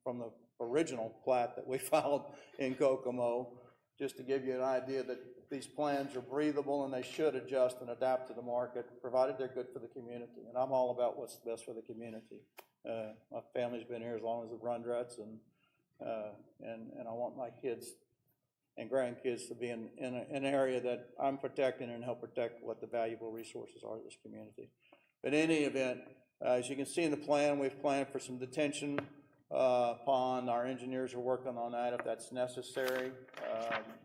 Speaker 3: from the original plat that we filed in Kokomo, just to give you an idea that these plans are breathable and they should adjust and adapt to the market, provided they're good for the community. And I'm all about what's best for the community. My family's been here as long as the Rundrets, and I want my kids and grandkids to be in an area that I'm protecting and help protect what the valuable resources are of this community. But in any event, as you can see in the plan, we've planned for some detention pond. Our engineers are working on that if that's necessary.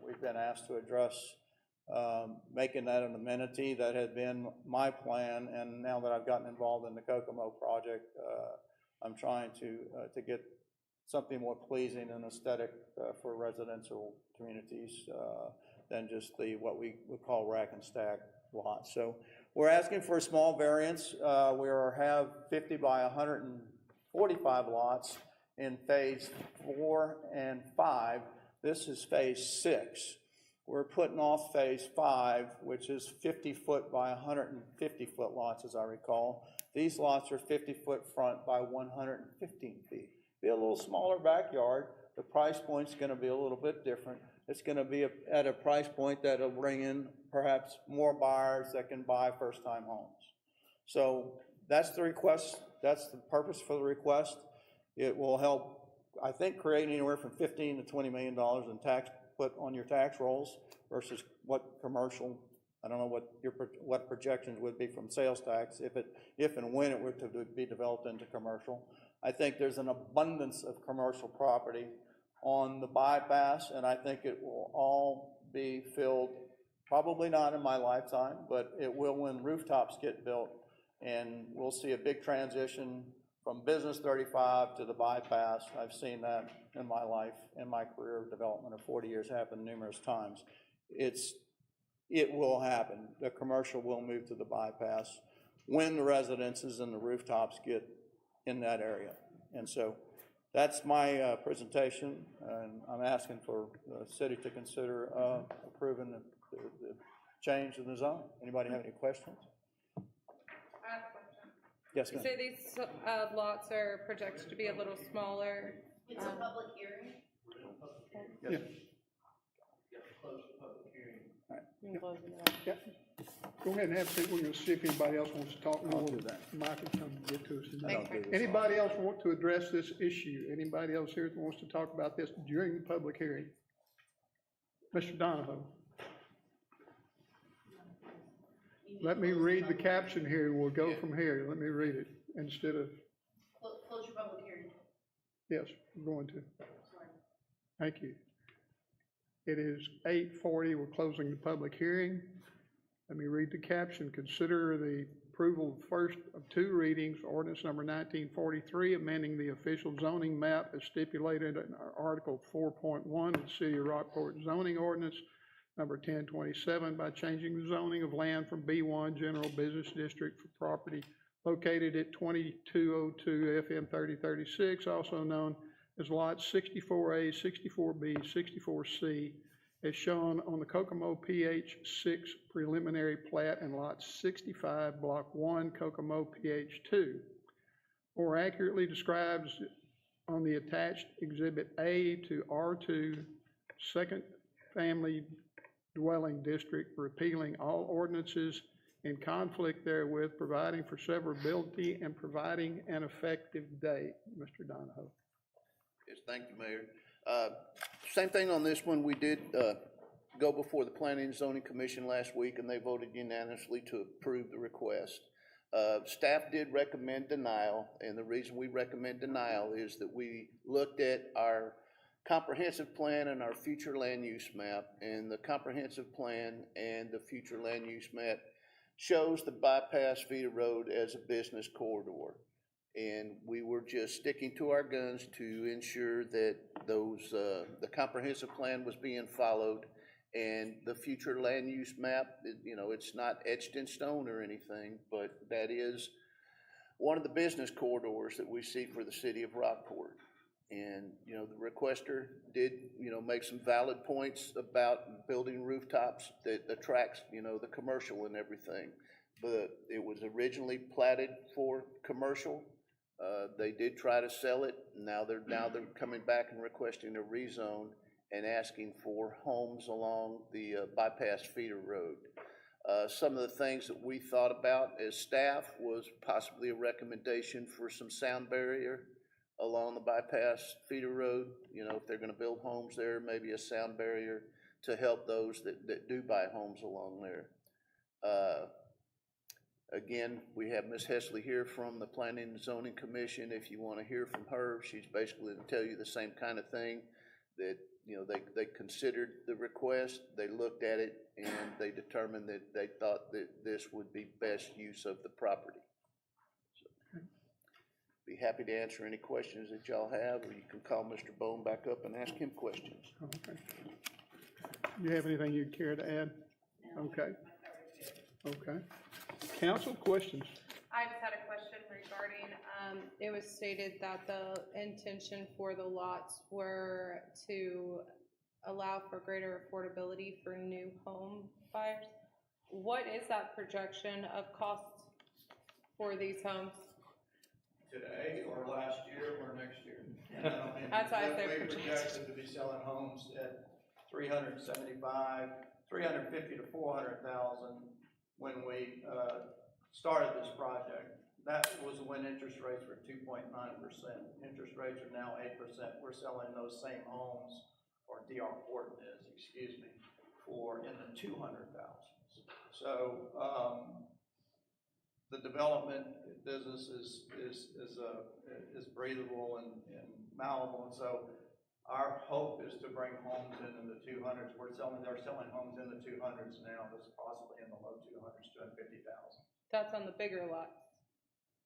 Speaker 3: We've been asked to address making that an amenity. That had been my plan, and now that I've gotten involved in the Kokomo project, I'm trying to get something more pleasing and aesthetic for residential communities than just what we would call rack and stack lots. So we're asking for a small variance. We have 50 by 145 lots in phase 4 and 5. This is phase 6. We're putting off phase 5, which is 50-foot by 150-foot lots, as I recall. These lots are 50-foot front by 115 feet. Be a little smaller backyard. The price point's going to be a little bit different. It's going to be at a price point that'll bring in perhaps more buyers that can buy first-time homes. So that's the request. That's the purpose for the request. It will help, I think, create anywhere from $15 to $20 million in tax put on your tax rolls. versus what commercial, I don't know what what projections would be from sales tax if and when it were to be developed into commercial. I think there's an abundance of commercial property on the bypass, and I think it will all be filled, probably not in my lifetime, but it will when rooftops get built, and we'll see a big transition from Business 35 to the bypass. I've seen that in my life, in my career of development of 40 years, happen numerous times. It will happen. The commercial will move to the bypass when the residences and the rooftops get in that area. And so that's my presentation, and I'm asking for the city to consider approving the change in the zone. Anybody have any questions?
Speaker 13: I have a question.
Speaker 3: Yes,
Speaker 13: You
Speaker 3: ma'am.
Speaker 13: say these lots are projected to be a little smaller.
Speaker 18: It's a public hearing.
Speaker 3: Yes.
Speaker 13: You can close it out.
Speaker 1: Yeah. Go ahead and have a seat. We're going to see if anybody else wants to talk more. Mike can come get to us. Anybody else want to address this issue? Anybody else here that wants to talk about this during the public hearing? Mr. Donahoe. Let me read the caption here. We'll go from here. Let me read it instead of,
Speaker 18: Close your public hearing.
Speaker 1: yes, we're going to.
Speaker 18: Sorry.
Speaker 1: Thank you. It is 8:40. We're closing the public hearing. Let me read the caption. Consider the approval of first of two readings, ordinance number 1943, amending the official zoning map as stipulated in Article 4.1 of the City of Rockport zoning ordinance number 1027 by changing the zoning of land from B1 General Business District for property located at 2202 FM 3036, also known as lots 64A, 64B, 64C, as shown on the Kokomo PH 6 preliminary plat and lot 65, block 1, Kokomo PH 2, or accurately describes on the attached Exhibit A to R2 Second Family Dwelling District, repealing all ordinances in conflict therewith, providing for severability and providing an effective date. Mr. Donahoe.
Speaker 20: Yes, thank you, Mayor. Same thing on this one. We did go before the Planning and Zoning Commission last week, and they voted unanimously to approve the request. Staff did recommend denial, and the reason we recommend denial is that we looked at our comprehensive plan and our future land use map, and the comprehensive plan and the future land use map shows the bypass feeder road as a business corridor. And we were just sticking to our guns to ensure that those, the comprehensive plan was being followed, and the future land use map, you know, it's not etched in stone or anything, but that is one of the business corridors that we see for the city of Rockport. And, you know, the requester did, you know, make some valid points about building rooftops that attracts, you know, the commercial and everything. But it was originally platted for commercial. They did try to sell it. Now they're coming back and requesting a rezone and asking for homes along the bypass feeder road. Some of the things that we thought about as staff was possibly a recommendation for some sound barrier along the bypass feeder road. You know, if they're going to build homes there, maybe a sound barrier to help those that do buy homes along there. Again, we have Ms. Hesley here from the Planning and Zoning Commission. If you want to hear from her, she's basically going to tell you the same kind of thing, that, you know, they considered the request, they looked at it, and they determined that they thought that this would be best use of the property. So, be happy to answer any questions that y'all have, or you can call Mr. Bone back up and ask him questions.
Speaker 1: Okay. You have anything you'd care to add? Okay. Okay. Council, questions?
Speaker 13: I just had a question regarding, it was stated that the intention for the lots were to allow for greater affordability for new home buyers. What is that projection of costs for these homes?
Speaker 3: Today, or last year, or next year?
Speaker 13: That's why I said
Speaker 3: We
Speaker 13: projected.
Speaker 3: projected to be selling homes at 375, 350 to 400,000 when we started this project. That was when interest rates were 2.9%. Interest rates are now 8%. We're selling those same homes, or D.R. Horton is, excuse me, for in the 200,000s. So, the development business is breathable and malleable, and so our hope is to bring homes in the 200s. They're selling homes in the 200s now, that's possibly in the low 200s, 250,000.
Speaker 13: That's on the bigger lots.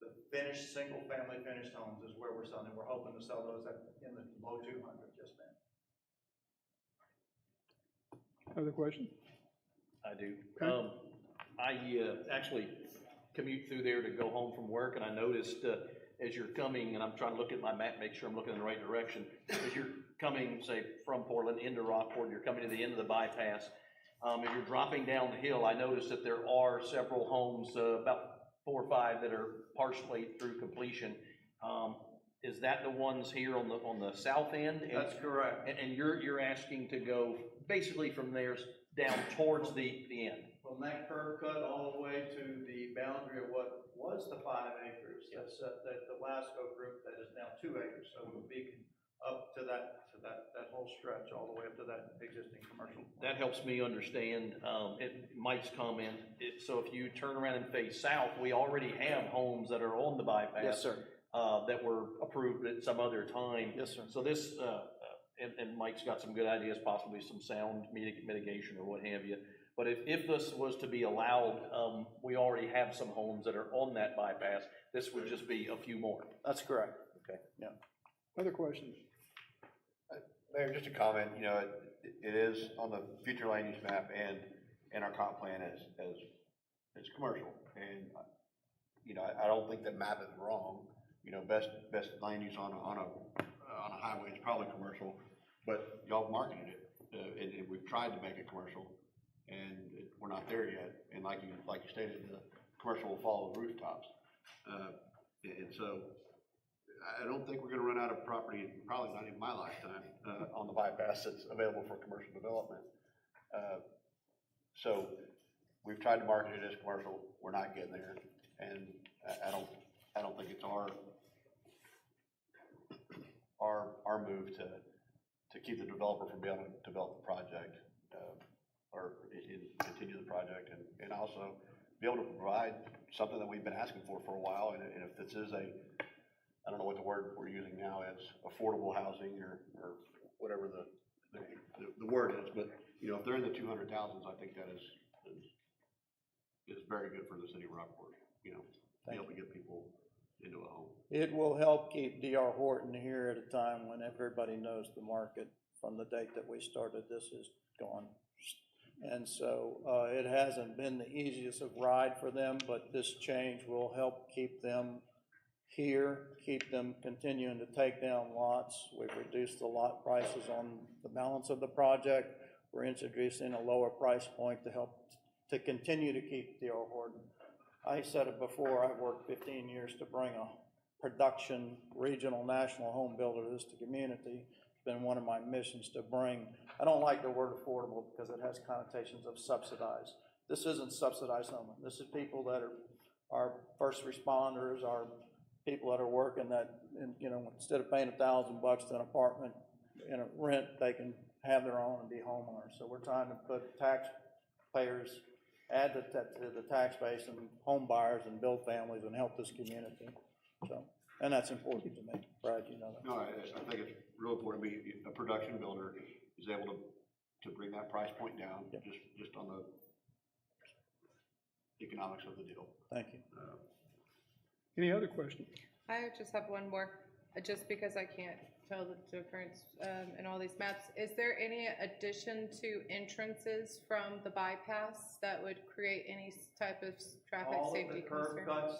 Speaker 3: The finished, single-family finished homes is where we're selling. We're hoping to sell those in the low 200s, just now.
Speaker 1: Other question?
Speaker 11: I do. I actually commute through there to go home from work, and I noticed as you're coming, and I'm trying to look at my map, make sure I'm looking in the right direction. As you're coming, say, from Portland into Rockport, you're coming to the end of the bypass. If you're dropping down the hill, I noticed that there are several homes, about 4 or 5 that are partially through completion. Is that the ones here on the south end?
Speaker 3: That's correct.
Speaker 11: And you're asking to go basically from there down towards the end?
Speaker 3: From that curb cut all the way to the boundary of what was the 5 acres, that's that the Lasco group that is now 2 acres. So it would be up to that whole stretch, all the way up to that existing commercial.
Speaker 11: That helps me understand Mike's comment. So if you turn around and face south, we already have homes that are on the bypass.
Speaker 3: Yes, sir.
Speaker 11: That were approved at some other time.
Speaker 3: Yes, sir.
Speaker 11: So this, and Mike's got some good ideas, possibly some sound mitigation or what have you. But if this was to be allowed, we already have some homes that are on that bypass. This would just be a few more.
Speaker 3: That's correct.
Speaker 11: Okay.
Speaker 3: Yeah.
Speaker 1: Other questions?
Speaker 14: Mayor, just a comment, you know, it is on the future land use map and in our comp plan as commercial. And, you know, I don't think that map is wrong. You know, best land use on a highway is probably commercial, but y'all marketed it, and we've tried to make it commercial, and we're not there yet. And like you stated, the commercial will follow the rooftops. And so I don't think we're gonna run out of property, probably not in my lifetime, on the bypass that's available for commercial development. So we've tried to market it as commercial, we're not getting there, and I don't think it's our move to keep the developer from being able to develop the project, or continue the project, and also be able to provide something that we've been asking for a while. And if this is I don't know what the word we're using now is, affordable housing or whatever the word is, but you know, if they're in the 200,000s, I think that is very good for the city of Rockport. You know, be able to get people into a home.
Speaker 3: It will help keep D.R. Horton here at a time when everybody knows the market. From the date that we started, this is gone. And so it hasn't been the easiest of ride for them, but this change will help keep them here, keep them continuing to take down lots. We've reduced the lot prices on the balance of the project. We're introducing a lower price point to help to continue to keep D.R. Horton. I said it before, I've worked 15 years to bring a production, regional, national home builder to this community. It's been one of my missions to bring. I don't like the word affordable because it has connotations of subsidized. This isn't subsidized homeowner. This is people that are first responders, are people that are working that, you know, instead of paying $1,000 to an apartment in a rent, they can have their own and be homeowners. So we're trying to put taxpayers, add to the tax base and home buyers and build families and help this community. So, and that's important to me, Brad, you know that.
Speaker 14: No, I think it's real important to be a production builder is able to bring that price point down,
Speaker 3: yep,
Speaker 14: just on the economics of the deal.
Speaker 3: Thank you.
Speaker 1: Any other questions?
Speaker 13: I just have one more, just because I can't tell the difference in all these maps. Is there any addition to entrances from the bypass that would create any type of traffic safety concern?
Speaker 3: All of the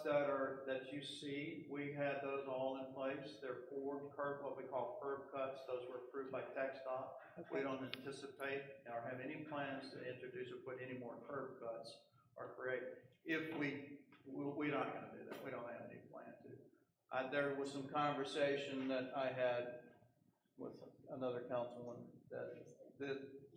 Speaker 3: curb cuts that you see, we had those all in place. They're forward what we call curb cuts. Those were approved by TxDOT. Okay. We don't anticipate or have any plans to introduce or put any more curb cuts or create. We're not going to do that. We don't have any plan to. There was some conversation that I had with another councilman that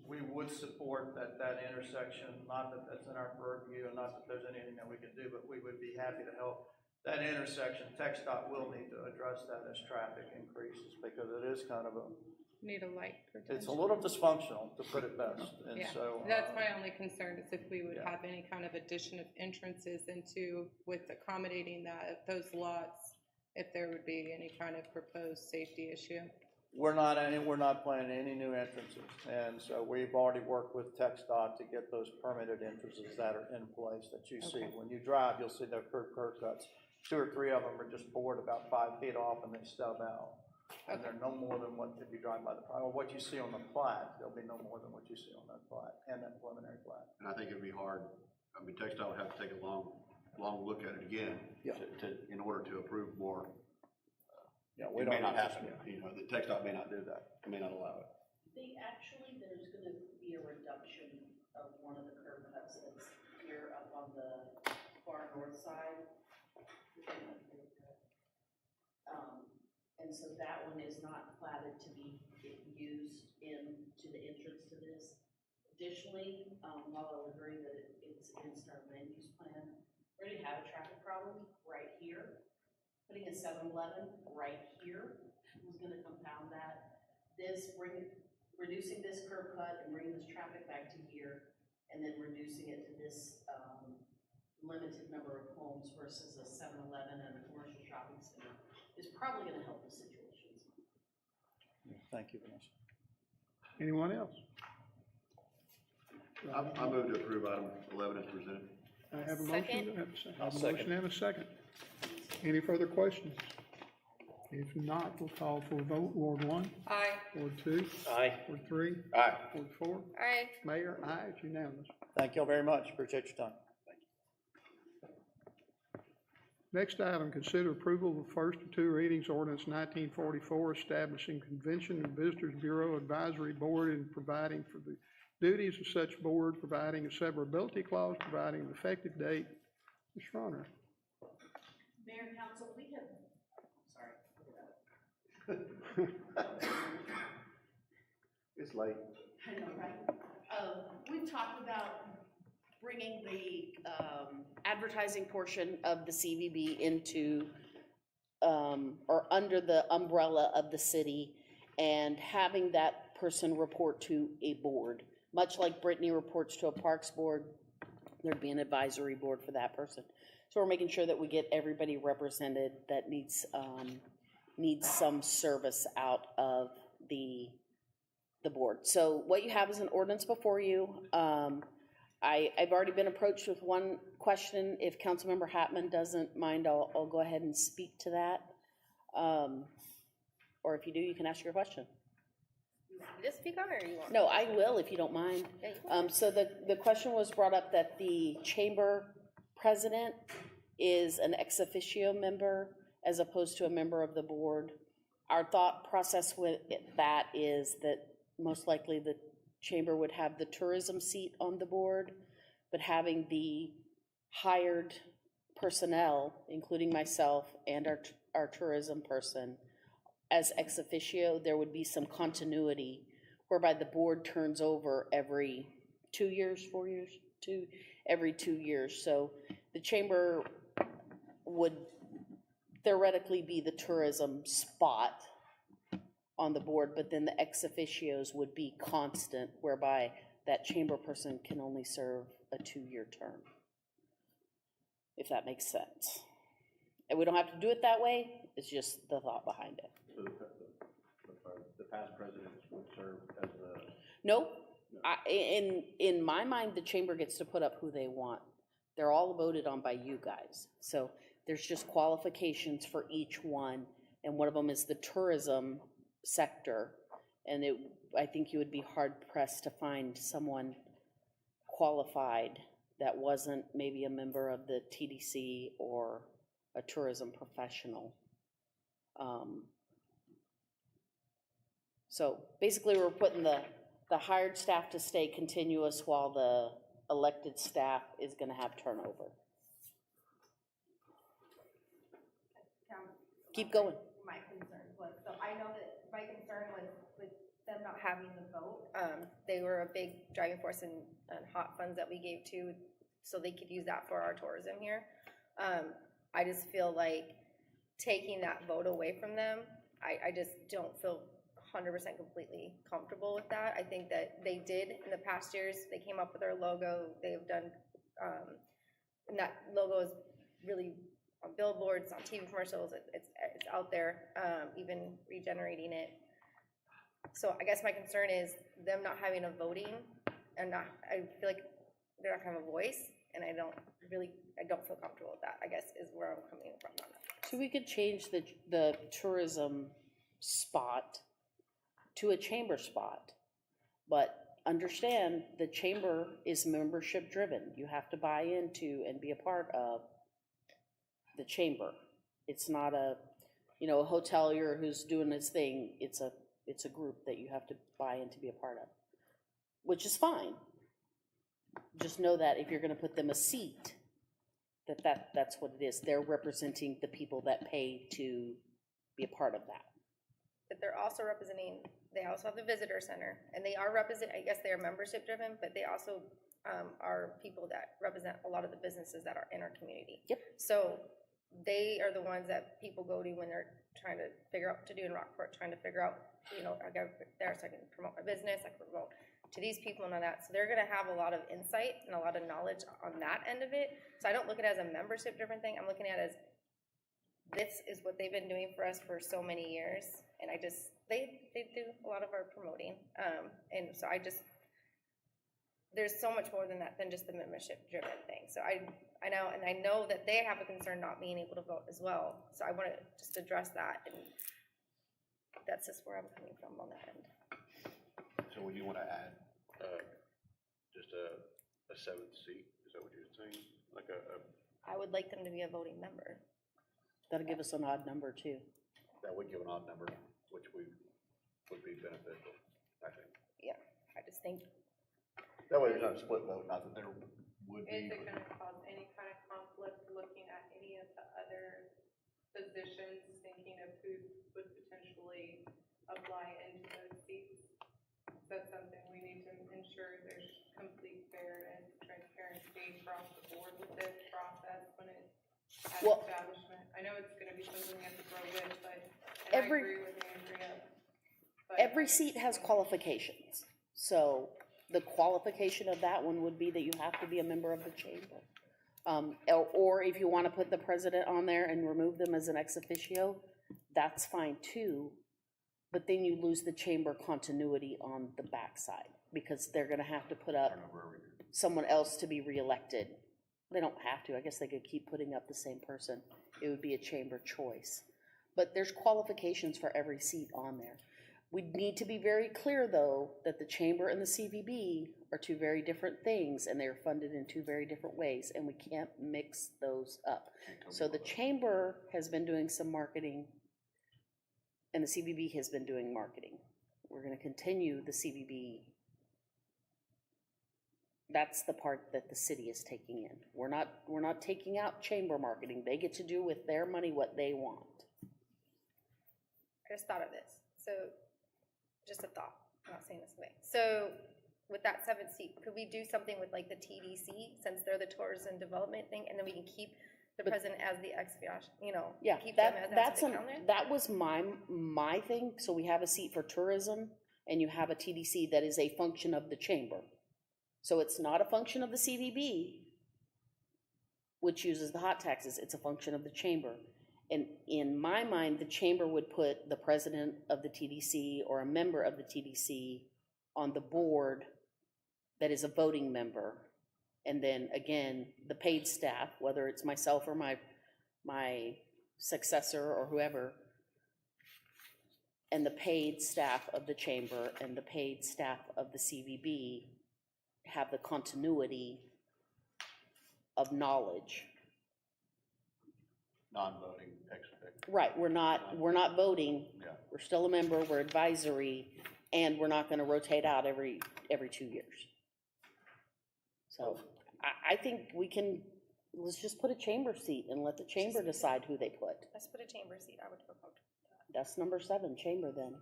Speaker 3: we would support that intersection, not that that's in our purview and not that there's anything that we can do, but we would be happy to help that intersection, TxDOT will need to address that as traffic increases, because it is kind of
Speaker 13: Need a light protection.
Speaker 3: it's a little dysfunctional, to put it best, and
Speaker 13: Yeah,
Speaker 3: so.
Speaker 13: that's my only concern, is if we would
Speaker 3: yeah.
Speaker 13: have any kind of addition of entrances into, with accommodating that, those lots, if there would be any kind of proposed safety issue.
Speaker 3: We're not planning any new entrances, and so we've already worked with TxDOT to get those permitted entrances that are in place that you see.
Speaker 13: Okay.
Speaker 3: When you drive, you'll see the curb cuts. 2 or 3 of them are just bored about 5 feet off and they stub out. And they're no more than what, if you drive by the, or what you see on the plat, they'll be no more than what you see on that plat and that preliminary plat.
Speaker 2: And I think it'd be hard, I mean, TxDOT would have to take a long look at it again
Speaker 3: Yeah.
Speaker 2: in order to approve more.
Speaker 3: Yeah, we
Speaker 2: It may
Speaker 3: don't
Speaker 2: not
Speaker 3: need to-
Speaker 2: happen, you know, the TxDOT may not do that, may not allow it.
Speaker 12: There's gonna be a reduction of one of the curb cuts that's here up on the far north side. And so that one is not platted to be used into the entrance to this. Additionally, while I'll agree that it's against our land use plan, we already have a traffic problem right here. Putting a 7-Eleven right here is gonna compound that. Reducing this curb cut and bringing this traffic back to here, and then reducing it to this, limited number of homes versus a 7-Eleven and a commercial shopping center is probably gonna help the situation.
Speaker 3: Thank you, Vanessa.
Speaker 1: Anyone else?
Speaker 2: I move to approve item 11 as presented.
Speaker 1: I have a motion, I have a second. I have a
Speaker 11: second.
Speaker 1: motion and a second. Any further questions? If not, we'll call for a vote. Ward 1,
Speaker 13: Aye.
Speaker 1: Ward 2,
Speaker 11: Aye.
Speaker 1: Ward 3,
Speaker 2: Aye.
Speaker 1: Ward 4.
Speaker 6: Aye.
Speaker 1: Mayor, aye, it's unanimous.
Speaker 3: Thank you all very much. Appreciate your time.
Speaker 1: Next item, consider approval of the first of 2 readings, ordinance 1944, establishing Convention and Visitors Bureau Advisory Board and providing for the duties of such board, providing a severability clause, providing an effective date. Ms. Ronner.
Speaker 12: Mayor and council, we have, sorry.
Speaker 2: It's late.
Speaker 12: I know, right? We've talked about bringing the advertising portion of the CVB into, or under the umbrella of the city, and having that person report to a board. Much like Brittany reports to a parks board, there'd be an advisory board for that person. So we're making sure that we get everybody represented that needs some service out of the board. So what you have is an ordinance before you. I've already been approached with one question. If Councilmember Hatman doesn't mind, I'll go ahead and speak to that. Or if you do, you can ask your question.
Speaker 6: Just speak on it, or you want?
Speaker 12: No, I will if you don't mind.
Speaker 6: Yeah, you can.
Speaker 12: So the question was brought up that the chamber president is an ex officio member as opposed to a member of the board. Our thought process with that is that most likely the chamber would have the tourism seat on the board, but having the hired personnel, including myself and our tourism person, as ex officio, there would be some continuity whereby the board turns over every 2 years, 4 years, every 2 years. So the chamber would theoretically be the tourism spot on the board, but then the ex officios would be constant, whereby that chamber person can only serve a 2-year term, if that makes sense. And we don't have to do it that way, it's just the thought behind it.
Speaker 2: So the past presidents would serve as the.
Speaker 12: Nope. In my mind, the chamber gets to put up who they want. They're all voted on by you guys. So there's just qualifications for each one, and one of them is the tourism sector. And I think you would be hard pressed to find someone qualified that wasn't maybe a member of the TDC or a tourism professional. So basically, we're putting the hired staff to stay continuous while the elected staff is going to have turnover. Keep going.
Speaker 6: My concern was, so I know that my concern was with them not having the vote. They were a big driving force in hot funds that we gave to, so they could use that for our tourism here. I just feel like taking that vote away from them, I just don't feel 100% completely comfortable with that. I think that they did in the past years, they came up with their logo, they've done, and that logo is really on billboards, on TV commercials, it's out there, even regenerating it. So I guess my concern is them not having a voting, and I feel like they're not gonna have a voice, and I don't feel comfortable with that, I guess, is where I'm coming from on that.
Speaker 12: So we could change the tourism spot to a chamber spot, but understand the chamber is membership driven. You have to buy into and be a part of the chamber. It's not a hotelier who's doing his thing. It's a group that you have to buy in to be a part of, which is fine. Just know that if you're going to put them a seat, that's what it is. They're representing the people that pay to be a part of that.
Speaker 6: But they're also representing, they also have the visitor center, and they are I guess they are membership driven, but they also are people that represent a lot of the businesses that are in our community.
Speaker 12: Yep.
Speaker 6: So they are the ones that people go to when they're trying to figure out what to do in Rockport, trying to figure out, I got there so I can promote my business, I can promote to these people and all that. So they're gonna have a lot of insight and a lot of knowledge on that end of it. So I don't look at it as a membership driven thing. I'm looking at it as this is what they've been doing for us for so many years. And they do a lot of our promoting. And so there's so much more than that, than just the membership driven thing. So I know, and I know that they have a concern not being able to vote as well. So I want to just address that, and that's just where I'm coming from on that end.
Speaker 2: So would you want to add, just a seventh seat? Is that what you're saying? Like
Speaker 6: I would like them to be a voting member.
Speaker 12: That'll give us an odd number too.
Speaker 2: that would give an odd number, which would be beneficial, I think.
Speaker 6: Yeah, I just think.
Speaker 2: That way there's not a split vote, not that there would be.
Speaker 13: Is it gonna cause any kind of conflict looking at any of the other positions, thinking of who would potentially apply into those seats? That's something we need to ensure there's complete fairness, transparency across the board with this process when it's at establishment. I know it's gonna be something we have to grow with, but, and I agree with Andrea.
Speaker 12: Every seat has qualifications, so the qualification of that one would be that you have to be a member of the chamber. Or if you want to put the president on there and remove them as an ex officio, that's fine too. But then you lose the chamber continuity on the backside, because they're gonna have to put up someone else to be reelected. They don't have to, I guess they could keep putting up the same person. It would be a chamber choice. But there's qualifications for every seat on there. We need to be very clear, though, that the chamber and the CVB are two very different things, and they are funded in two very different ways, and we can't mix those up. So the chamber has been doing some marketing, and the CVB has been doing marketing. We're gonna continue the CVB. That's the part that the city is taking in. We're not taking out chamber marketing. They get to do with their money what they want.
Speaker 6: I just thought of this. So, just a thought. I'm not saying this way. So, with that seventh seat, could we do something with like the TDC, since they're the tourism development thing, and then we can keep the president as the ex-officio,
Speaker 12: Yeah,
Speaker 6: keep them as the down there?
Speaker 12: that was my thing. So we have a seat for tourism, and you have a TDC that is a function of the chamber. So it's not a function of the CVB, which uses the hot taxes. It's a function of the chamber. And in my mind, the chamber would put the president of the TDC or a member of the TDC on the board that is a voting member. And then again, the paid staff, whether it's myself or my successor or whoever, and the paid staff of the chamber and the paid staff of the CVB have the continuity of knowledge.
Speaker 2: Non-voting ex-officio.
Speaker 12: Right, we're not voting.
Speaker 2: Yeah.
Speaker 12: We're still a member, we're advisory, and we're not gonna rotate out every 2 years. So, I think let's just put a chamber seat and let the chamber decide who they put.
Speaker 6: Let's put a chamber seat. I would feel comfortable with that.
Speaker 12: That's number 7, chamber then.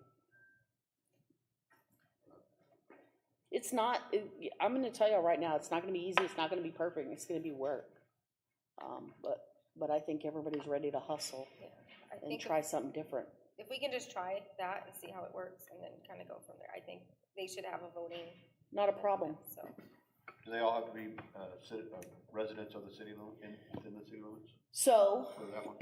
Speaker 12: It's not, I'm gonna tell you right now, it's not gonna be easy, it's not gonna be perfect, it's gonna be work. But but I think everybody's ready to hustle
Speaker 6: I
Speaker 12: and
Speaker 6: think
Speaker 12: try something different.
Speaker 6: if we can just try that and see how it works and then kind of go from there, I think they should have a voting.
Speaker 12: Not a problem.
Speaker 6: So,
Speaker 2: Do they all have to be, residents of the city, within the city limits?
Speaker 12: So,
Speaker 2: For that one?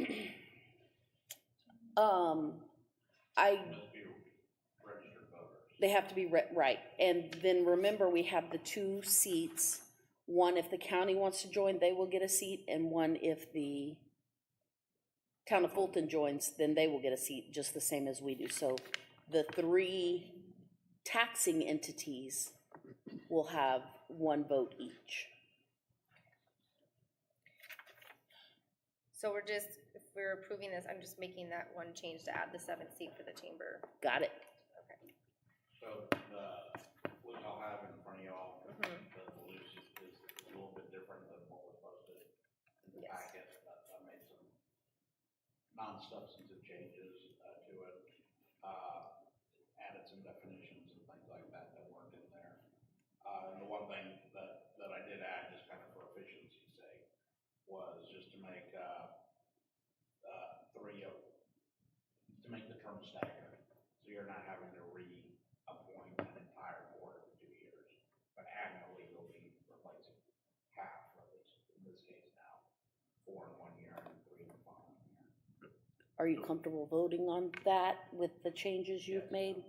Speaker 12: They have to be, right, and then remember, we have the 2 seats. One, if the county wants to join, they will get a seat, and one, if the town of Fulton joins, then they will get a seat, just the same as we do. So the 3 taxing entities will have 1 vote each.
Speaker 6: so if we're approving this, I'm just making that one change to add the 7th seat for the chamber.
Speaker 12: Got it?
Speaker 6: Okay.
Speaker 4: So what y'all have in front of y'all, the loose is a little bit different than what was posted in the packet. I made some non-substantive changes to it, added some definitions and things like that that weren't in there. And the one thing that I did add, just kind of for efficiency's sake, was just to make to make the term staggered, so you're not having to reappoint an entire board every 2 years, but annually you'll be replacing half of it, in this case now, 4 in 1 year and 3 in the following year.
Speaker 12: Are you comfortable voting on that with the changes you've made?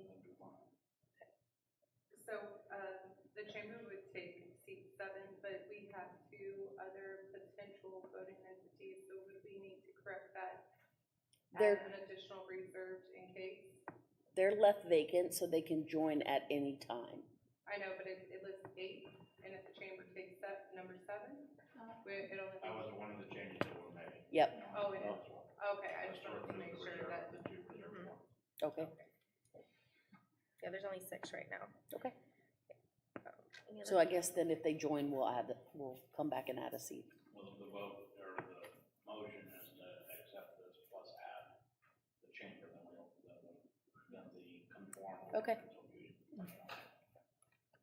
Speaker 13: So, the chamber would take seat 7, but we have 2 other potential voting entities, so would we need to correct that?
Speaker 12: They're-
Speaker 13: Add an additional reserved in case?
Speaker 12: They're left vacant, so they can join at any time.
Speaker 13: I know, but it lists 8, and if the chamber takes that number 7, it only.
Speaker 4: That was one of the changes that were made.
Speaker 12: Yep.
Speaker 13: Oh, it is, okay, I just wanted to make sure that.
Speaker 12: Okay.
Speaker 6: Yeah, there's only 6 right now.
Speaker 12: Okay.
Speaker 6: Any
Speaker 12: So
Speaker 6: other-
Speaker 12: I guess then if they join, we'll come back and add a seat.
Speaker 4: Well, the vote, or the motion is to accept this plus add the chamber, then the conform.
Speaker 12: Okay.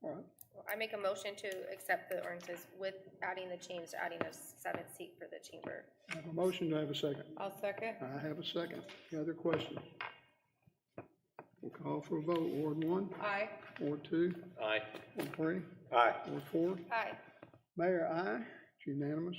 Speaker 1: All right.
Speaker 6: Well, I make a motion to accept the ordinances with adding the change, to adding a 7th seat for the chamber.
Speaker 1: I have a motion, do I have a second?
Speaker 13: I'll second.
Speaker 1: I have a second. Any other questions? We'll call for a vote. Ward 1?
Speaker 13: Aye.
Speaker 1: Ward 2?
Speaker 11: Aye.
Speaker 1: Ward 3?
Speaker 2: Aye.
Speaker 1: Ward 4?
Speaker 6: Aye.
Speaker 1: Mayor, aye. It's unanimous.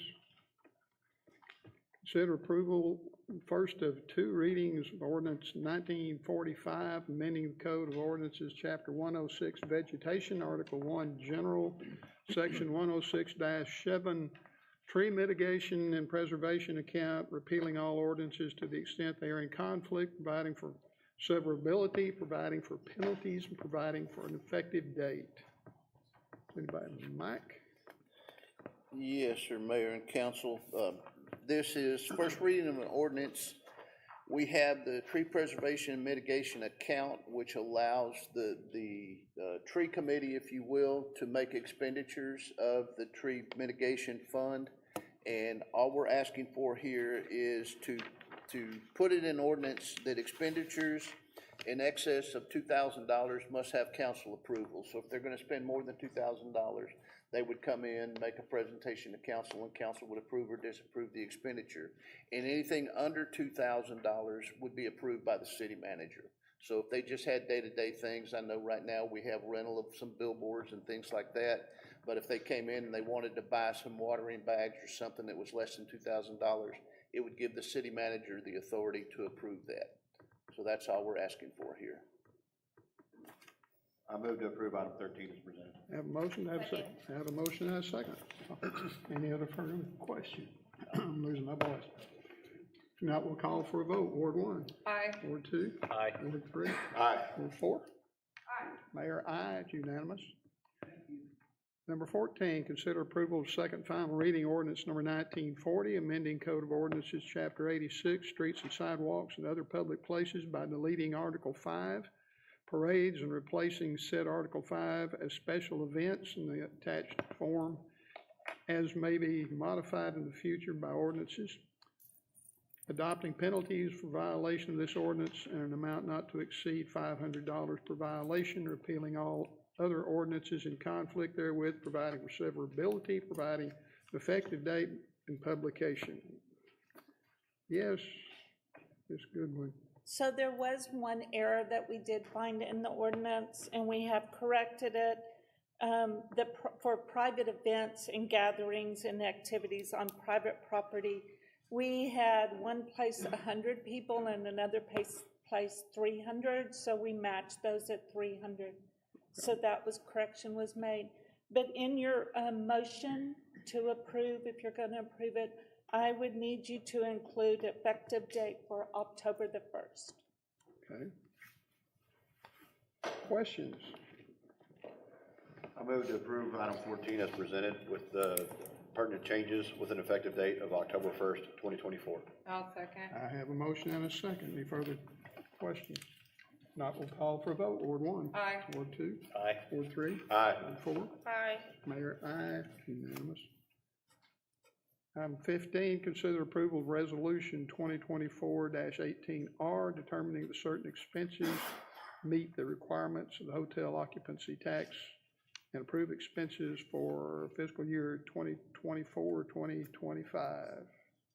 Speaker 1: Consider approval, first of 2 readings of ordinance 1945, amending the Code of Ordinances, Chapter 106, Vegetation, Article 1, General, Section 106-7, Tree Mitigation and Preservation Account, repealing all ordinances to the extent they are in conflict, providing for severability, providing for penalties, and providing for an effective date. Anybody, Mike?
Speaker 20: Yes, sir, Mayor and Council. This is first reading of an ordinance. We have the tree preservation and mitigation account, which allows the tree committee, if you will, to make expenditures of the tree mitigation fund. And all we're asking for here is to put it in ordinance that expenditures in excess of $2,000 must have council approval. So if they're gonna spend more than $2,000, they would come in, make a presentation to council, and council would approve or disapprove the expenditure. And anything under $2,000 would be approved by the city manager. So if they just had day-to-day things, I know right now we have rental of some billboards and things like that, but if they came in and they wanted to buy some watering bags or something that was less than $2,000, it would give the city manager the authority to approve that. So that's all we're asking for here.
Speaker 2: I move to approve item 13 as presented.
Speaker 1: Have a motion, have a second. Have a motion and a second. Any other further question? I'm losing my voice. If not, we'll call for a vote. Ward 1?
Speaker 13: Aye.
Speaker 1: Ward 2?
Speaker 11: Aye.
Speaker 1: Ward 3?
Speaker 2: Aye.
Speaker 1: Ward 4?
Speaker 13: Aye.
Speaker 1: Mayor, aye, it's unanimous. Number 14, consider approval of second final reading ordinance number 1940, amending Code of Ordinances, Chapter 86, Streets and Sidewalks and Other Public Places by deleting Article 5, Parades, and replacing said Article 5 as special events in the attached form as may be modified in the future by ordinances. Adopting penalties for violation of this ordinance in an amount not to exceed $500 per violation, repealing all other ordinances in conflict therewith, providing for severability, providing an effective date and publication. Yes, Ms. Goodwin.
Speaker 10: So there was one error that we did find in the ordinance, and we have corrected it. For private events and gatherings and activities on private property, we had one place 100 people and another place 300, so we matched those at 300. So that was, correction was made. But in your motion to approve, if you're going to approve it, I would need you to include effective date for October the 1st.
Speaker 1: Okay. Questions?
Speaker 2: I move to approve item 14 as presented with the pertinent changes with an effective date of October 1st, 2024.
Speaker 13: I'll second.
Speaker 1: I have a motion and a second. Any further questions? Not, we'll call for a vote. Ward 1.
Speaker 13: Aye.
Speaker 1: Ward 2.
Speaker 11: Aye.
Speaker 1: Ward 3.
Speaker 2: Aye.
Speaker 1: Ward 4.
Speaker 6: Aye.
Speaker 1: Mayor, aye. Unanimous. Item 15, consider approval of resolution 2024-18R, determining that certain expenses meet the requirements of the hotel occupancy tax and approve expenses for fiscal year 2024-2025.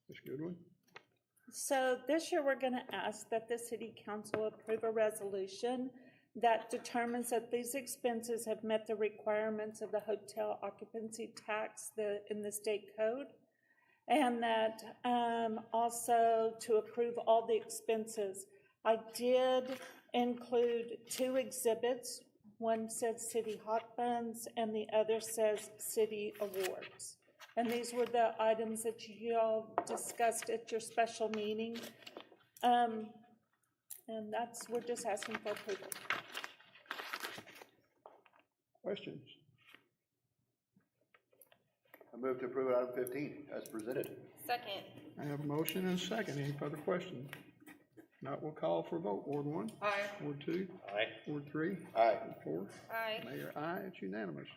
Speaker 1: Ms. Goodwin?
Speaker 10: So this year, we're going to ask that the city council approve a resolution that determines that these expenses have met the requirements of the hotel occupancy tax in the state code, and that also to approve all the expenses. I did include 2 exhibits. One says city hot funds and the other says city awards. And these were the items that you all discussed at your special meeting. And we're just asking for approval.
Speaker 1: Questions?
Speaker 2: I move to approve item 15 as presented.
Speaker 6: Second.
Speaker 1: I have a motion and a second. Any further questions? Not, we'll call for a vote. Ward 1.
Speaker 13: Aye.
Speaker 1: Ward 2.
Speaker 11: Aye.
Speaker 1: Ward 3.
Speaker 2: Aye.
Speaker 1: Ward 4.
Speaker 6: Aye.
Speaker 1: Mayor, aye. It's unanimous.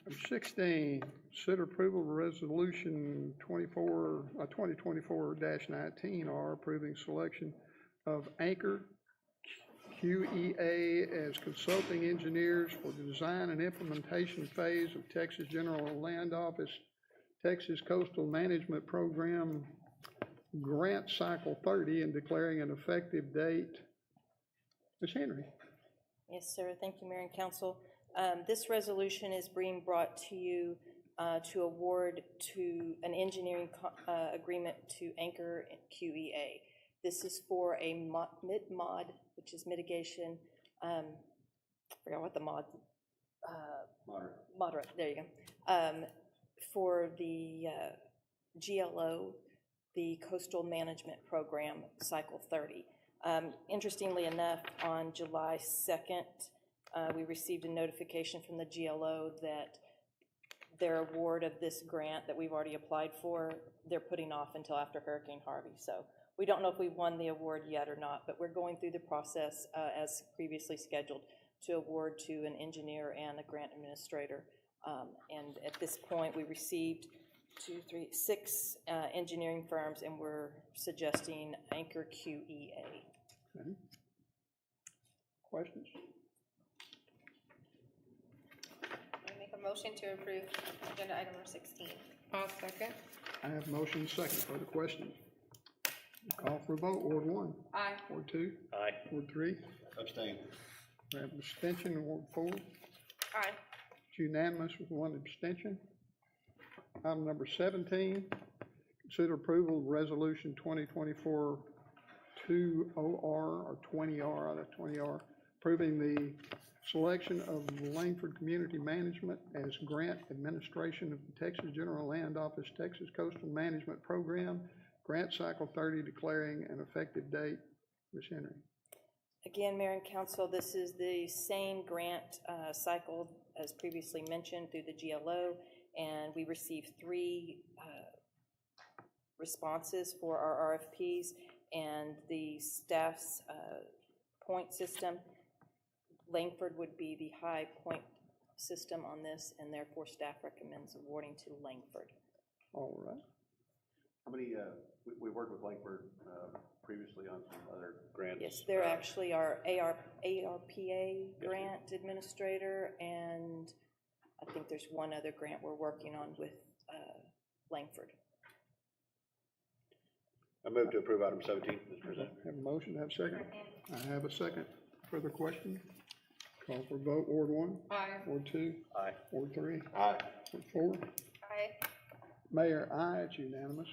Speaker 1: Number 16, consider approval of resolution 2024-19R, approving selection of Anchor QEA as consulting engineers for the design and implementation phase of Texas General Land Office, Texas Coastal Management Program Grant Cycle 30, and declaring an effective date. Ms. Henry?
Speaker 22: Yes, sir. Thank you, Mayor and Council. This resolution is being brought to you to award to an engineering agreement to Anchor QEA. This is for a mid-mod, which is mitigation, I forgot what the mod. Moderate, there you go. For the GLO, the Coastal Management Program Cycle 30. Interestingly enough, on July 2nd, we received a notification from the GLO that their award of this grant that we've already applied for, they're putting off until after Hurricane Harvey. So we don't know if we won the award yet or not, but we're going through the process as previously scheduled to award to an engineer and a grant administrator. And at this point, we received 6 engineering firms, and we're suggesting Anchor QEA.
Speaker 1: Okay. Questions?
Speaker 6: I make a motion to approve agenda item number 16.
Speaker 13: I'll second.
Speaker 1: I have motion and second. Further questions? Call for a vote. Ward 1.
Speaker 13: Aye.
Speaker 1: Ward 2.
Speaker 11: Aye.
Speaker 1: Ward 3.
Speaker 2: Abstain.
Speaker 1: We have abstention in Ward 4.
Speaker 6: Aye.
Speaker 1: It's unanimous with 1 abstention. Item number 17, consider approval of resolution 2024-2OR or 20R, out of 20R, approving the selection of Langford Community Management as grant administration of the Texas General Land Office, Texas Coastal Management Program, Grant Cycle 30, declaring an effective date. Ms. Henry.
Speaker 22: Again, Mayor and Council, this is the same grant cycle as previously mentioned through the GLO, and we received 3 responses for our RFPs, and the staff's point system, Langford would be the high point system on this, and therefore staff recommends awarding to Langford.
Speaker 1: All right.
Speaker 2: How many, we worked with Langford previously on some other grants?
Speaker 22: Yes, they're actually our ARPA grant administrator, and I think there's one other grant we're working on with Langford.
Speaker 2: I move to approve item 17 as presented.
Speaker 1: Have a motion, have a second? I have a second. Further question? Call for vote, Ward 1?
Speaker 13: Aye.
Speaker 1: Ward 2?
Speaker 2: Aye.
Speaker 1: Ward 3?
Speaker 2: Aye.
Speaker 1: Ward 4?
Speaker 6: Aye.
Speaker 1: Mayor, aye, it's unanimous.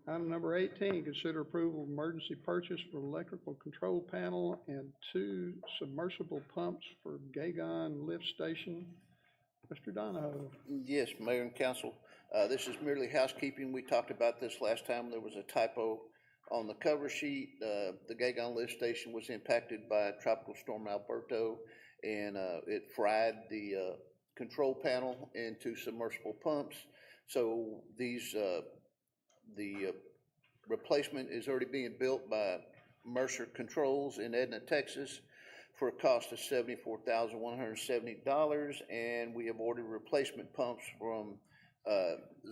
Speaker 1: Item number 18, consider approval of emergency purchase for electrical control panel and 2 submersible pumps for Gagon Lift Station. Mr. Donahoe.
Speaker 20: Yes, Mayor and Council, this is merely housekeeping. We talked about this last time. There was a typo on the cover sheet. The Gagon Lift Station was impacted by Tropical Storm Alberto, and it fried the control panel into submersible pumps. So these, the replacement is already being built by Mercer Controls in Edna, Texas, for a cost of $74,170, and we have ordered replacement pumps from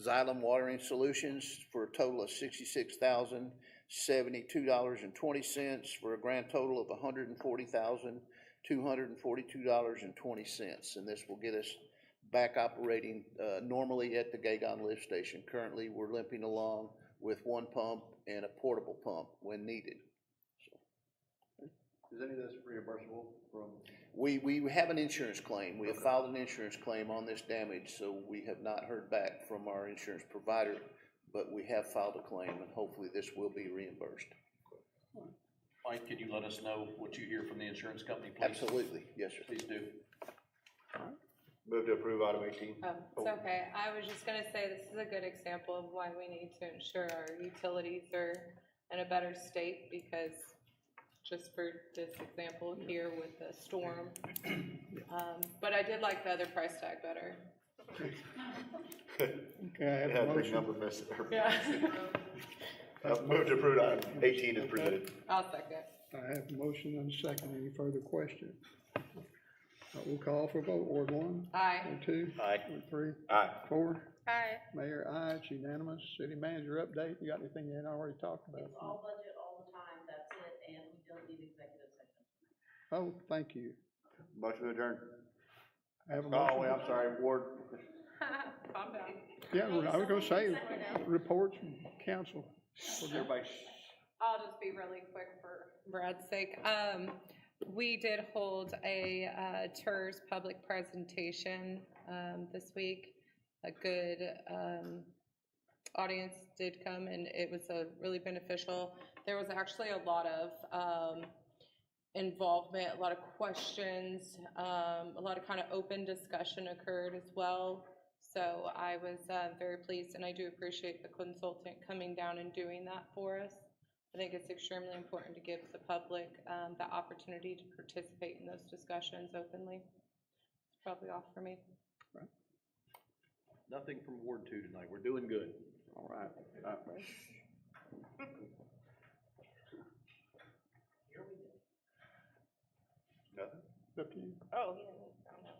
Speaker 20: Xylem Watering Solutions for a total of $66,072.20 for a grand total of $140,242.20, and this will get us back operating normally at the Gagon Lift Station. Currently, we're limping along with 1 pump and a portable pump when needed.
Speaker 2: Is any of this reimbursable from?
Speaker 20: We have an insurance claim. We have filed an insurance claim on this damage, so we have not heard back from our insurance provider, but we have filed a claim, and hopefully this will be reimbursed.
Speaker 11: Mike, could you let us know what you hear from the insurance company, please?
Speaker 20: Absolutely, yes, sir.
Speaker 11: Please do.
Speaker 2: Move to approve item 18.
Speaker 13: It's okay. I was just gonna say, this is a good example of why we need to ensure our utilities are in a better state, because just for this example here with the storm. But I did like the other price tag better.
Speaker 1: Okay, I have a
Speaker 2: Yeah, big
Speaker 1: motion.
Speaker 2: number missing.
Speaker 13: Yeah.
Speaker 2: Move to approve item 18 as presented.
Speaker 13: I'll second.
Speaker 1: I have a motion and a second. Any further question? We'll call for vote. Ward 1?
Speaker 13: Aye.
Speaker 1: Ward 2?
Speaker 11: Aye.
Speaker 1: Ward 3?
Speaker 2: Aye.
Speaker 1: 4?
Speaker 6: Aye.
Speaker 1: Mayor, aye, it's unanimous. City manager update, you got anything you hadn't already talked about?
Speaker 12: It's all budget all the time, that's it, and we don't need executive session.
Speaker 1: Oh, thank you.
Speaker 2: Motion to adjourn.
Speaker 1: I have a
Speaker 2: Oh,
Speaker 1: motion.
Speaker 2: wait, I'm sorry, Ward.
Speaker 13: Calm down.
Speaker 1: Yeah, I was gonna say, reports from council.
Speaker 2: Everybody.
Speaker 13: I'll just be really quick for Brad's sake. We did hold a TERS public presentation this week. A good audience did come, and it was really beneficial. There was actually a lot of involvement, a lot of questions, a lot of kind of open discussion occurred as well. So I was very pleased, and I do appreciate the consultant coming down and doing that for us. I think it's extremely important to give the public the opportunity to participate in those discussions openly. It's probably all for me.
Speaker 11: Nothing from Ward 2 tonight. We're doing good.
Speaker 1: All right.
Speaker 2: Nothing?
Speaker 1: Up to you.
Speaker 6: Oh, he didn't, I don't know.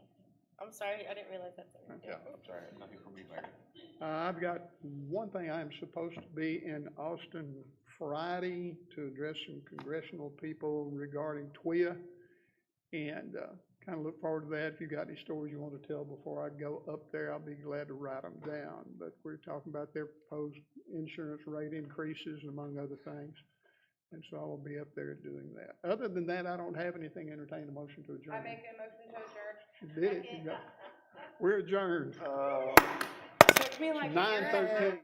Speaker 6: I'm sorry, I didn't realize that's.
Speaker 2: Yeah, I'm sorry, nothing from me, Mayor.
Speaker 1: I've got one thing. I'm supposed to be in Austin Friday to address some congressional people regarding TWIA. And kind of look forward to that. If you got any stories you want to tell before I go up there, I'll be glad to write them down. But we're talking about their proposed insurance rate increases, among other things. And so I will be up there doing that. Other than that, I don't have anything. Entertain a motion to adjourn.
Speaker 13: I make a motion to adjourn.
Speaker 1: You did it. We're adjourned.
Speaker 13: Took me like a year.
Speaker 1: 9:13.